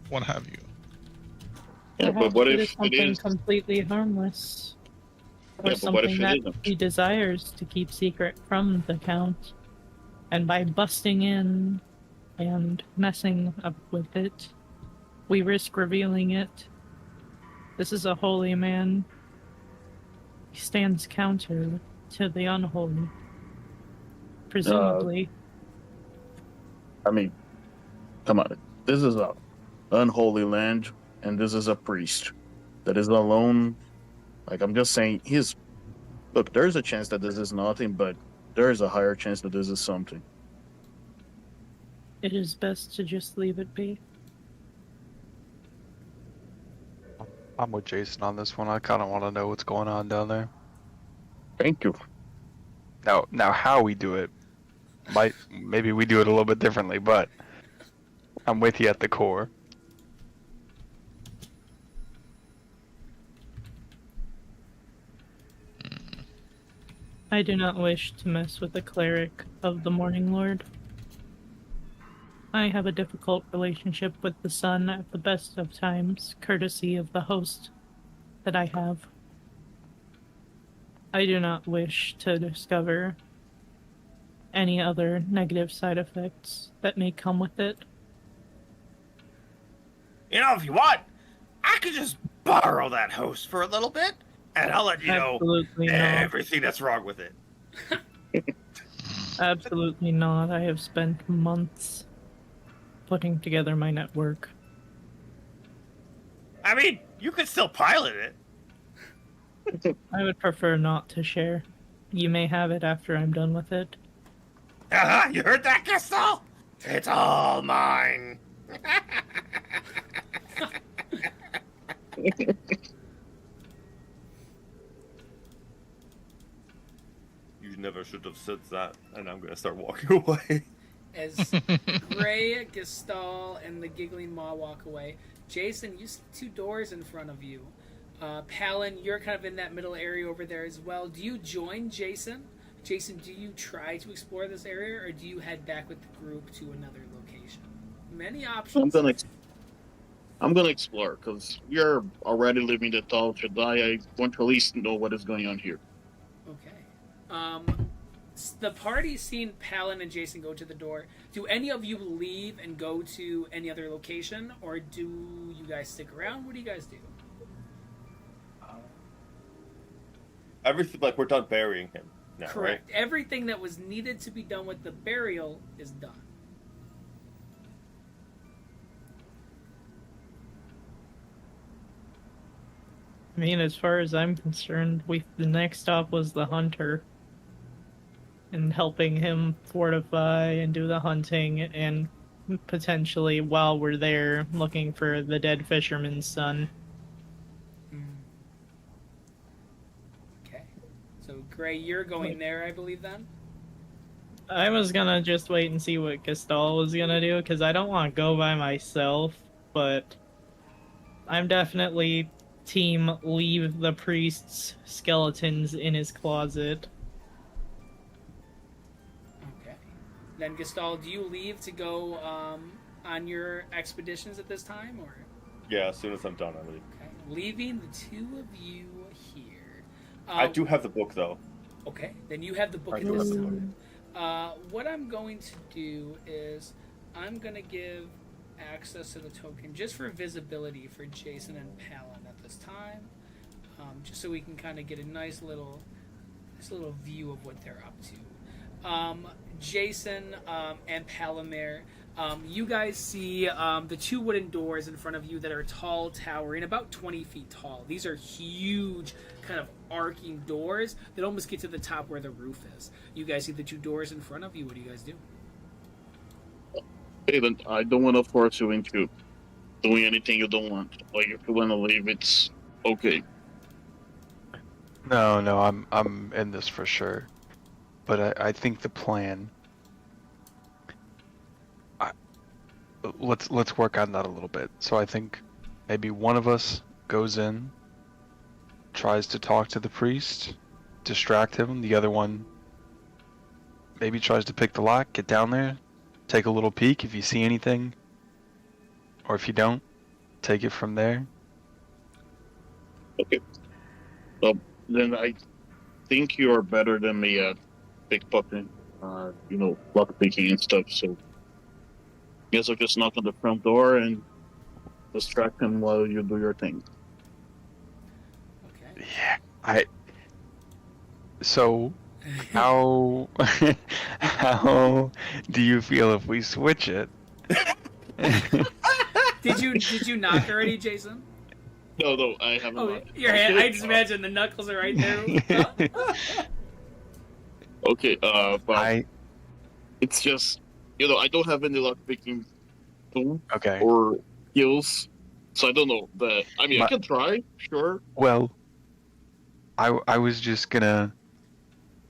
what have you. Yeah, Perhaps but what it if is it something is? completely harmless? Or Yeah, but what if something it that isn't? he desires to keep secret from the Count. And by busting in and messing up with it, we risk revealing it. This is a holy man. He stands counter to the unholy. Presumably. I mean, come on. This is a unholy land, and this is a priest that is alone. Like, I'm just saying, look, there's a chance that this is nothing, but there is a higher chance that this is something. It is best to just leave it be. I'm with Jason on this one. I kind of want to know what's going on down there. Thank you. Now how we do it, maybe we do it a little bit differently, but I'm with you at the core. I do not wish to mess with the cleric of the Morning Lord. I have a difficult relationship with the sun at the best of times, courtesy of the host that I have. I do not wish to discover any other negative side effects that may come with it. You know, if you want, I could just borrow that host for a little bit, and I'll let you know Absolutely not. everything that's wrong with it. Absolutely not. I have spent months putting together my network. I mean, you could still pilot it. I would prefer not to share. You may have it after I'm done with it. You heard that, Gaston? It's all mine. You never should have said that, and I'm gonna start walking away. As Gray, Gestal, and the Giggling Maw walk away, Jason, you see two doors in front of you. Palin, you're kind of in that middle area over there as well. Do you join Jason? Jason, do you try to explore this area, or do you head back with the group to another location? Many options. I'm gonna explore, because you're already living the Tall Jedi. I want to at least know what is going on here. Okay. The party's seen Palin and Jason go to the door. Do any of you leave and go to any other location, or do you guys stick around? What do you guys do? Everything, like, we're done burying him now, Correct. right? Everything that was needed to be done with the burial is done. I mean, as far as I'm concerned, the next stop was the hunter. And helping him fortify and do the hunting, and potentially, while we're there, looking for the dead fisherman's son. Okay. So, Gray, you're going there, I believe, then? I was gonna just wait and see what Gestal was gonna do, because I don't want to go by myself, but I'm definitely team leave the priest's skeletons in his closet. Okay. Then, Gestal, do you leave to go on your expeditions at this time, or? Yeah, as soon as I'm done, I leave. Okay. Leaving the two of you here. I do have the book, though. Okay, then you have the book I at do this have the time. What I'm going to do is I'm going to give access to the token just for visibility for Jason and Palin at this time, just so we can kind of get a nice little view of what they're up to. Jason and Palomir, you guys see the two wooden doors in front of you that are tall, towering, about 20 feet tall. These are huge, kind of arcing doors that almost get to the top where the roof is. You guys see the two doors in front of you. What do you guys do? Hey, then I don't want to force you into doing anything you don't want. Like, if you want to leave, it's okay. No, I'm in this for sure. But I think the plan. Let's work on that a little bit. So I think maybe one of us goes in, tries to talk to the priest, distract him. The other one maybe tries to pick the lock, get down there, take a little peek if you see anything, or if you don't, take it from there. Okay. Well, then I think you are better than me at pickpocketing, lock picking and stuff, so guess I'll just knock on the front door and distract him while you do your thing. Okay. Yeah, So, how do you feel if we switch it? Did you knock already, Jason? No, I haven't. Oh, your hand. I just imagine the knuckles are right there. Okay, but it's just, I don't have any luck picking tool Okay. or skills, So I don't know. But I mean, I can try, sure. Well, I was just gonna,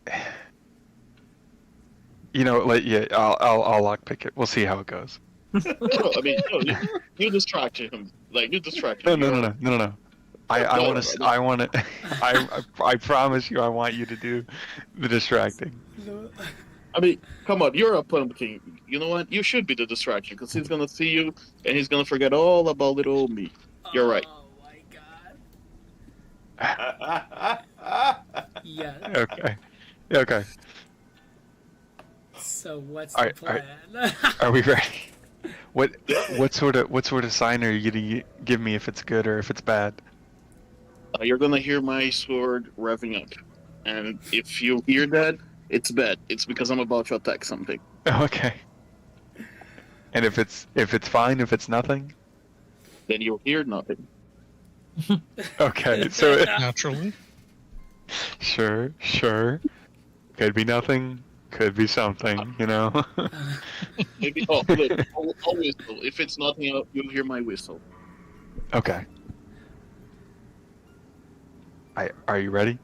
like I'll lockpick it. We'll see how it goes. No, I mean, no, you distracted him. Like you distracted No, him. no, no, no, no, no, no. I want to. I want to. I promise you, I want you to do the distracting. I mean, come on, you're a pumpkin. You know what? You should be the distraction because he's gonna see you and he's gonna forget all about little old me. You're right. Oh my god. Yeah. Okay. Okay. So what's All the right, plan? Are we ready? What sort of sign are you gonna give me if it's good or if it's bad? You're gonna hear my sword revving up, and if you hear that, it's bad. It's because I'm about to attack something. Okay. And if it's fine, if it's nothing? Then you'll hear nothing. Okay, so Naturally. sure. Could be nothing, could be something, Maybe. Oh, look, I'll whistle. If it's nothing, you'll hear my whistle. Okay. Are you ready?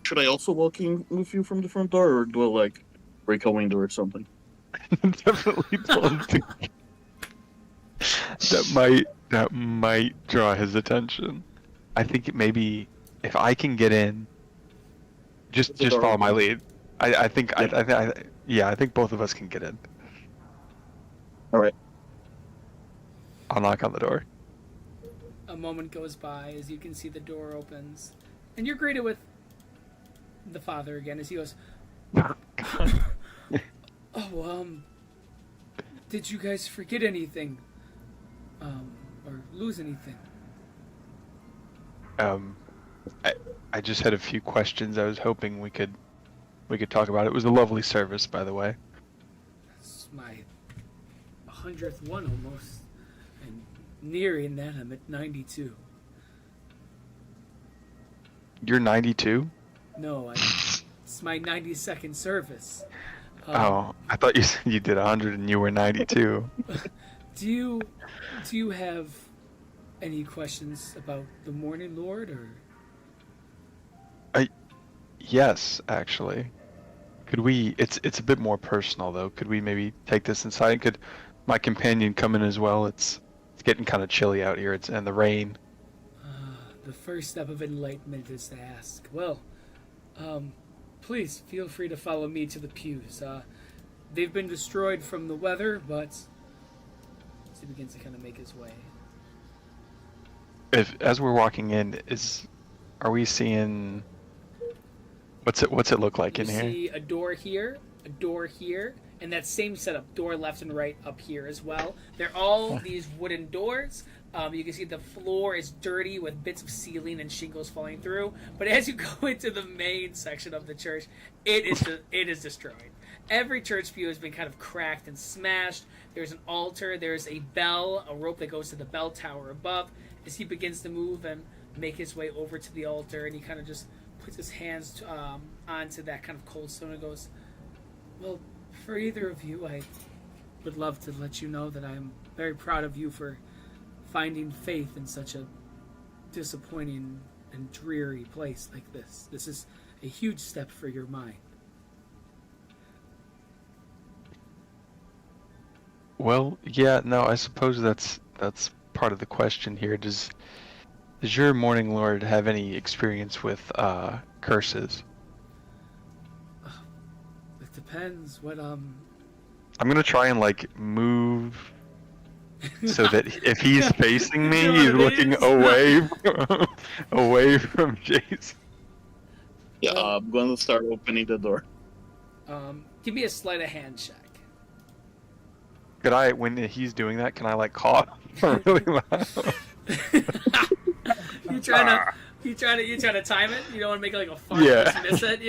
Should I also walk in with you from the front door, or do I break a window or something? Definitely don't do that might draw his attention. I think maybe if I can get in, just follow my lead. I think both of us can get in. All right. I'll knock on the door. A moment goes by as you can see the door opens, and you're greeted with the father again as he goes, did you guys forget anything? Or lose anything? I just had a few questions. I was hoping we could talk about it. It was a lovely service, by the way. It's my 100th one almost, and nearing that I'm at 92. You're 92? No, it's my 92nd service. Oh, I thought you said you did 100 and you were 92. Do you have any questions about the Morning Lord, or? Yes, actually. Could we? It's a bit more personal though. Could we maybe take this inside? Could my companion come in as well? It's getting kind of chilly out here. And the rain. The first step of enlightenment is to ask. Well, please feel free to follow me to the pews. They've been destroyed from the weather, but as he begins to kind of make his way. As we're walking in, are we seeing? What's it look like in here? You see a door here, and that same setup, door left and right up here as well. They're all these wooden doors. You can see the floor is dirty with bits of ceiling and shingles falling through. But as you go into the main section of the church, it is destroyed. Every church pew has been kind of cracked and smashed. There's an altar. There's a bell, a rope that goes to the bell tower above. As he begins to move and make his way over to the altar, and he kind of just puts his hands onto that kind of cold stone and goes, well, for either of you, I would love to let you know that I'm very proud of you for finding faith in such a disappointing and dreary place like this. This is a huge step for your mind. Well, yeah, no, I suppose that's part of the question here. Does your Morning Lord have any experience with curses? It depends what I'm gonna try and move so that if he's facing me, he's looking away from Jason. Yeah, I'm going to start opening the door. Give me a sleight of hand check. Could I, when he's doing that, can I cough really loud? You trying to time it? You don't want to make it like a fart, just miss it,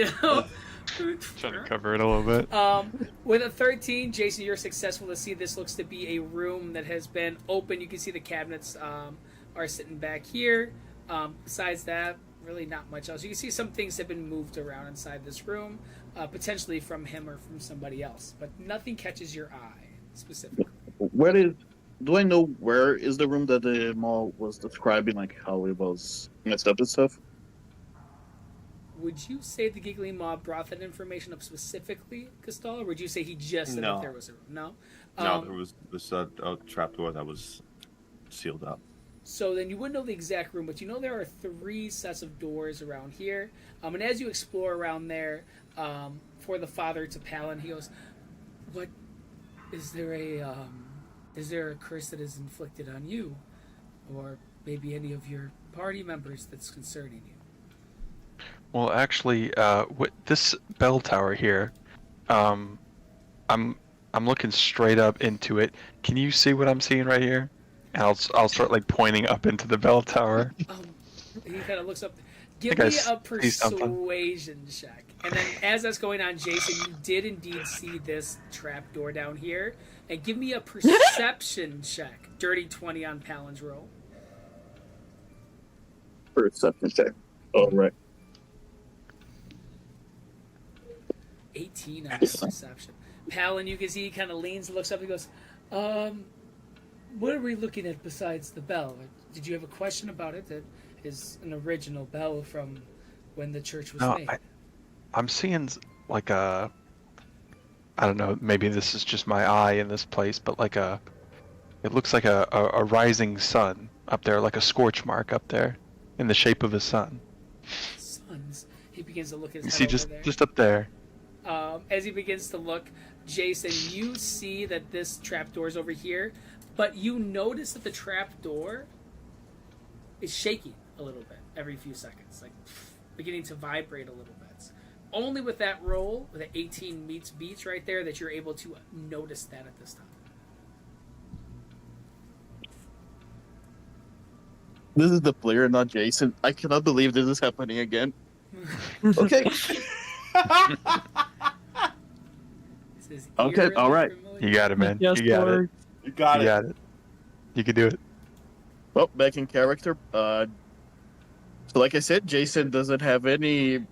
Trying to cover it a little bit. With a 13, Jason, you're successful to see this looks to be a room that has been open. You can see the cabinets are sitting back here. Besides that, really not much else. You can see some things have been moved around inside this room, potentially from him or from somebody else, but nothing catches your eye specifically. Where is do I know where is the room that the mall was describing, like how it was messed up and stuff? Would you say the Giggly Mob brought that information up specifically, Castall, or would you say he just said that No. there was a room? No? No, there was a trapdoor that was sealed up. So then you wouldn't know the exact room, but you know there are 3 sets of doors around here. And as you explore around there, for the father to Palin, he goes, "What is there a curse that is inflicted on you, or maybe any of your party members that's concerning you?" Well, actually, this bell tower here, I'm I'm looking straight up into it. Can you see what I'm seeing right here? And I'll start like pointing up into the bell tower. He kind of looks up. Give think I me a see something. persuasion check. And then as that's going on, Jason, you did indeed see this trap door down here. And give me a perception check. Dirty 20 on Palin's roll. Perception check. All right. 18 on perception. Palin, you can see he kind of leans and looks up and goes, what are we looking at besides the bell? Did you have a question about it? That is an original bell from when the church was made. I'm seeing like a, I don't know, maybe this is just my eye in this place, but like it looks like a rising sun up there, like a scorch mark up there in the shape of a sun. Suns. He begins to look at his You head see, over there. just up there. As he begins to look, Jason, you see that this trapdoor is over here, but you notice that the trapdoor is shaking a little bit every few seconds, like beginning to vibrate a little bit. Only with that roll, with the 18 meets beats right there, that you're able to notice that at this time. This is the player, not Jason. I cannot believe this is happening again. Okay. This is Okay, eerily all right. familiar. You got it, man. Yes, you got Lord. it. You got You got it. You can do it. Well, back in character. So like I said, Jason doesn't have any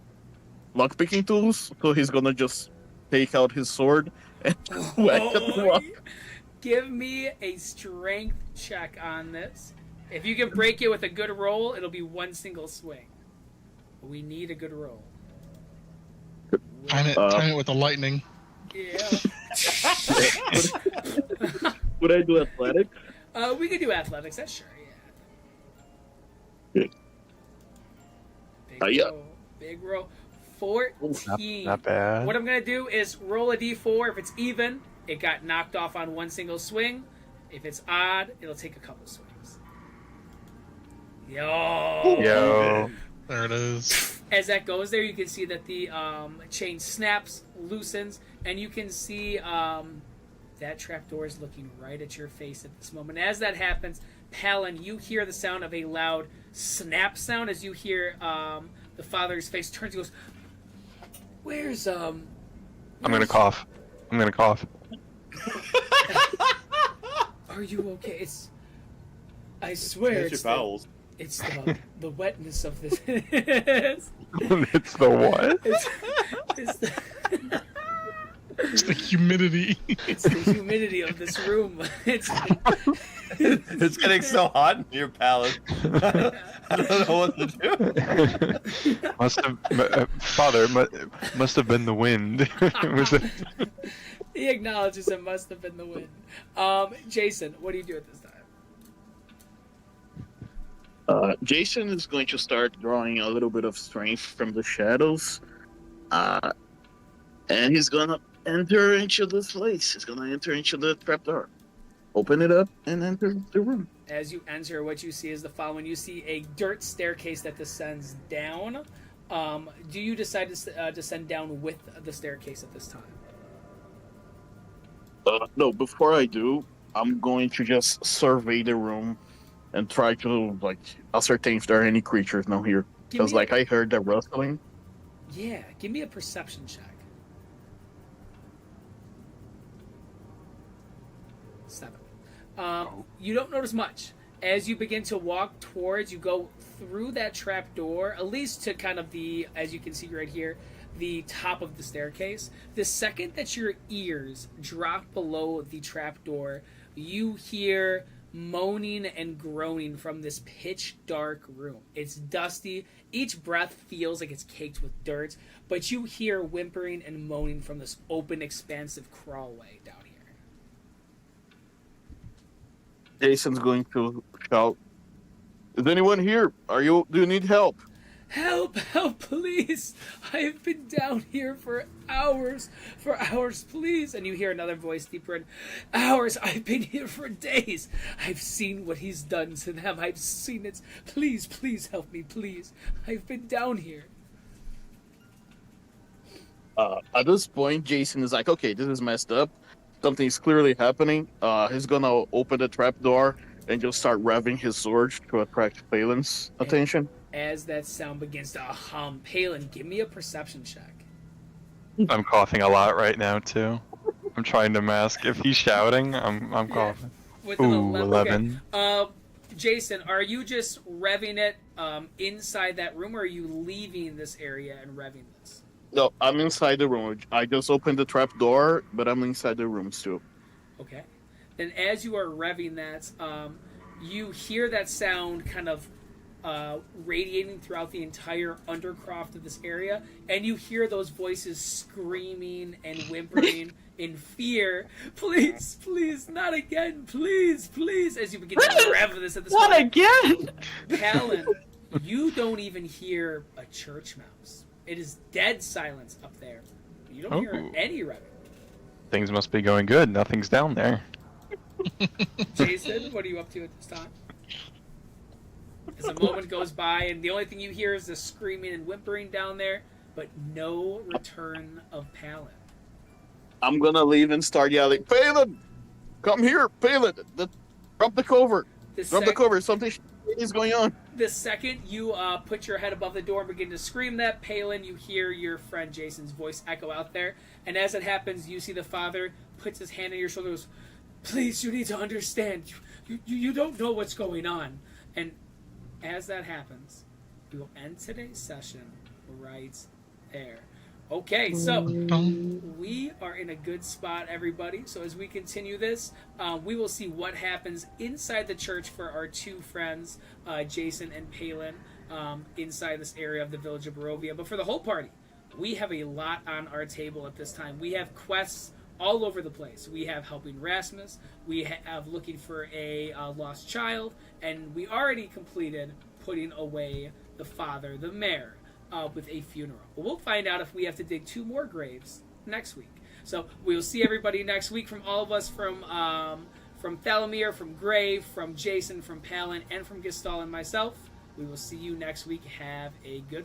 lockpicking tools, so he's gonna just take out his sword and whack at the rock. Give me a strength check on this. If you can break it with a good roll, it'll be one single swing. We need a good roll. Time it with the lightning. Yeah. Would I do athletics? We could do athletics. That's sure. Yeah. Yeah. Roll. Big roll. 14. Not bad. What I'm gonna do is roll a d4. If it's even, it got knocked off on one single swing. If it's odd, it'll take a couple swings. Yo. There it is. As that goes there, you can see that the chain snaps, loosens, and you can see that trapdoor is looking right at your face at this moment. As that happens, Palin, you hear the sound of a loud snap sound as you hear the father's face turns and goes, Where's I'm gonna cough. Are you okay? I swear It's your bowels. It's the wetness of this. It's the what? It's the It's the humidity. it's the humidity of this room. It's getting so hot in your palate. I don't know what to do. Father, must have been the wind. He acknowledges it must have been the wind. Jason, what do you do at this time? Jason is going to start drawing a little bit of strength from the shadows. And he's gonna enter into this place. He's gonna enter into the trapdoor. Open it up and enter the room. As you enter, what you see is the following. You see a dirt staircase that descends down. Do you decide to descend down with the staircase at this time? No, before I do, I'm going to just survey the room and try to ascertain if there are any creatures now here. Because I heard the rustling. Yeah, give me a perception check. 7. You don't notice much. As you begin to walk towards, you go through that trap door, at least to kind of the, as you can see right here, the top of the staircase. The second that your ears drop below the trap door, you hear moaning and groaning from this pitch dark room. It's dusty. Each breath feels like it's caked with dirt, but you hear whimpering and moaning from this open, expansive crawlway down here. Jason's going to shout, "Is anyone here? Do you need help?" Help, help, please. I've been down here for hours, please. And you hear another voice deeper in, hours, I've been here for days. I've seen what he's done to them. I've seen it. Please, please help me, please. I've been down here. At this point, Jason is like, okay, this is messed up. Something's clearly happening. He's gonna open the trapdoor and just start revving his sword to attract Palin's attention. As that sound begins to hum, Palin, give me a perception check. I'm coughing a lot right now too. I'm trying to mask. If he's shouting, I'm coughing. With an Ooh, 11. Okay. Jason, are you just revving it inside that room, or are you leaving this area and revving this? No, I'm inside the room. I just opened the trapdoor, but I'm inside the room still. Okay. Then as you are revving that, you hear that sound kind of radiating throughout the entire undercroft of this area, and you hear those voices screaming and whimpering in fear. Please, please, not again, please, please, as you begin to rev this at this What point. again? Palin, you don't even hear a church mouse. It is dead silence up there. You don't hear Ooh. any revving. Things must be going good. Nothing's down there. Jason, what are you up to at this time? As a moment goes by, and the only thing you hear is the screaming and whimpering down there, but no return of Palin. I'm gonna leave and start yelling, Palin! Come here, Palin! Drop the cover! Drop the cover, something is going on. The second you put your head above the door and begin to scream that, Palin, you hear your friend Jason's voice echo out there, and as it happens, you see the father puts his hand on your shoulder and goes, please, you need to understand. You don't know what's going on. And as that happens, we will end today's session right there. Okay, so we are in a good spot, everybody. So as we continue this, we will see what happens inside the church for our two friends, Jason and Palin, inside this area of the village of Barovia. But for the whole party, we have a lot on our table at this time. We have quests all over the place. We have helping Rasmus, we have looking for a lost child, and we already completed putting away the father, the mayor, with a funeral. But we'll find out if we have to dig 2 more graves next week. So we'll see everybody next week from all of us, from Thalomir, from Grave, from Jason, from Palin, and from Gestalt and myself. We will see you next week. Have a good one.